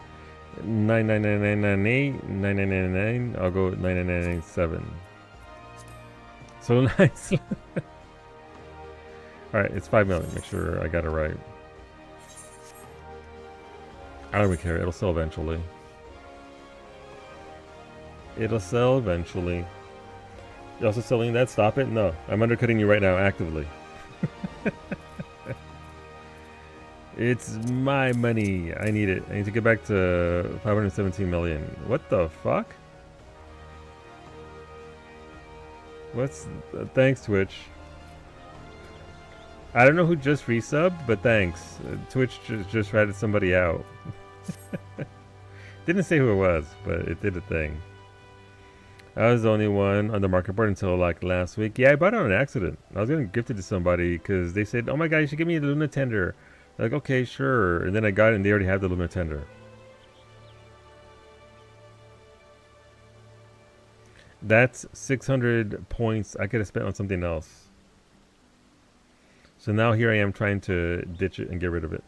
99998 9999. I'll go 9997. So nice. All right, it's 5 million. Make sure I got it right. I don't even care. It'll sell eventually. It'll sell eventually. You're also selling that? Stop it. No, I'm undercutting you right now actively. It's my money. I need it. I need to get back to 517 million. What the fuck? What's... thanks, Twitch. I don't know who just resubbed, but thanks. Twitch just ratted somebody out. Didn't say who it was, but it did a thing. I was the only one on the market board until like last week. Yeah, I bought it on accident. I was going to gift it to somebody because they said, oh my god, you should give me the Luna Tender. Like, okay, sure. And then I got it and they already have the Luna Tender. That's 600 points I could have spent on something else. So now here I am trying to ditch it and get rid of it.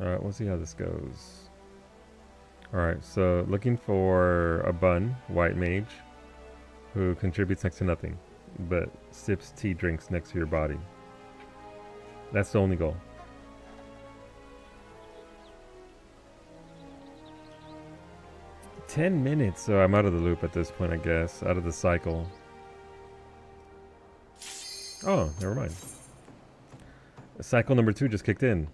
Alright, we'll see how this goes. Alright, so looking for a bun, white mage, who contributes next to nothing, but sips tea drinks next to your body. That's the only goal. "10 minutes, so I'm out of the loop at this point, I guess. Out of the cycle. Oh, never mind. Cycle number 2 just kicked in.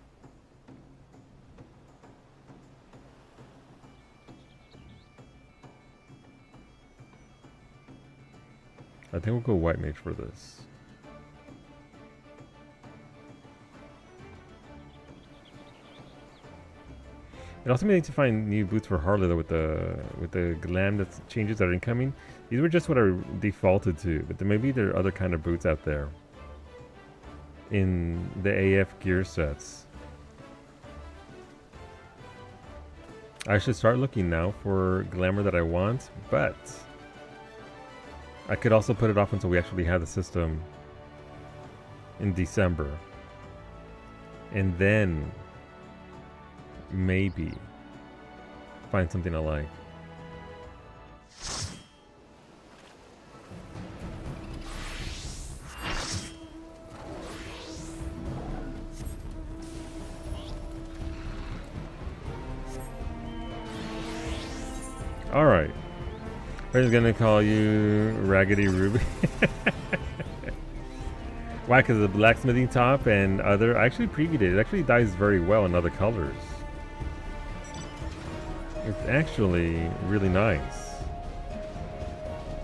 I think we'll go white mage for this. It also made me to find new boots for Harley though, with the glam that changes that are incoming. These were just what I defaulted to, but maybe there are other kind of boots out there in the AF gear sets. I should start looking now for glamour that I want, but I could also put it off until we actually have the system in December. And then maybe find something I like. Alright. I'm gonna call you Raggedy Ruby. Why? Because the blacksmithing top and other... I actually previewed it. It actually dyes very well in other colors. It's actually really nice.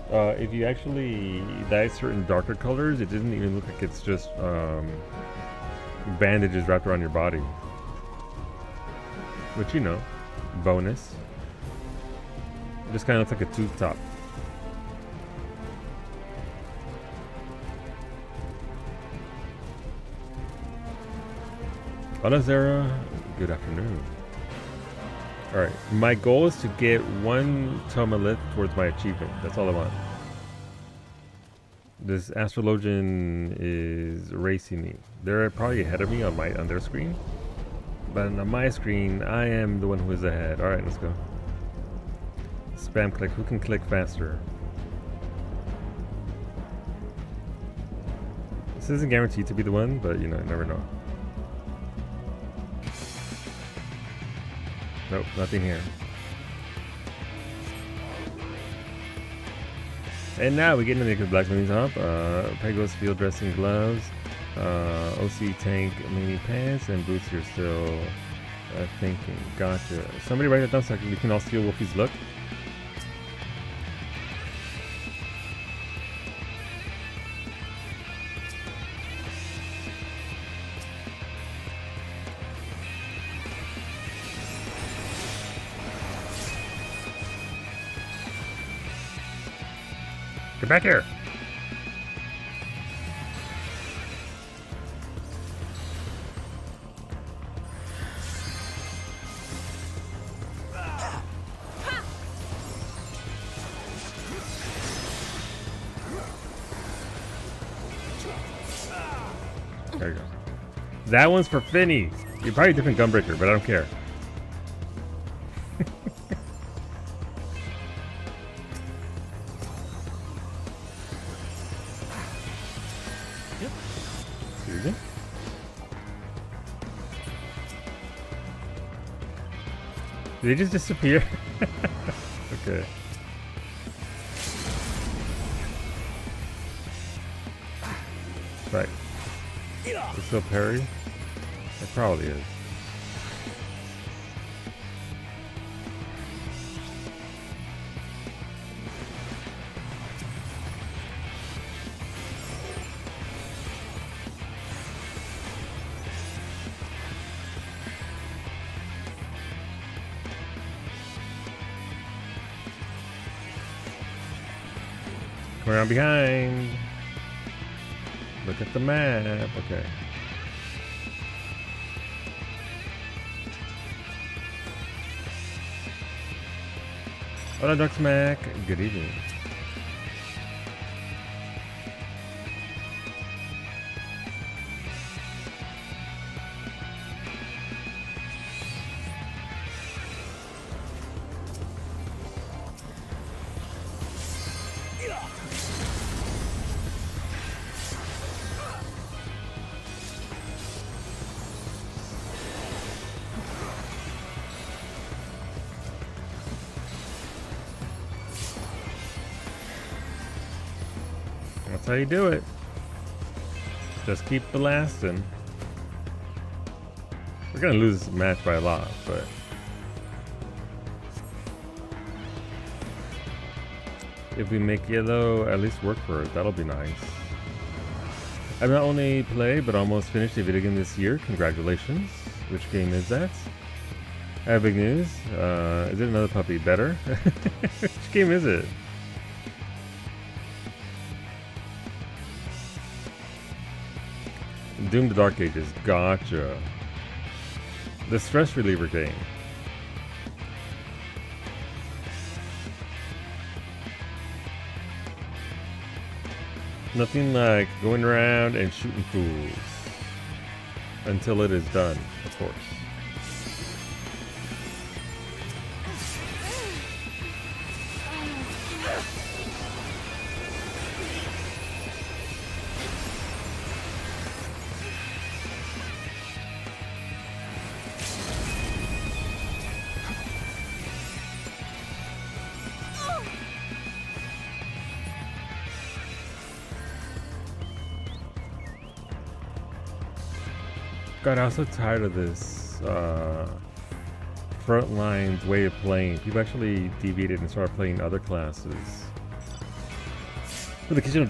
If you actually dye certain darker colors, it doesn't even look like it's just bandages wrapped around your body. Which, you know, bonus. It just kind of looks like a tube top. Hola Zara, good afternoon. Alright, my goal is to get 1 tomalith towards my achievement. That's all I want. This astrologian is racing me. They're probably ahead of me on their screen. But on my screen, I am the one who is ahead. Alright, let's go. Spam click. Who can click faster? This isn't guaranteed to be the one, but you know, you never know. Nope, nothing here. And now we get into the blacksmithing top. Pegos field dressing gloves, OC tank mini pants, and boots. You're still thinking. Gotcha. Somebody write that down so we can all steal Wolfie's look. Get back here! There you go. That one's for Finny. You're probably a different gunbreaker, but I don't care. Did they just disappear? Okay. Right. Is still parry? It probably is. Come around behind. Look at the map. Okay. Hola, Duck Smack. Good evening. That's how you do it. Just keep blasting. We're gonna lose this match by a lot, but if we make yellow at least work for it, that'll be nice. I've not only played but almost finished a video game this year. Congratulations. Which game is that? I have big news. Is it another puppy? Better? Which game is it? Doom the Dark Ages. Gotcha. The stress reliever game. Nothing like going around and shooting fools. Until it is done, of course. God, I'm so tired of this front lines way of playing. People actually deviated and started playing other classes. With occasional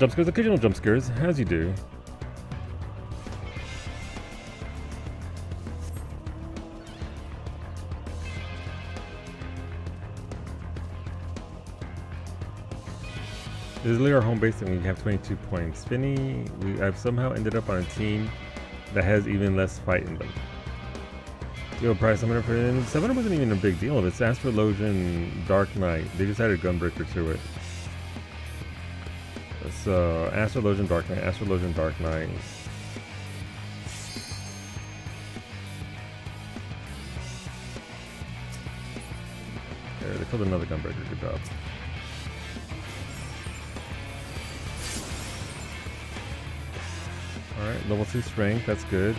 jump scares, as you do. This is literally our home base and we have 22 points. Finny, I've somehow ended up on a team that has even less fight in them. Yo, price 700 for him. 700 wasn't even a big deal. It's Astrologian Dark Knight. They just added Gunbreaker to it. So, Astrologian Dark Knight, Astrologian Dark Knight. There, they killed another Gunbreaker. Good job. Alright, level 2 strength. That's good.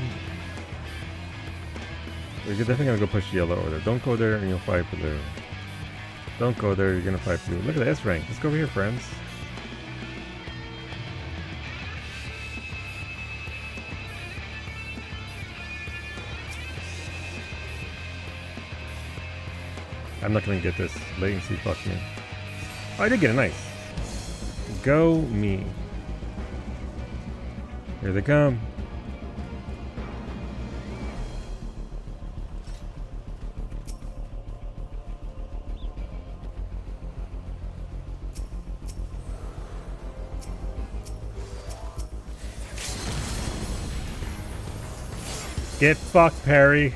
We're definitely gonna go push yellow over there. Don't go there and you'll fight blue. Don't go there, you're gonna fight blue. Look at the S rank. Let's go over here, friends. I'm not gonna get this. Latency, fuck me. Oh, I did get it, nice. Go me. Here they come. Get fucked, Perry.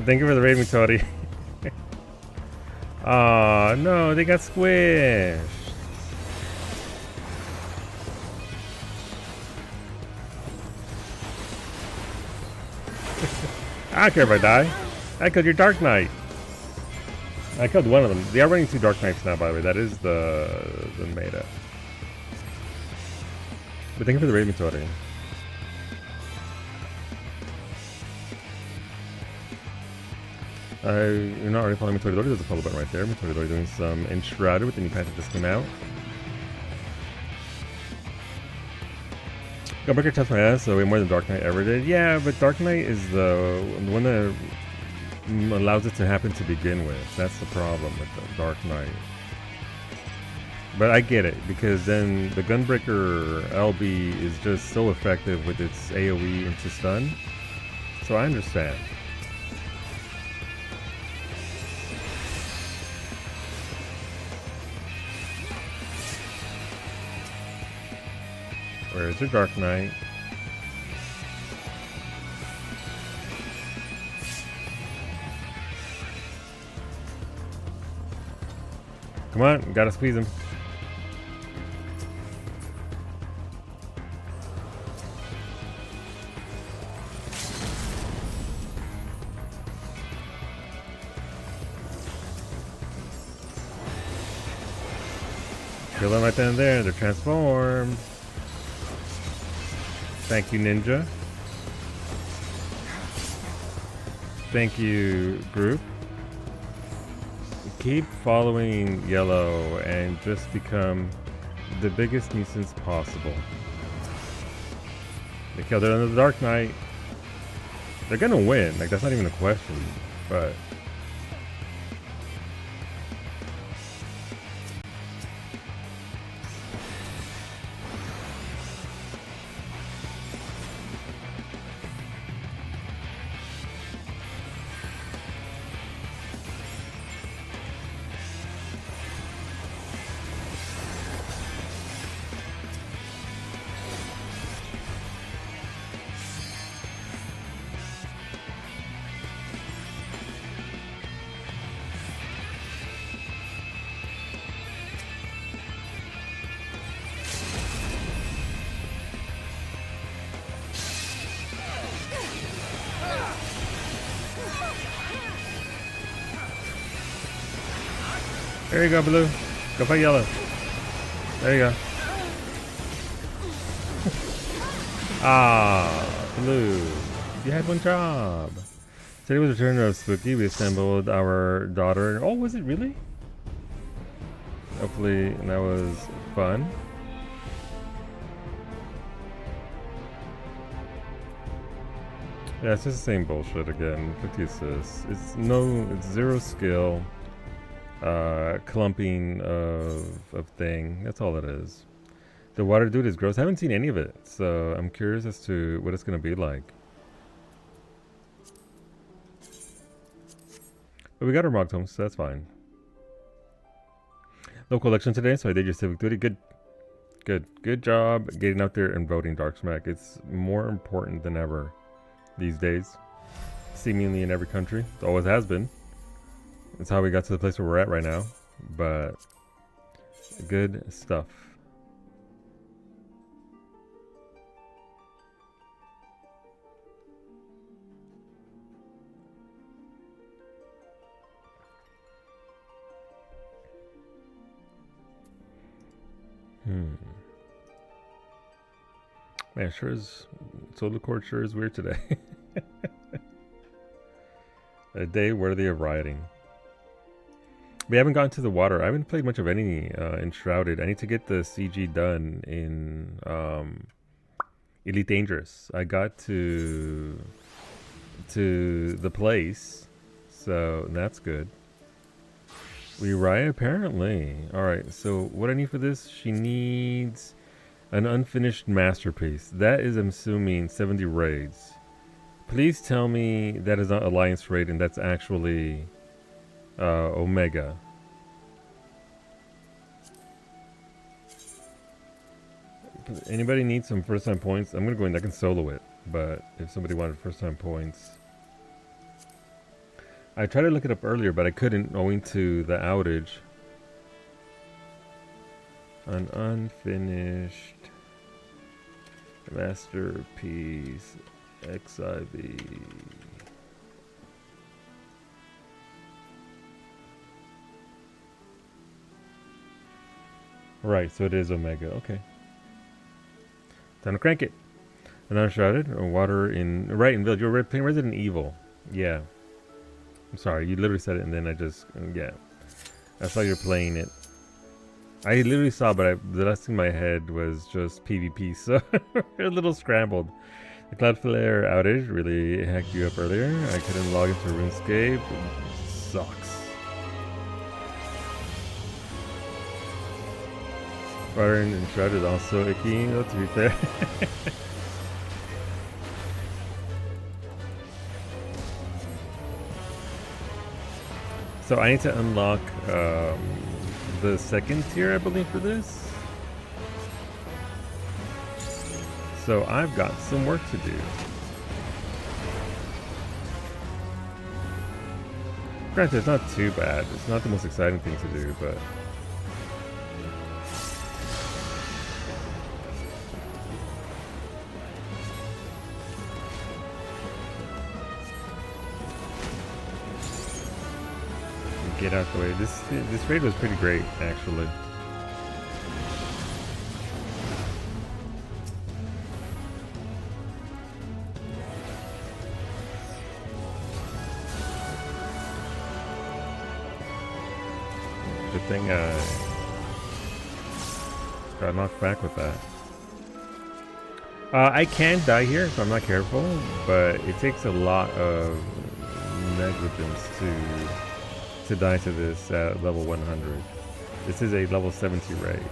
Thank you for the raid, Mutori. Oh no, they got squished. I don't care if I die. I killed your Dark Knight. I killed one of them. They are running 2 Dark Knights now, by the way. That is the meta. But thank you for the raid, Mutori. You're not already following Mutori Dori. There's a follow button right there. Mutori Dori doing some Enshrouded with the new patch that just came out. Gunbreaker taps my ass, so way more than Dark Knight ever did. Yeah, but Dark Knight is the one that allows it to happen to begin with. That's the problem with the Dark Knight. But I get it, because then the Gunbreaker LB is just so effective with its AoE into stun. So I understand. Where's your Dark Knight? Come on, gotta squeeze him. Kill them right then and there, they're transformed. Thank you, Ninja. Thank you, group. Keep following yellow and just become the biggest nuisance possible. They killed it under the Dark Knight. They're gonna win, like that's not even a question, but there you go, Blue. Go fight yellow. There you go. Ah, Blue. You had one job. Today was the return of Spooky. We assembled our daughter. Oh, was it really? Hopefully that was fun. Yeah, it's just the same bullshit again. 50 assists. It's zero skill. Clumping of thing. That's all it is. The water dude is gross. I haven't seen any of it, so I'm curious as to what it's gonna be like. But we got our Mog Tomes, so that's fine. Local election today, so I did your civic duty. Good job getting out there and voting, Dark Smack. It's more important than ever these days, seemingly in every country. It always has been. It's how we got to the place where we're at right now, but good stuff. Man, Solar Court sure is weird today. A day worthy of rioting. We haven't gotten to the water. I haven't played much of any Enshrouded. I need to get the CG done in Elite Dangerous. I got to the place, so that's good. We riot apparently. Alright, so what I need for this, she needs an unfinished masterpiece. That is, I'm assuming, 70 raids. Please tell me that is not Alliance raid and that's actually Omega. Anybody need some first time points? I'm gonna go in. I can solo it, but if somebody wanted first time points, I tried to look it up earlier, but I couldn't owing to the outage. An unfinished masterpiece XIV. Right, so it is Omega. Okay. Time to crank it. An Unshrouded or water in Village. You're playing Resident Evil. Yeah. I'm sorry, you literally said it and then I just yeah. I saw you're playing it. I literally saw, but the last thing in my head was just PvP, so a little scrambled. The Cloudflare outage really hacked you up earlier. I couldn't log into RuneScape. Sucks. Water and Shroud is also icky, though, to be fair. So I need to unlock the second tier, I believe, for this. So I've got some work to do. Granted, it's not too bad. It's not the most exciting thing to do, but... get out the way. This raid was pretty great, actually. Good thing got knocked back with that. I can die here if I'm not careful, but it takes a lot of negligence to die to this at level 100. This is a level 70 raid.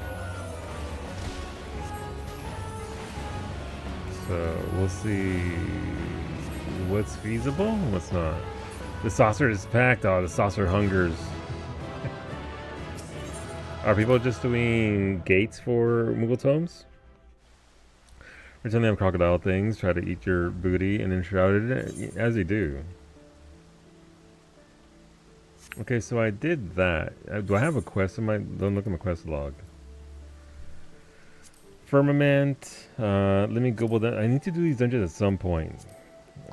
So we'll see what's feasible and what's not. The saucer is packed. Oh, the saucer hungers. Are people just doing gates for Mog Tomes? Pretend they have crocodile things, try to eat your booty, and then shrouded it, as they do. Okay, so I did that. Do I have a quest in my... Don't look at my quest log. Firmament. Let me Google that. I need to do these dungeons at some point.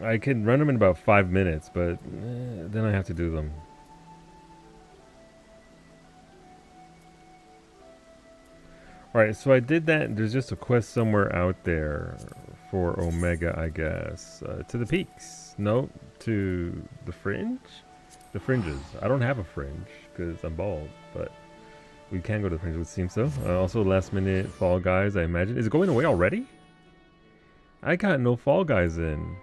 I can run them in about 5 minutes, but then I have to do them. Alright, so I did that. There's just a quest somewhere out there for Omega, I guess. To the peaks. No, to the fringe? The fringes. I don't have a fringe because I'm bald, but we can go to the fringe, it would seem so. Also, last minute Fall Guys, I imagine. Is it going away already? I got no Fall Guys in.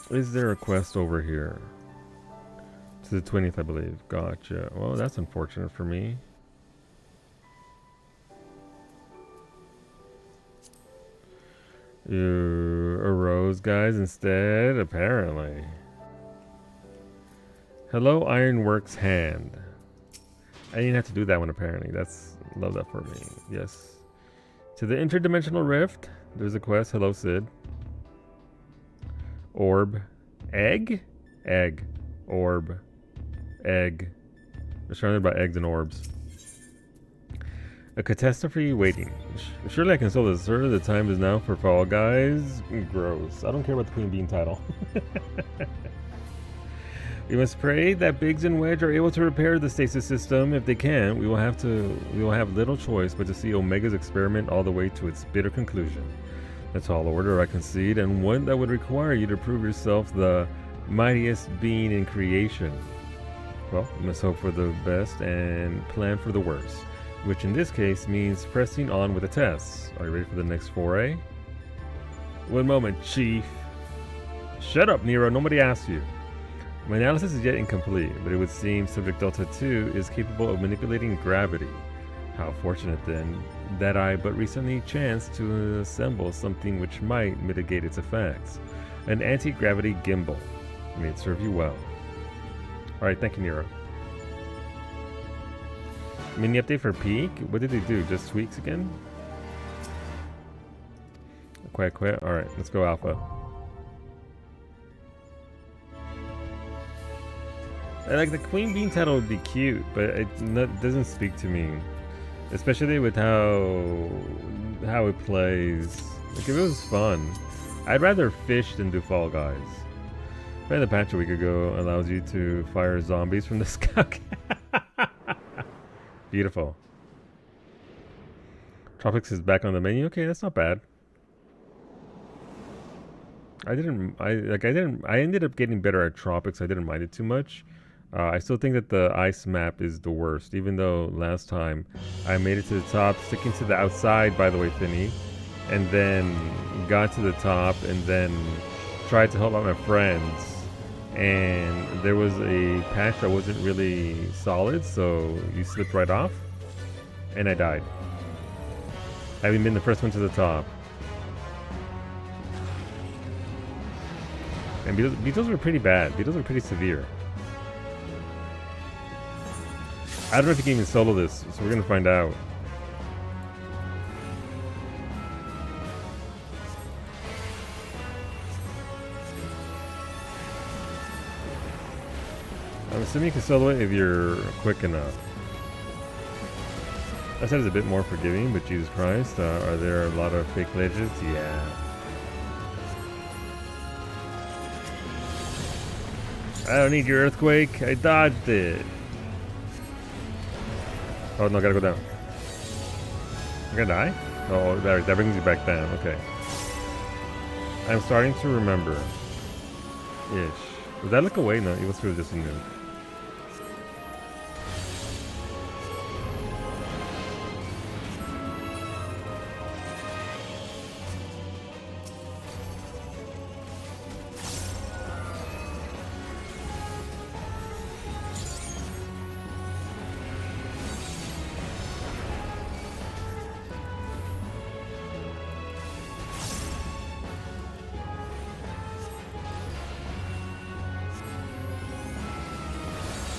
Is there a quest over here? To the 20th, I believe. Gotcha. Well, that's unfortunate for me. You arose, guys, instead, apparently. Hello, Ironworks Hand. I didn't have to do that one, apparently. Love that for me. Yes. To the interdimensional rift, there's a quest. Hello, Sid. Orb. Egg? Egg. Orb. Egg. There's something about eggs and orbs. A catastrophe waiting. Surely I can solve this, sir. The time is now for Fall Guys. Gross. I don't care about the Queen Bean title. We must pray that Biggs and Wedge are able to repair the stasis system. If they can't, we will have little choice but to see Omega's experiment all the way to its bitter conclusion. A tall order, I concede, and one that would require you to prove yourself the mightiest being in creation. Well, we must hope for the best and plan for the worst, which in this case means pressing on with the tests. Are you ready for the next foray? One moment, Chief. Shut up, Nero. Nobody asked you. My analysis is yet incomplete, but it would seem Subject Delta 2 is capable of manipulating gravity. How fortunate then that I but recently chanced to assemble something which might mitigate its effects. An anti-gravity gimbal. May it serve you well. Alright, thank you, Nero. Mini update for Peak? What did they do? Just tweaks again? Quite. Alright, let's go Alpha. Like, the Queen Bean title would be cute, but it doesn't speak to me. Especially with how it plays. Like, if it was fun, I'd rather fish than do Fall Guys. Ran the patch a week ago allows you to fire zombies from the scout. Beautiful. Tropics is back on the menu. Okay, that's not bad. I ended up getting better at Tropics. I didn't mind it too much. I still think that the ice map is the worst, even though last time I made it to the top, sticking to the outside, by the way, Finny, and then got to the top and then tried to help out my friends. And there was a patch that wasn't really solid, so you slipped right off, and I died. Having been the first one to the top. And beetles were pretty bad. Beetles were pretty severe. I don't know if you can even solo this, so we're gonna find out. I'm assuming you can solo it if you're quick enough. I said it's a bit more forgiving, but Jesus Christ, are there a lot of fake ledges? Yeah. I don't need your earthquake. I dodged it. Oh no, gotta go down. You're gonna die? Oh, that brings you back down. Okay. I'm starting to remember. Ish. Did that look away? No, it was really just a nuke.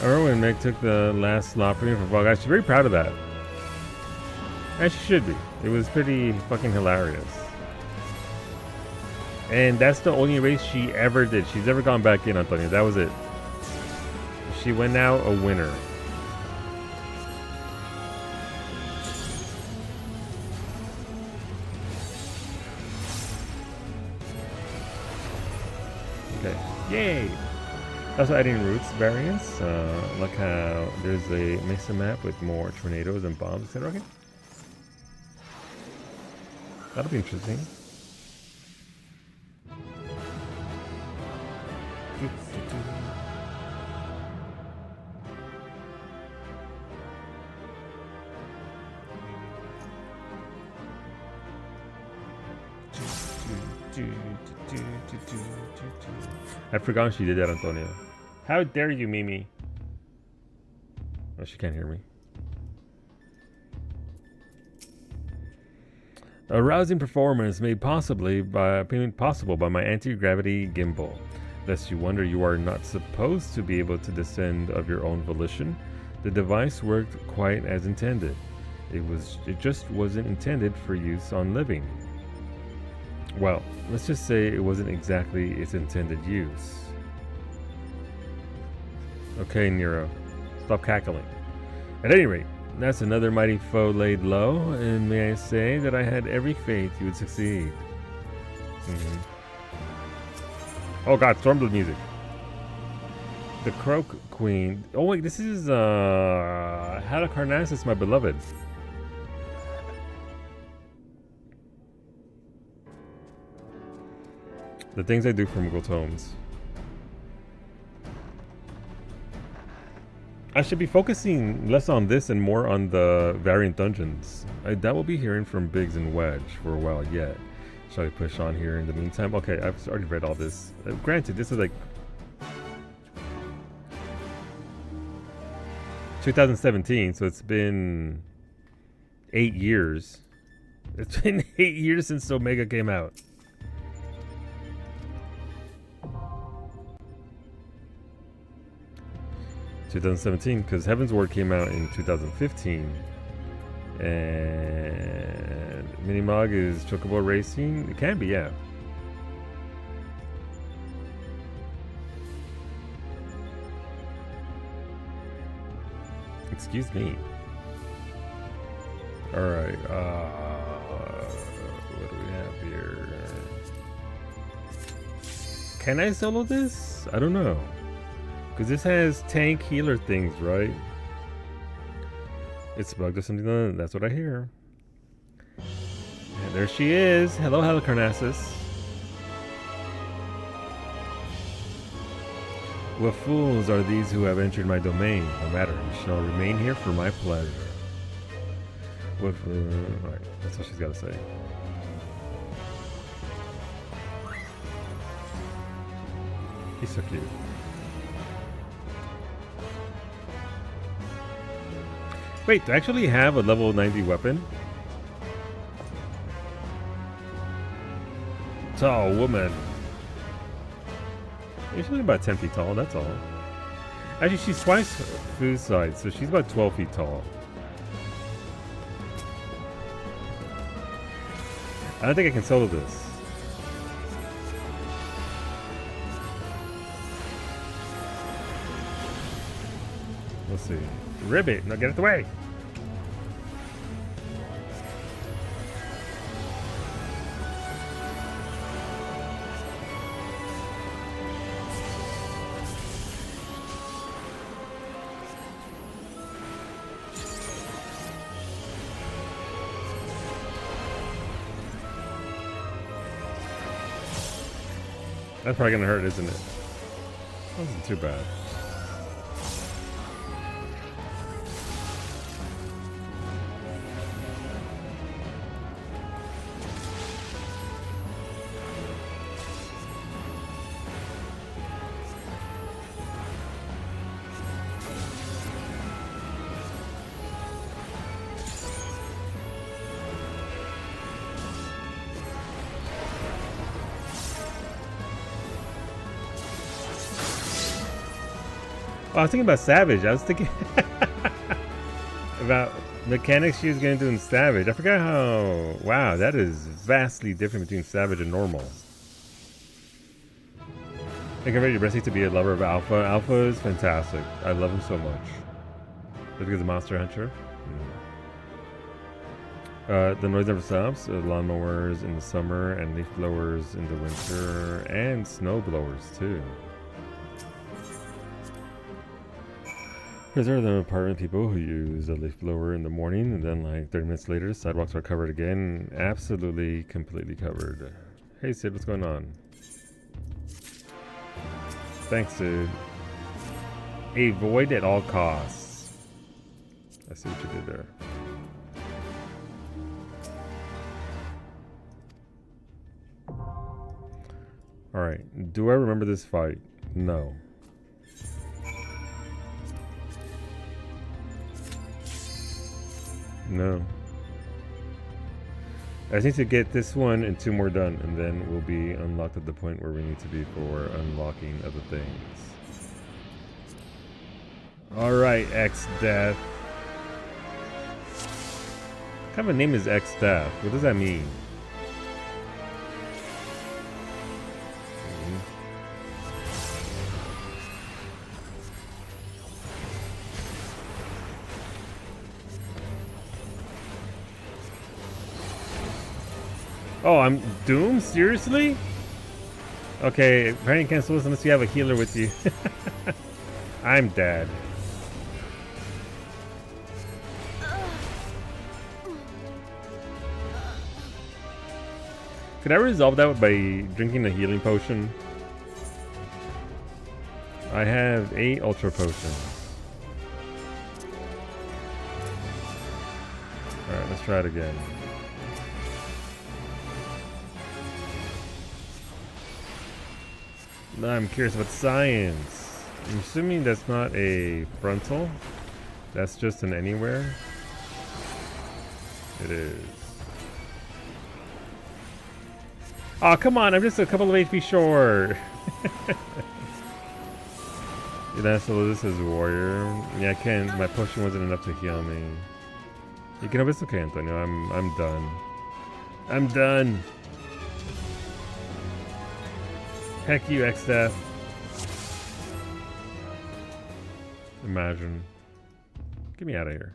I remember when Meg took the last slot for me for Fall Guys. She's very proud of that. And she should be. It was pretty fucking hilarious. And that's the only race she ever did. She's ever gone back in, Antonio. That was it. She went out a winner. Okay. Yay! Also adding routes variants, like how there's a Mesa map with more tornadoes and bombs, etc. Okay. That'll be interesting. I'd forgotten she did that, Antonio. How dare you, Mimi? Oh, she can't hear me. A rousing performance made possible by my anti-gravity gimbal. Lest you wonder you are not supposed to be able to descend of your own volition, the device worked quite as intended. It just wasn't intended for use on living. Well, let's just say it wasn't exactly its intended use. Okay, Nero, stop cackling. At any rate, that's another mighty foe laid low, and may I say that I had every faith you would succeed. Oh god, Stormblood music. The Croak Queen. Oh wait, this is Halicarnassus, my beloved. The things I do for Mog Tomes. I should be focusing less on this and more on the variant dungeons. That will be hearing from Biggs and Wedge for a while yet. Shall we push on here in the meantime? Okay, I've already read all this. Granted, this is like 2017, so it's been 8 years. It's been 8 years since Omega came out. (2017) because Heaven's Ward came out in 2015, and Minimog is Chocobo Racing. It can be, yeah. Excuse me. All right. What do we have here? Can I solo this? I don't know. Because this has tank healer things, right? It's bugged or something. That's what I hear. And there she is. Hello, Halicarnassus. What fools are these who have entered my domain? No matter, you shall remain here for my pleasure. What? Alright, that's what she's got to say. He's so cute. Wait, do I actually have a level 90 weapon? Tall woman. She's only about 10 feet tall, that's all. Actually, she's twice food size, so she's about 12 feet tall. I don't think I can solo this. Let's see. Ribbit! No, get it away! That's probably gonna hurt, isn't it? Wasn't too bad. Oh, I was thinking about Savage. I was thinking about mechanics she was going to do in Savage. I forgot how... Wow, that is vastly different between Savage and normal. I think I'm ready to be a lover of Alpha. Alpha is fantastic. I love him so much. Just because of Monster Hunter. The noise never stops. Lawnmowers in the summer and leaf blowers in the winter. And snow blowers too. Because there are the apartment people who use a leaf blower in the morning and then like 30 minutes later sidewalks are covered again. Absolutely, completely covered. Hey Sid, what's going on? Thanks, Sid. Avoid at all costs. I see what you did there. Alright, do I remember this fight? No. No. I just need to get this one and 2 more done, and then we'll be unlocked at the point where we need to be for unlocking other things. Alright, X-Death. What kind of a name is X-Death? What does that mean? Oh, I'm doomed? Seriously? Okay, apparently you can't listen unless you have a healer with you. I'm dead. Could I resolve that by drinking a healing potion? I have 8 ultra potions. Alright, let's try it again. No, I'm curious about science. I'm assuming that's not a frontal. That's just an anywhere. It is. Oh, come on. I'm just a couple of HP short. Yeah, so this is warrior. Yeah, I can't. My potion wasn't enough to heal me. You can. It's okay, Antonio. I'm done. I'm done. Heck you, X-Death. Imagine. Get me out of here.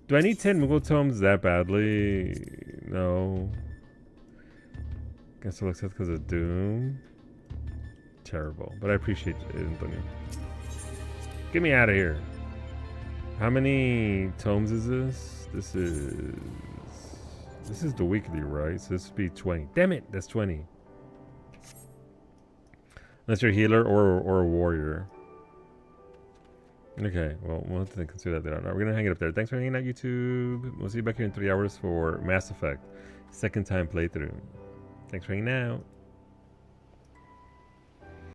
Do I need 10 Mog Tomes that badly? No. Guess it looks like because of Doom. Terrible. But I appreciate it, Antonio. Get me out of here. How many tomes is this? This is the weekly, right? So this would be 20. Damn it, that's 20. Unless you're a healer or a warrior. Okay, well, we'll have to consider that. We're gonna hang it up there. Thanks for hanging out, YouTube. We'll see you back here in 3 hours for Mass Effect. Second time playthrough. Thanks for hanging out.